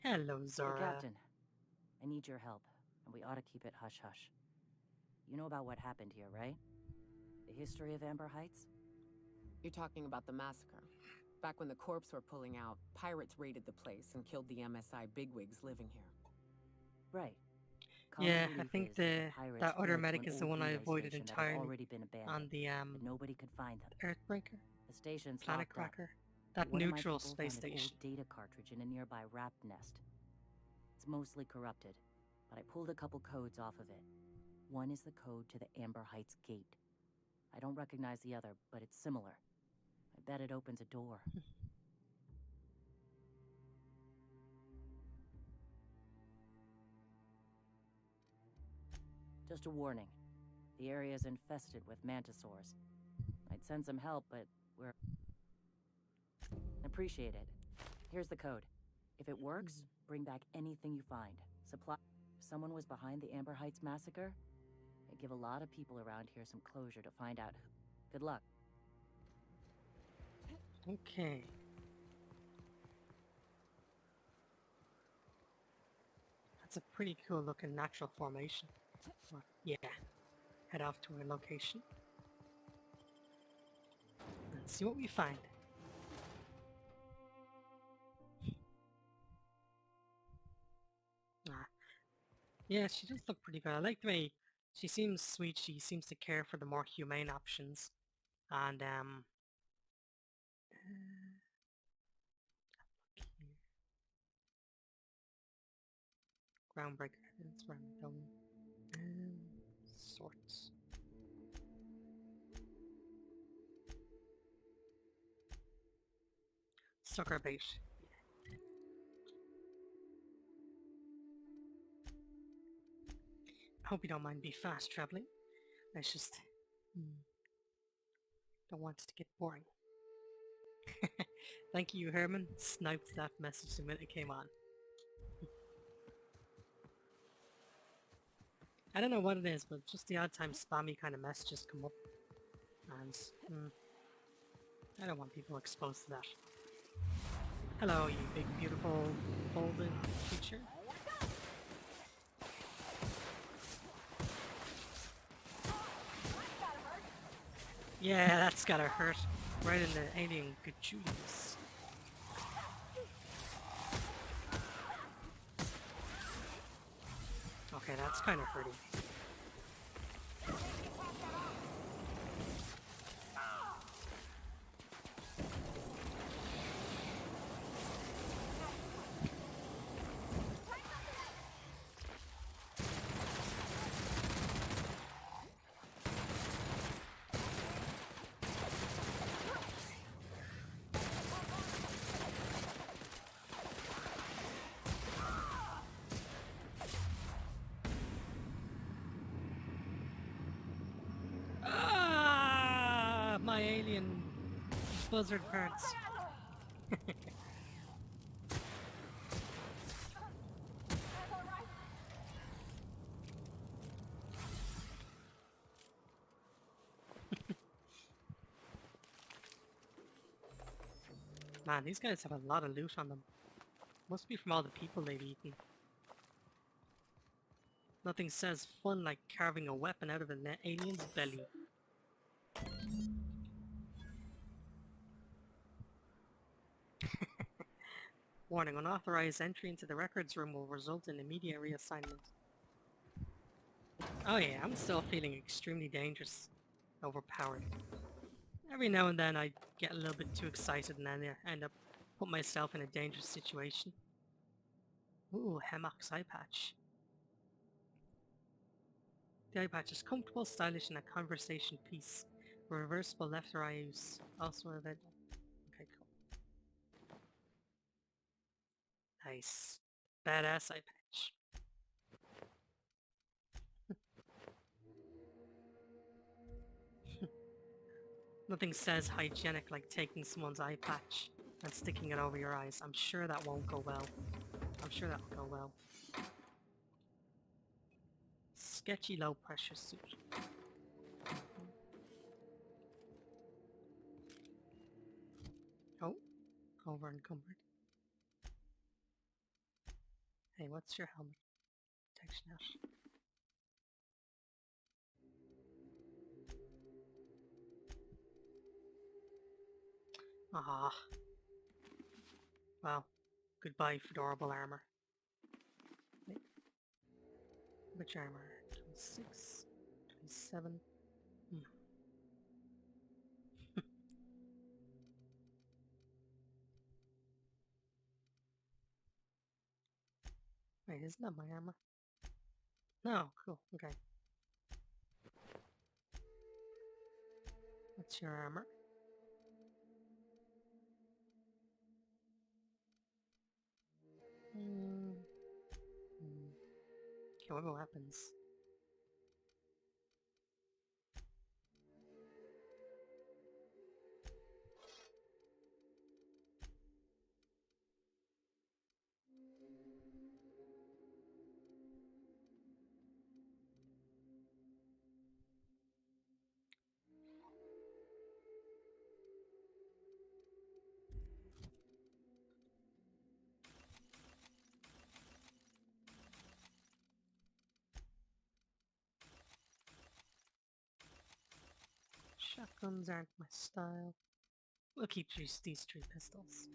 Hello, Zora.
Hey, Captain. I need your help, and we ought to keep it hush-hush. You know about what happened here, right? The history of Amber Heights?
You're talking about the massacre. Back when the corps were pulling out, pirates raided the place and killed the MSI bigwigs living here.
Right.
Yeah, I think that other medic is the one I avoided entirely on the
nobody could find them.
Earthbreaker?
The station's
Planet
locked up.
Cracker? That
One of my
neutral
people
space
found an
station.
old data cartridge in a nearby raft nest. It's mostly corrupted, but I pulled a couple codes off of it. One is the code to the Amber Heights gate. I don't recognize the other, but it's similar. I bet it opens a door. Just a warning. The area is infested with mantisaurs. I'd send some help, but we're... Appreciate it. Here's the code. If it works, bring back anything you find. Supply... If someone was behind the Amber Heights massacre, it'd give a lot of people around here some closure to find out who... Good luck.
Okay. That's a pretty cool looking natural formation. Well, yeah. Head off to our location. And see what we find. Ah. Yeah, she does look pretty good. I like the way she seems sweet. She seems to care for the more humane options. And, groundbreaker. That's where I'm going. Sorts. Sucker bait. I hope you don't mind me fast traveling. I just don't want it to get boring. Thank you, Herman. Sniped that message the minute it came on. I don't know what it is, but just the odd time spammy kind of messages come up. And I don't want people exposed to that. Hello, you big, beautiful, folded creature. Yeah, that's gotta hurt. Right in the alien gajools. Okay, that's kind of hurting. My alien buzzard parts. Man, these guys have a lot of loot on them. Must be from all the people they've eaten. Nothing says fun like carving a weapon out of an alien's belly. Warning, unauthorized entry into the records room will result in immediate reassignment. Oh yeah, I'm still feeling extremely dangerous. Overpowered. Every now and then I get a little bit too excited and then I end up putting myself in a dangerous situation. Ooh, Hemmock's eye patch. The eye patch is comfortable, stylish, and a conversation piece. Reversible left or right use. Also available. Okay, cool. Nice. Badass eye patch. Nothing says hygienic like taking someone's eye patch and sticking it over your eyes. I'm sure that won't go well. I'm sure that'll go well. Sketchy low pressure suit. Oh, over encumbered. Hey, what's your helmet protection at? Ah. Well, goodbye fedorable armor. Wait. Which armor? 26? 27? Wait, isn't that my armor? No, cool, okay. It's your armor. Okay, what about weapons? Shotguns aren't my style. We'll keep these 3 pistols.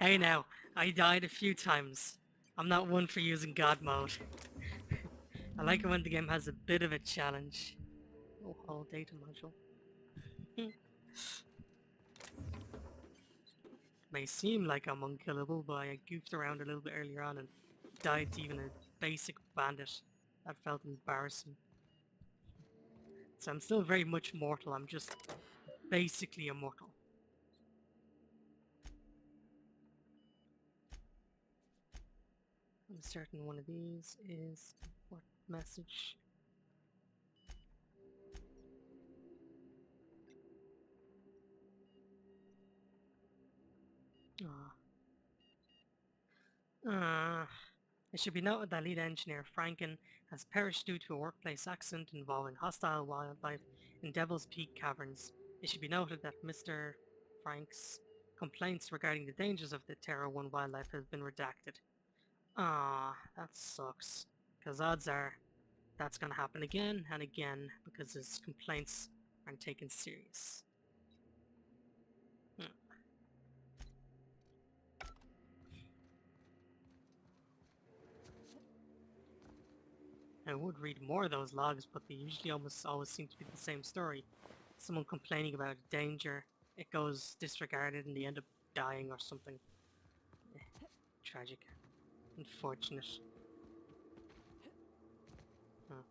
Hey now, I died a few times. I'm not one for using God mode. I like it when the game has a bit of a challenge. Oh, whole data module. May seem like I'm unkillable, but I goofed around a little bit earlier on and died to even a basic bandit. That felt embarrassing. So I'm still very much mortal, I'm just basically immortal. I'm certain one of these is what message? It should be noted that lead engineer Franken has perished due to a workplace accident involving hostile wildlife in Devil's Peak Caverns. It should be noted that Mr. Frank's complaints regarding the dangers of the Terra 1 wildlife have been redacted. That sucks. Because odds are that's going to happen again and again because his complaints aren't taken serious. I would read more of those logs, but they usually almost always seem to be the same story. Someone complaining about a danger, it goes disregarded and they end up dying or something. Tragic. Unfortunate. Huh.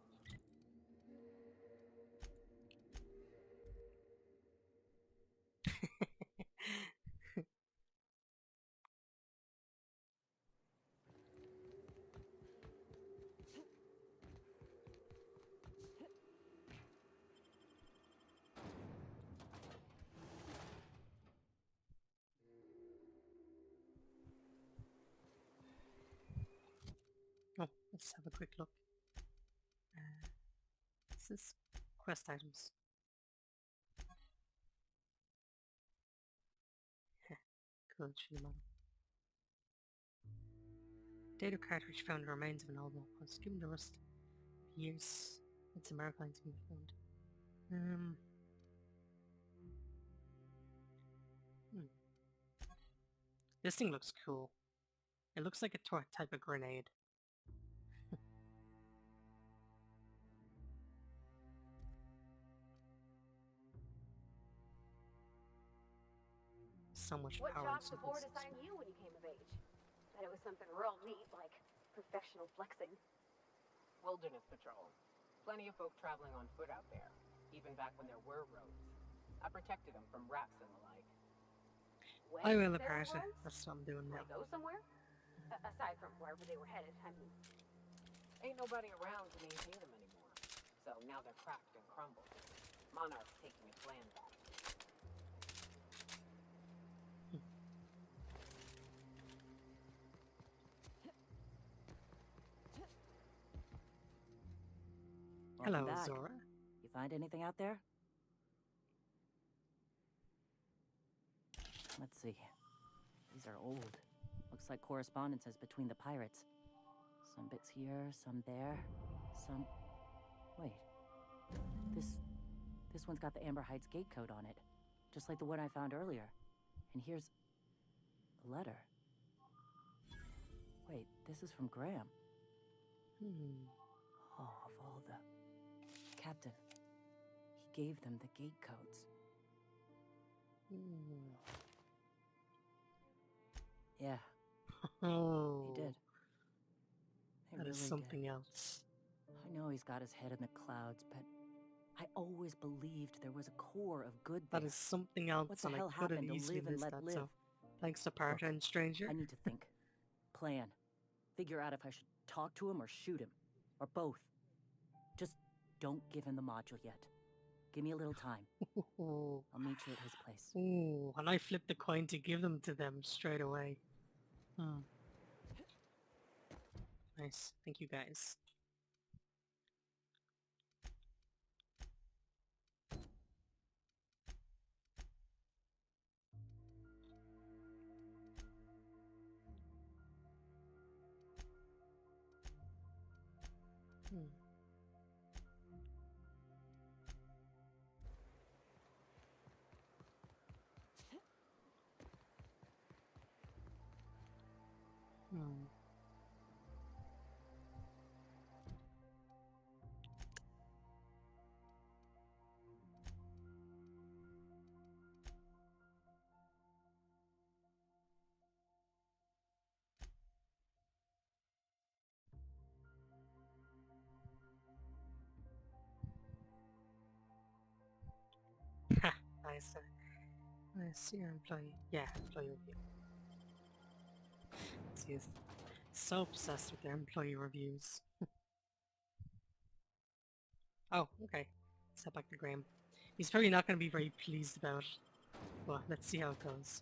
Oh, let's have a quick look. What's this? Quest items. Cool, tree model. Data cartridge found in the remains of an old was given the rust of years. It's American to be found. This thing looks cool. It looks like a type of grenade. So much
What
power.
job did the board assign you when you came of age? Bet it was something real neat, like professional flexing.
Wilderness patrol. Plenty of folk traveling on foot out there, even back when there were roads. I protected them from rats and the like.
I will apparently. That's what I'm doing now.
Like go somewhere? Aside from wherever they were headed, I mean.
Ain't nobody around to maintain them anymore. So now they're cracked and crumbled. Monarch's taking its land back.
Welcome
Hello,
back.
Zora.
You find anything out there? Let's see. These are old. Looks like correspondences between the pirates. Some bits here, some there, some... Wait. This one's got the Amber Heights gate code on it. Just like the one I found earlier. And here's... a letter. Wait, this is from Graham. Oh, of all the... Captain. He gave them the gate codes. Yeah.
Oh.
He did. They
is
really
something else.
I know he's got his head in the clouds, but I always believed there was a core of good there.
That is something else,
What the
and I
hell
could have
happened to
easily
live and
missed
let
that.
live?
So, thanks to Partner
Look,
and Stranger.
I need to think. Plan. Figure out if I should talk to him or shoot him. Or both. Just don't give him the module yet. Give me a little time. I'll meet you at his place.
Ooh, and I flipped the coin to give them to them straight away. Nice. Thank you, guys. Nice. Nice. Your employee. Yeah, employee review. He's so obsessed with their employee reviews. Oh, okay. Step back to Graham. He's probably not going to be very pleased about it. Well, let's see how it goes.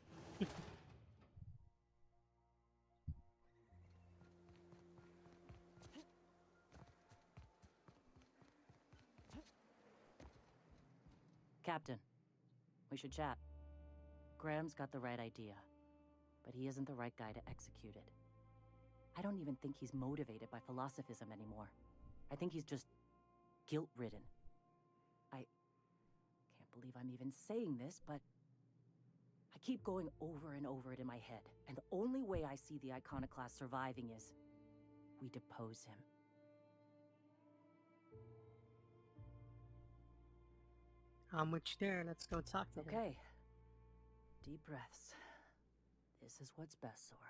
Captain, we should chat. Graham's got the right idea, but he isn't the right guy to execute it. I don't even think he's motivated by philosophism anymore. I think he's just guilt-ridden. I can't believe I'm even saying this, but I keep going over and over it in my head, and the only way I see the Iconoclast surviving is we depose him.
I'm with you there. Let's go talk to him.
Okay. Deep breaths. This is what's best, Sora.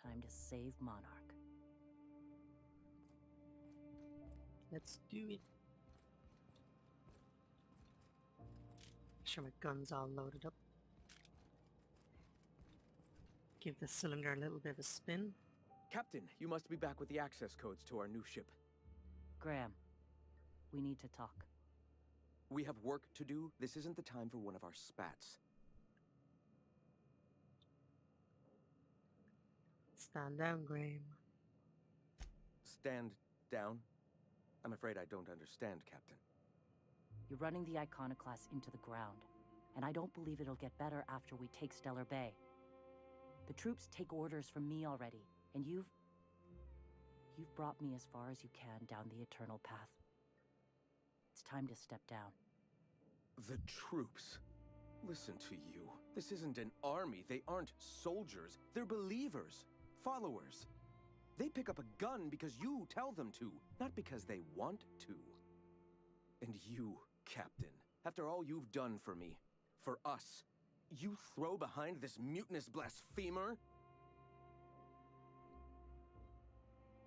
Time to save Monarch.
Let's do it. Make sure my gun's all loaded up. Give the cylinder a little bit of a spin.
Captain, you must be back with the access codes to our new ship.
Graham, we need to talk.
We have work to do. This isn't the time for one of our spats.
Stand down, Graham.
Stand down? I'm afraid I don't understand, Captain.
You're running the Iconoclast into the ground, and I don't believe it'll get better after we take Stellar Bay. The troops take orders from me already, and you've brought me as far as you can down the Eternal Path. It's time to step down.
The troops? Listen to you. This isn't an army. They aren't soldiers. They're believers. Followers. They pick up a gun because you tell them to, not because they want to. And you, Captain, after all you've done for me, for us, you throw behind this mutinous blasphemer?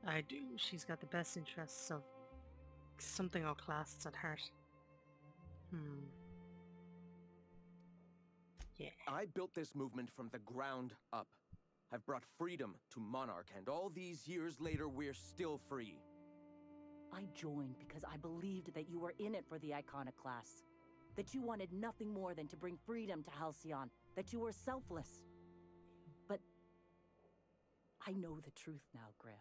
I do. She's got the best interests of something our class at heart. Yeah.
I built this movement from the ground up. I've brought freedom to Monarch, and all these years later, we're still free.
I joined because I believed that you were in it for the Iconoclasts. That you wanted nothing more than to bring freedom to Halcyon. That you were selfless. But I know the truth now, Graham.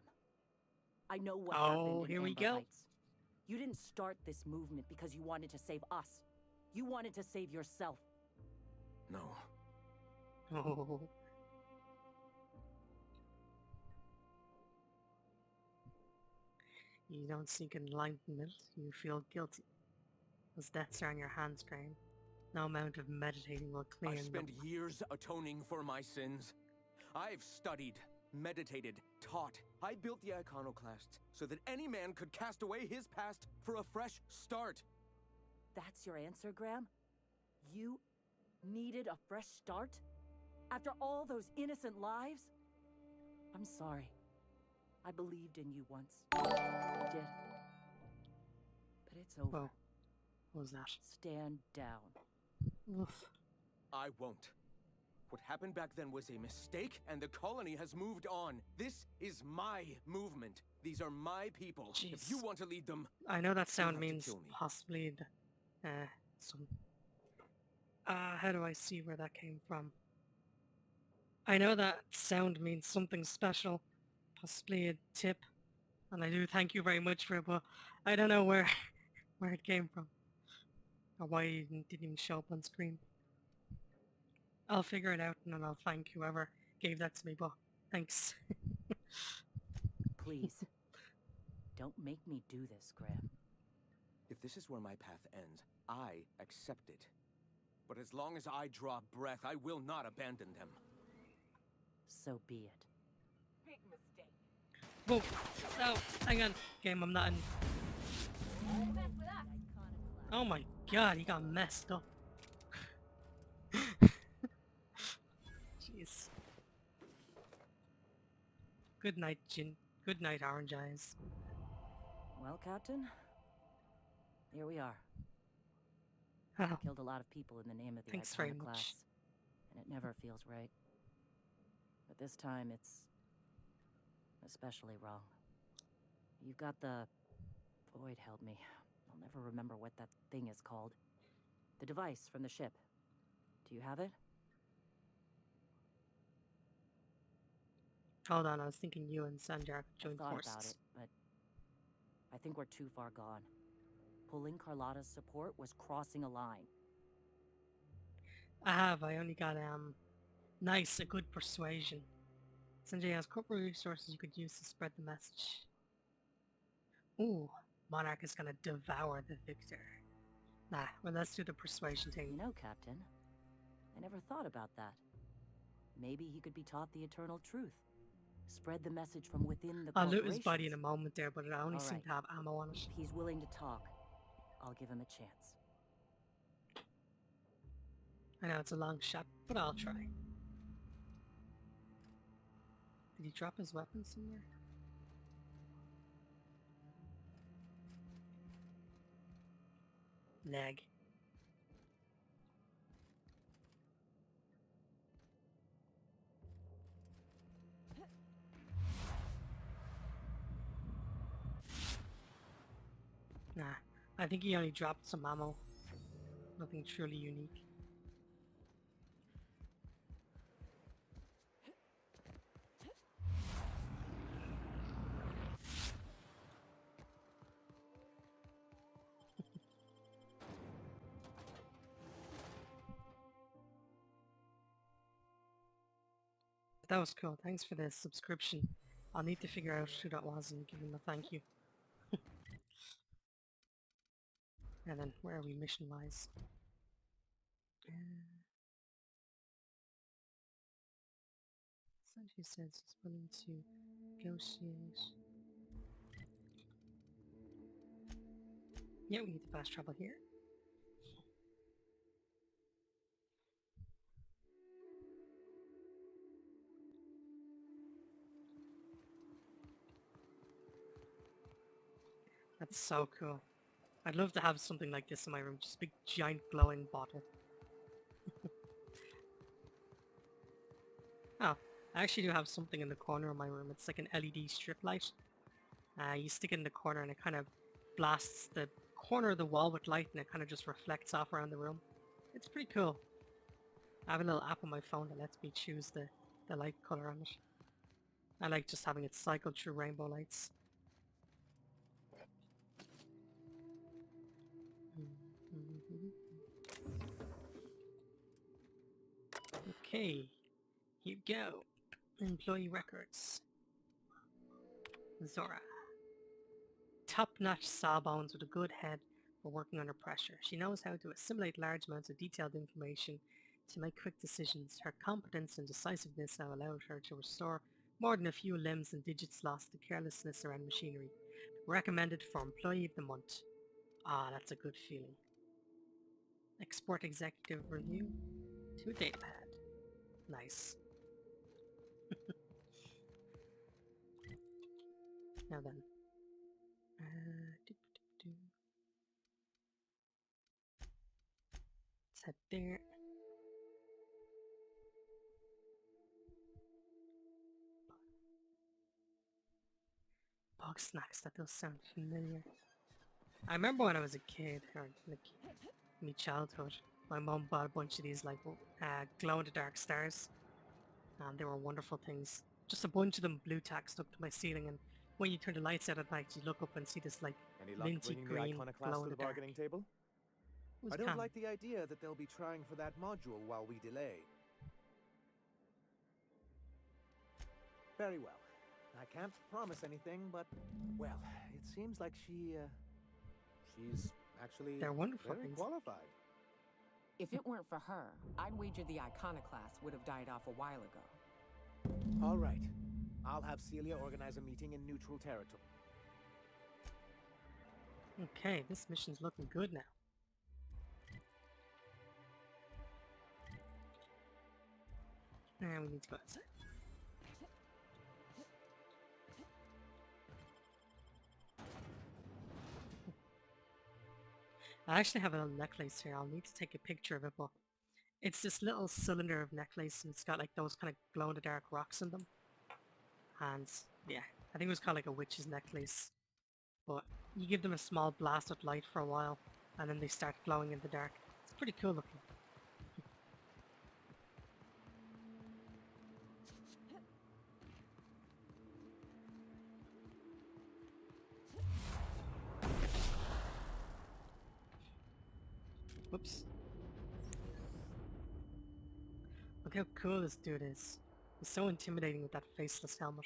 I know what happened in
here we
Amber
go.
Heights. You didn't start this movement because you wanted to save us. You wanted to save yourself.
No.
Oh. You don't seek enlightenment, you feel guilty. Those deaths are on your hands, Graham. No amount of meditating will clear
I've
them.
spent years atoning for my sins. I've studied, meditated, taught. I built the Iconoclasts so that any man could cast away his past for a fresh start.
That's your answer, Graham? You needed a fresh start? After all those innocent lives? I'm sorry. I believed in you once. I did. But it's over.
Whoa. What was that?
Stand down.
Oof.
I won't. What happened back then was a mistake, and the colony has moved on. This is my movement. These are my people.
Jeez.
If you want to lead them,
I know that sound
have to
means
kill me.
possibly some... how do I see where that came from? I know that sound means something special, possibly a tip, and I do thank you very much for it, but I don't know where where it came from, or why it didn't even show up on screen. I'll figure it out and then I'll thank whoever gave that to me, but thanks.
Please. Don't make me do this, Graham.
if this is where my path ends, I accept it. But as long as I draw breath, I will not abandon them.
So be it.
Big mistake.
Whoa! Oh, hang on. Game, I'm not in. Oh my god, he got messed up. Jeez. Good night, Jin. Good night, Orange Eyes.
Well, Captain, here we are.
Oh,
Killed a lot of people in the name of the
thanks very
iconoclast,
much.
and it never feels right. But this time it's especially wrong. You've got the... Void help me. I'll never remember what that thing is called. The device from the ship. Do you have it?
Hold on, I was thinking you and Sanjar could join
I've thought
forces.
about it, but I think we're too far gone. Pulling Carlotta's support was crossing a line.
I only got, nice, a good persuasion. Sanjay has corporate resources you could use to spread the message. Ooh, Monarch is gonna devour the victor. Nah, well let's do the persuasion thing.
You know, Captain, I never thought about that. Maybe he could be taught the eternal truth. Spread the message from within the
I'll loot his body in
corporations.
a moment there, but it only
All
seemed
right.
to have ammo on it.
If he's willing to talk, I'll give him a chance.
I know it's a long shot, but I'll try. Did he drop his weapon somewhere? Lag. Nah, I think he only dropped some ammo. Nothing truly unique. That was cool. Thanks for the subscription. I'll need to figure out who that was and give him a thank you. And then, where are we mission-wise? Sanjay says he's willing to negotiate. Yeah, we need to fast travel here. That's so cool. I'd love to have something like this in my room, just a big giant glowing bottle. Oh, I actually do have something in the corner of my room. It's like an LED strip light. You stick it in the corner and it kind of blasts the corner of the wall with light and it kind of just reflects off around the room. It's pretty cool. I have a little app on my phone that lets me choose the light color on it. I like just having it cycle through rainbow lights. Okay, here you go. Employee records. Zora. Top-notch sawbones with a good head for working under pressure. She knows how to assimilate large amounts of detailed information to make quick decisions. Her competence and decisiveness have allowed her to restore more than a few limbs and digits lost to carelessness around machinery. Recommended for Employee of the Month. Ah, that's a good feeling. Export executive review to a datapad. Nice. Now then. Doop, doop, doop. Let's head there. Bug snacks, that does sound familiar. I remember when I was a kid, or like my childhood, my mum bought a bunch of these like glow-in-the-dark stars, and they were wonderful things. Just a bunch of them blue tack stuck to my ceiling, and when you turn the lights out at night, you look up and see this like
Any luck
minty
bringing
green
the iconoclast
glow
to
in
the
the dark.
bargaining table?
Who's
I don't
Cam?
like the idea that they'll be trying for that module while we delay. Very well. I can't promise anything, but, well, it seems like she's actually
They're wonderful
very
things.
qualified.
If it weren't for her, I'd wager the iconoclast would have died off a while ago.
All right. I'll have Celia organize a meeting in neutral territory.
Okay, this mission's looking good now. And we need to go outside. I actually have a little necklace here. I'll need to take a picture of it, but it's this little cylinder of necklace, and it's got like those kind of glow-in-the-dark rocks in them. And yeah, I think it was called like a witch's necklace. But you give them a small blast of light for a while, and then they start glowing in the dark. It's pretty cool looking. Whoops. Look how cool this dude is. He's so intimidating with that faceless helmet.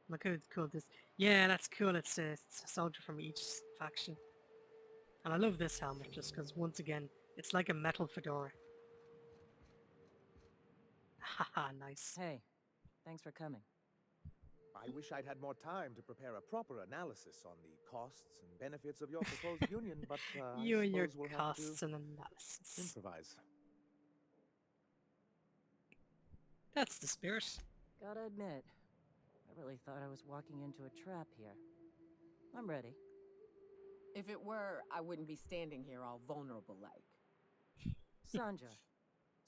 Look how cool this... Yeah, that's cool. It's a soldier from each faction. And I love this helmet just because, once again, it's like a metal fedora. Haha, nice.
Hey, thanks for coming.
I wish I'd had more time to prepare a proper analysis on the costs and benefits of your proposed union, but
You
I
and your
suppose we'll have
costs
to
and analysis.
improvise.
That's the spirit.
Gotta admit, I really thought I was walking into a trap here. I'm ready.
If it were, I wouldn't be standing here all vulnerable like.
Sanja,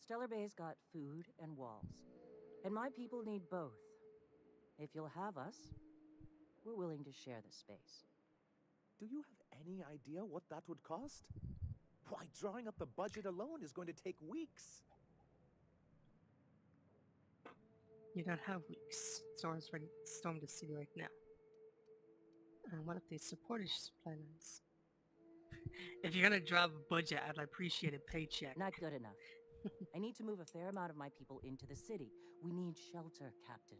Stellar Bay's got food and walls, and my people need both. If you'll have us, we're willing to share the space.
Do you have any idea what that would cost? Why, drawing up the budget alone is going to take weeks.
You don't have weeks. Storm's ready to storm the city right now. And what if they support your supply lines? If you're gonna drop a budget, I'd appreciate a paycheck.
Not good enough. I need to move a fair amount of my people into the city. We need shelter, Captain.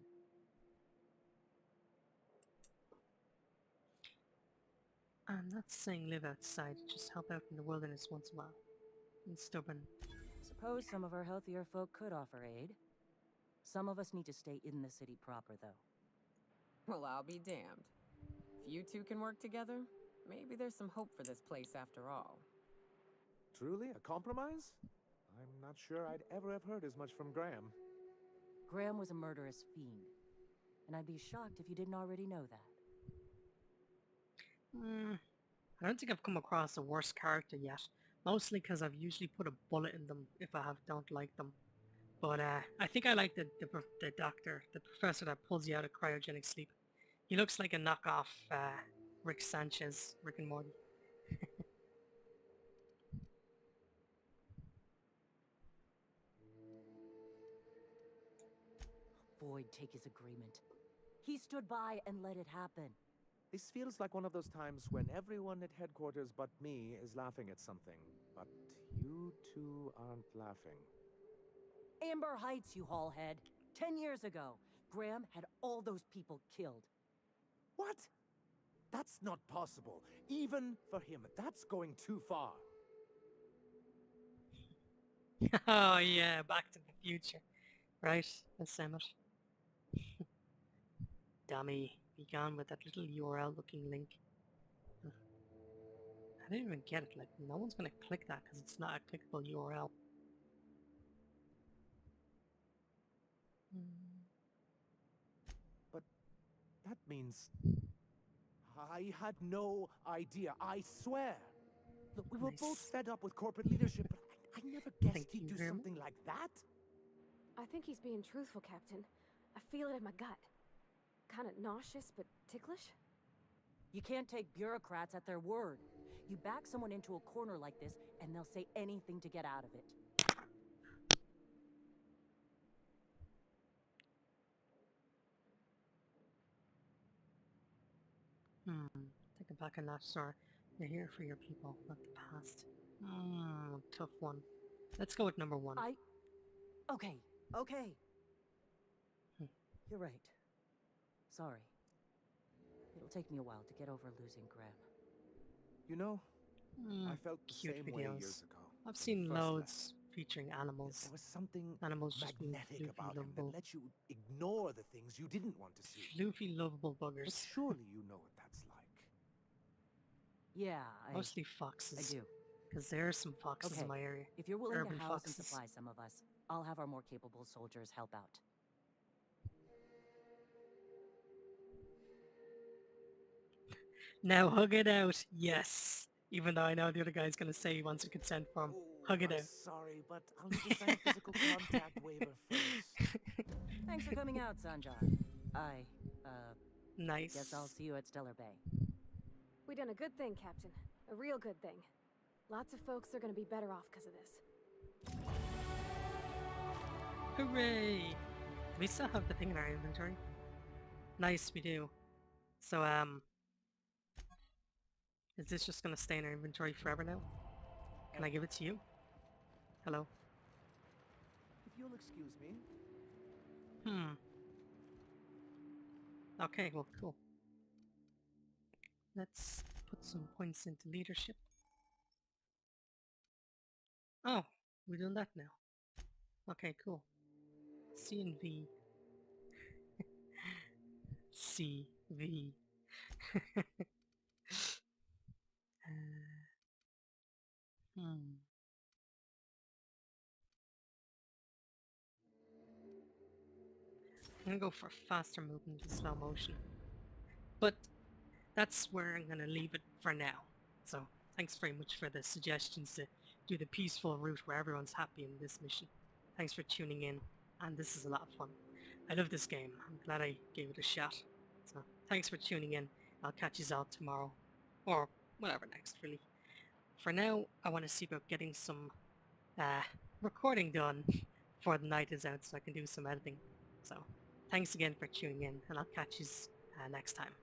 I'm not saying live outside, just help out in the wilderness once in a while. I'm stubborn.
Suppose some of our healthier folk could offer aid. Some of us need to stay in the city proper, though.
Well, I'll be damned. If you two can work together, maybe there's some hope for this place after all.
Truly, a compromise? I'm not sure I'd ever have heard as much from Graham.
Graham was a murderous fiend, and I'd be shocked if you didn't already know that.
I don't think I've come across a worse character yet. Mostly because I've usually put a bullet in them if I don't like them. But I think I like the doctor, the professor that pulls you out of cryogenic sleep. He looks like a knockoff Rick Sanchez, Rick and Morty.
Void take his agreement. He stood by and let it happen.
This feels like one of those times when everyone at headquarters but me is laughing at something, but you two aren't laughing.
Amber Heights, you haulhead. 10 years ago, Graham had all those people killed.
What? That's not possible. Even for him, that's going too far.
Oh yeah, Back to the Future. Right, let's send it. Dummy, be gone with that little URL looking link. I didn't even get it, like no one's gonna click that because it's not a clickable URL.
But that means I had no idea, I swear. Look, we were both
Nice.
fed up with corporate leadership, but I never guessed
Thank
he'd
you,
do
Herman.
something like that.
I think he's being truthful, Captain. I feel it in my gut. Kinda nauseous, but ticklish.
You can't take bureaucrats at their word. You back someone into a corner like this, and they'll say anything to get out of it.
Take it back a notch, sir. You're here for your people, not the past. Tough one. Let's go with number one.
Okay.
Hmm.
You're right. Sorry. It'll take me a while to get over losing Graham.
You know, I felt the
Cute
same way
videos.
years ago.
I've
when we
seen
first
loads
met.
featuring animals.
There was something
Animals just being
magnetic
floofy,
about him that
lovable.
let you ignore the things you didn't want to see.
Floofy, lovable
But
buggers.
surely you know what that's like.
Yeah,
Mostly
I
foxes.
do.
Because there are some foxes
Okay.
in my area.
If you're willing
Urban
to house
foxes.
and supply some of us, I'll have our more capable soldiers help out.
Now hug it out. Yes. Even though I know the other guy's going to say he wants a consent form. Hug it
I'm
out.
sorry, but I'll need to sign a physical contact waiver first.
Thanks for coming out, Sanjar.
Nice.
Guess I'll see you at Stellar Bay.
We done a good thing, Captain. A real good thing. Lots of folks are gonna be better off because of this.
Hooray! Do we still have the thing in our inventory? Nice, we do. So, is this just gonna stay in our inventory forever now? Can I give it to you? Hello?
If you'll excuse me.
Okay, well, cool. Let's put some points into leadership. Oh, we're doing that now. Okay, cool. C and V. C, V. I'm gonna go for faster movement and slow motion. But that's where I'm gonna leave it for now. So thanks very much for the suggestions to do the peaceful route where everyone's happy in this mission. Thanks for tuning in, and this is a lot of fun. I love this game. I'm glad I gave it a shot. So thanks for tuning in. I'll catch you all tomorrow. Or whatever next, really. For now, I want to see about getting some recording done before the night is out so I can do some editing. So thanks again for tuning in, and I'll catch you next time.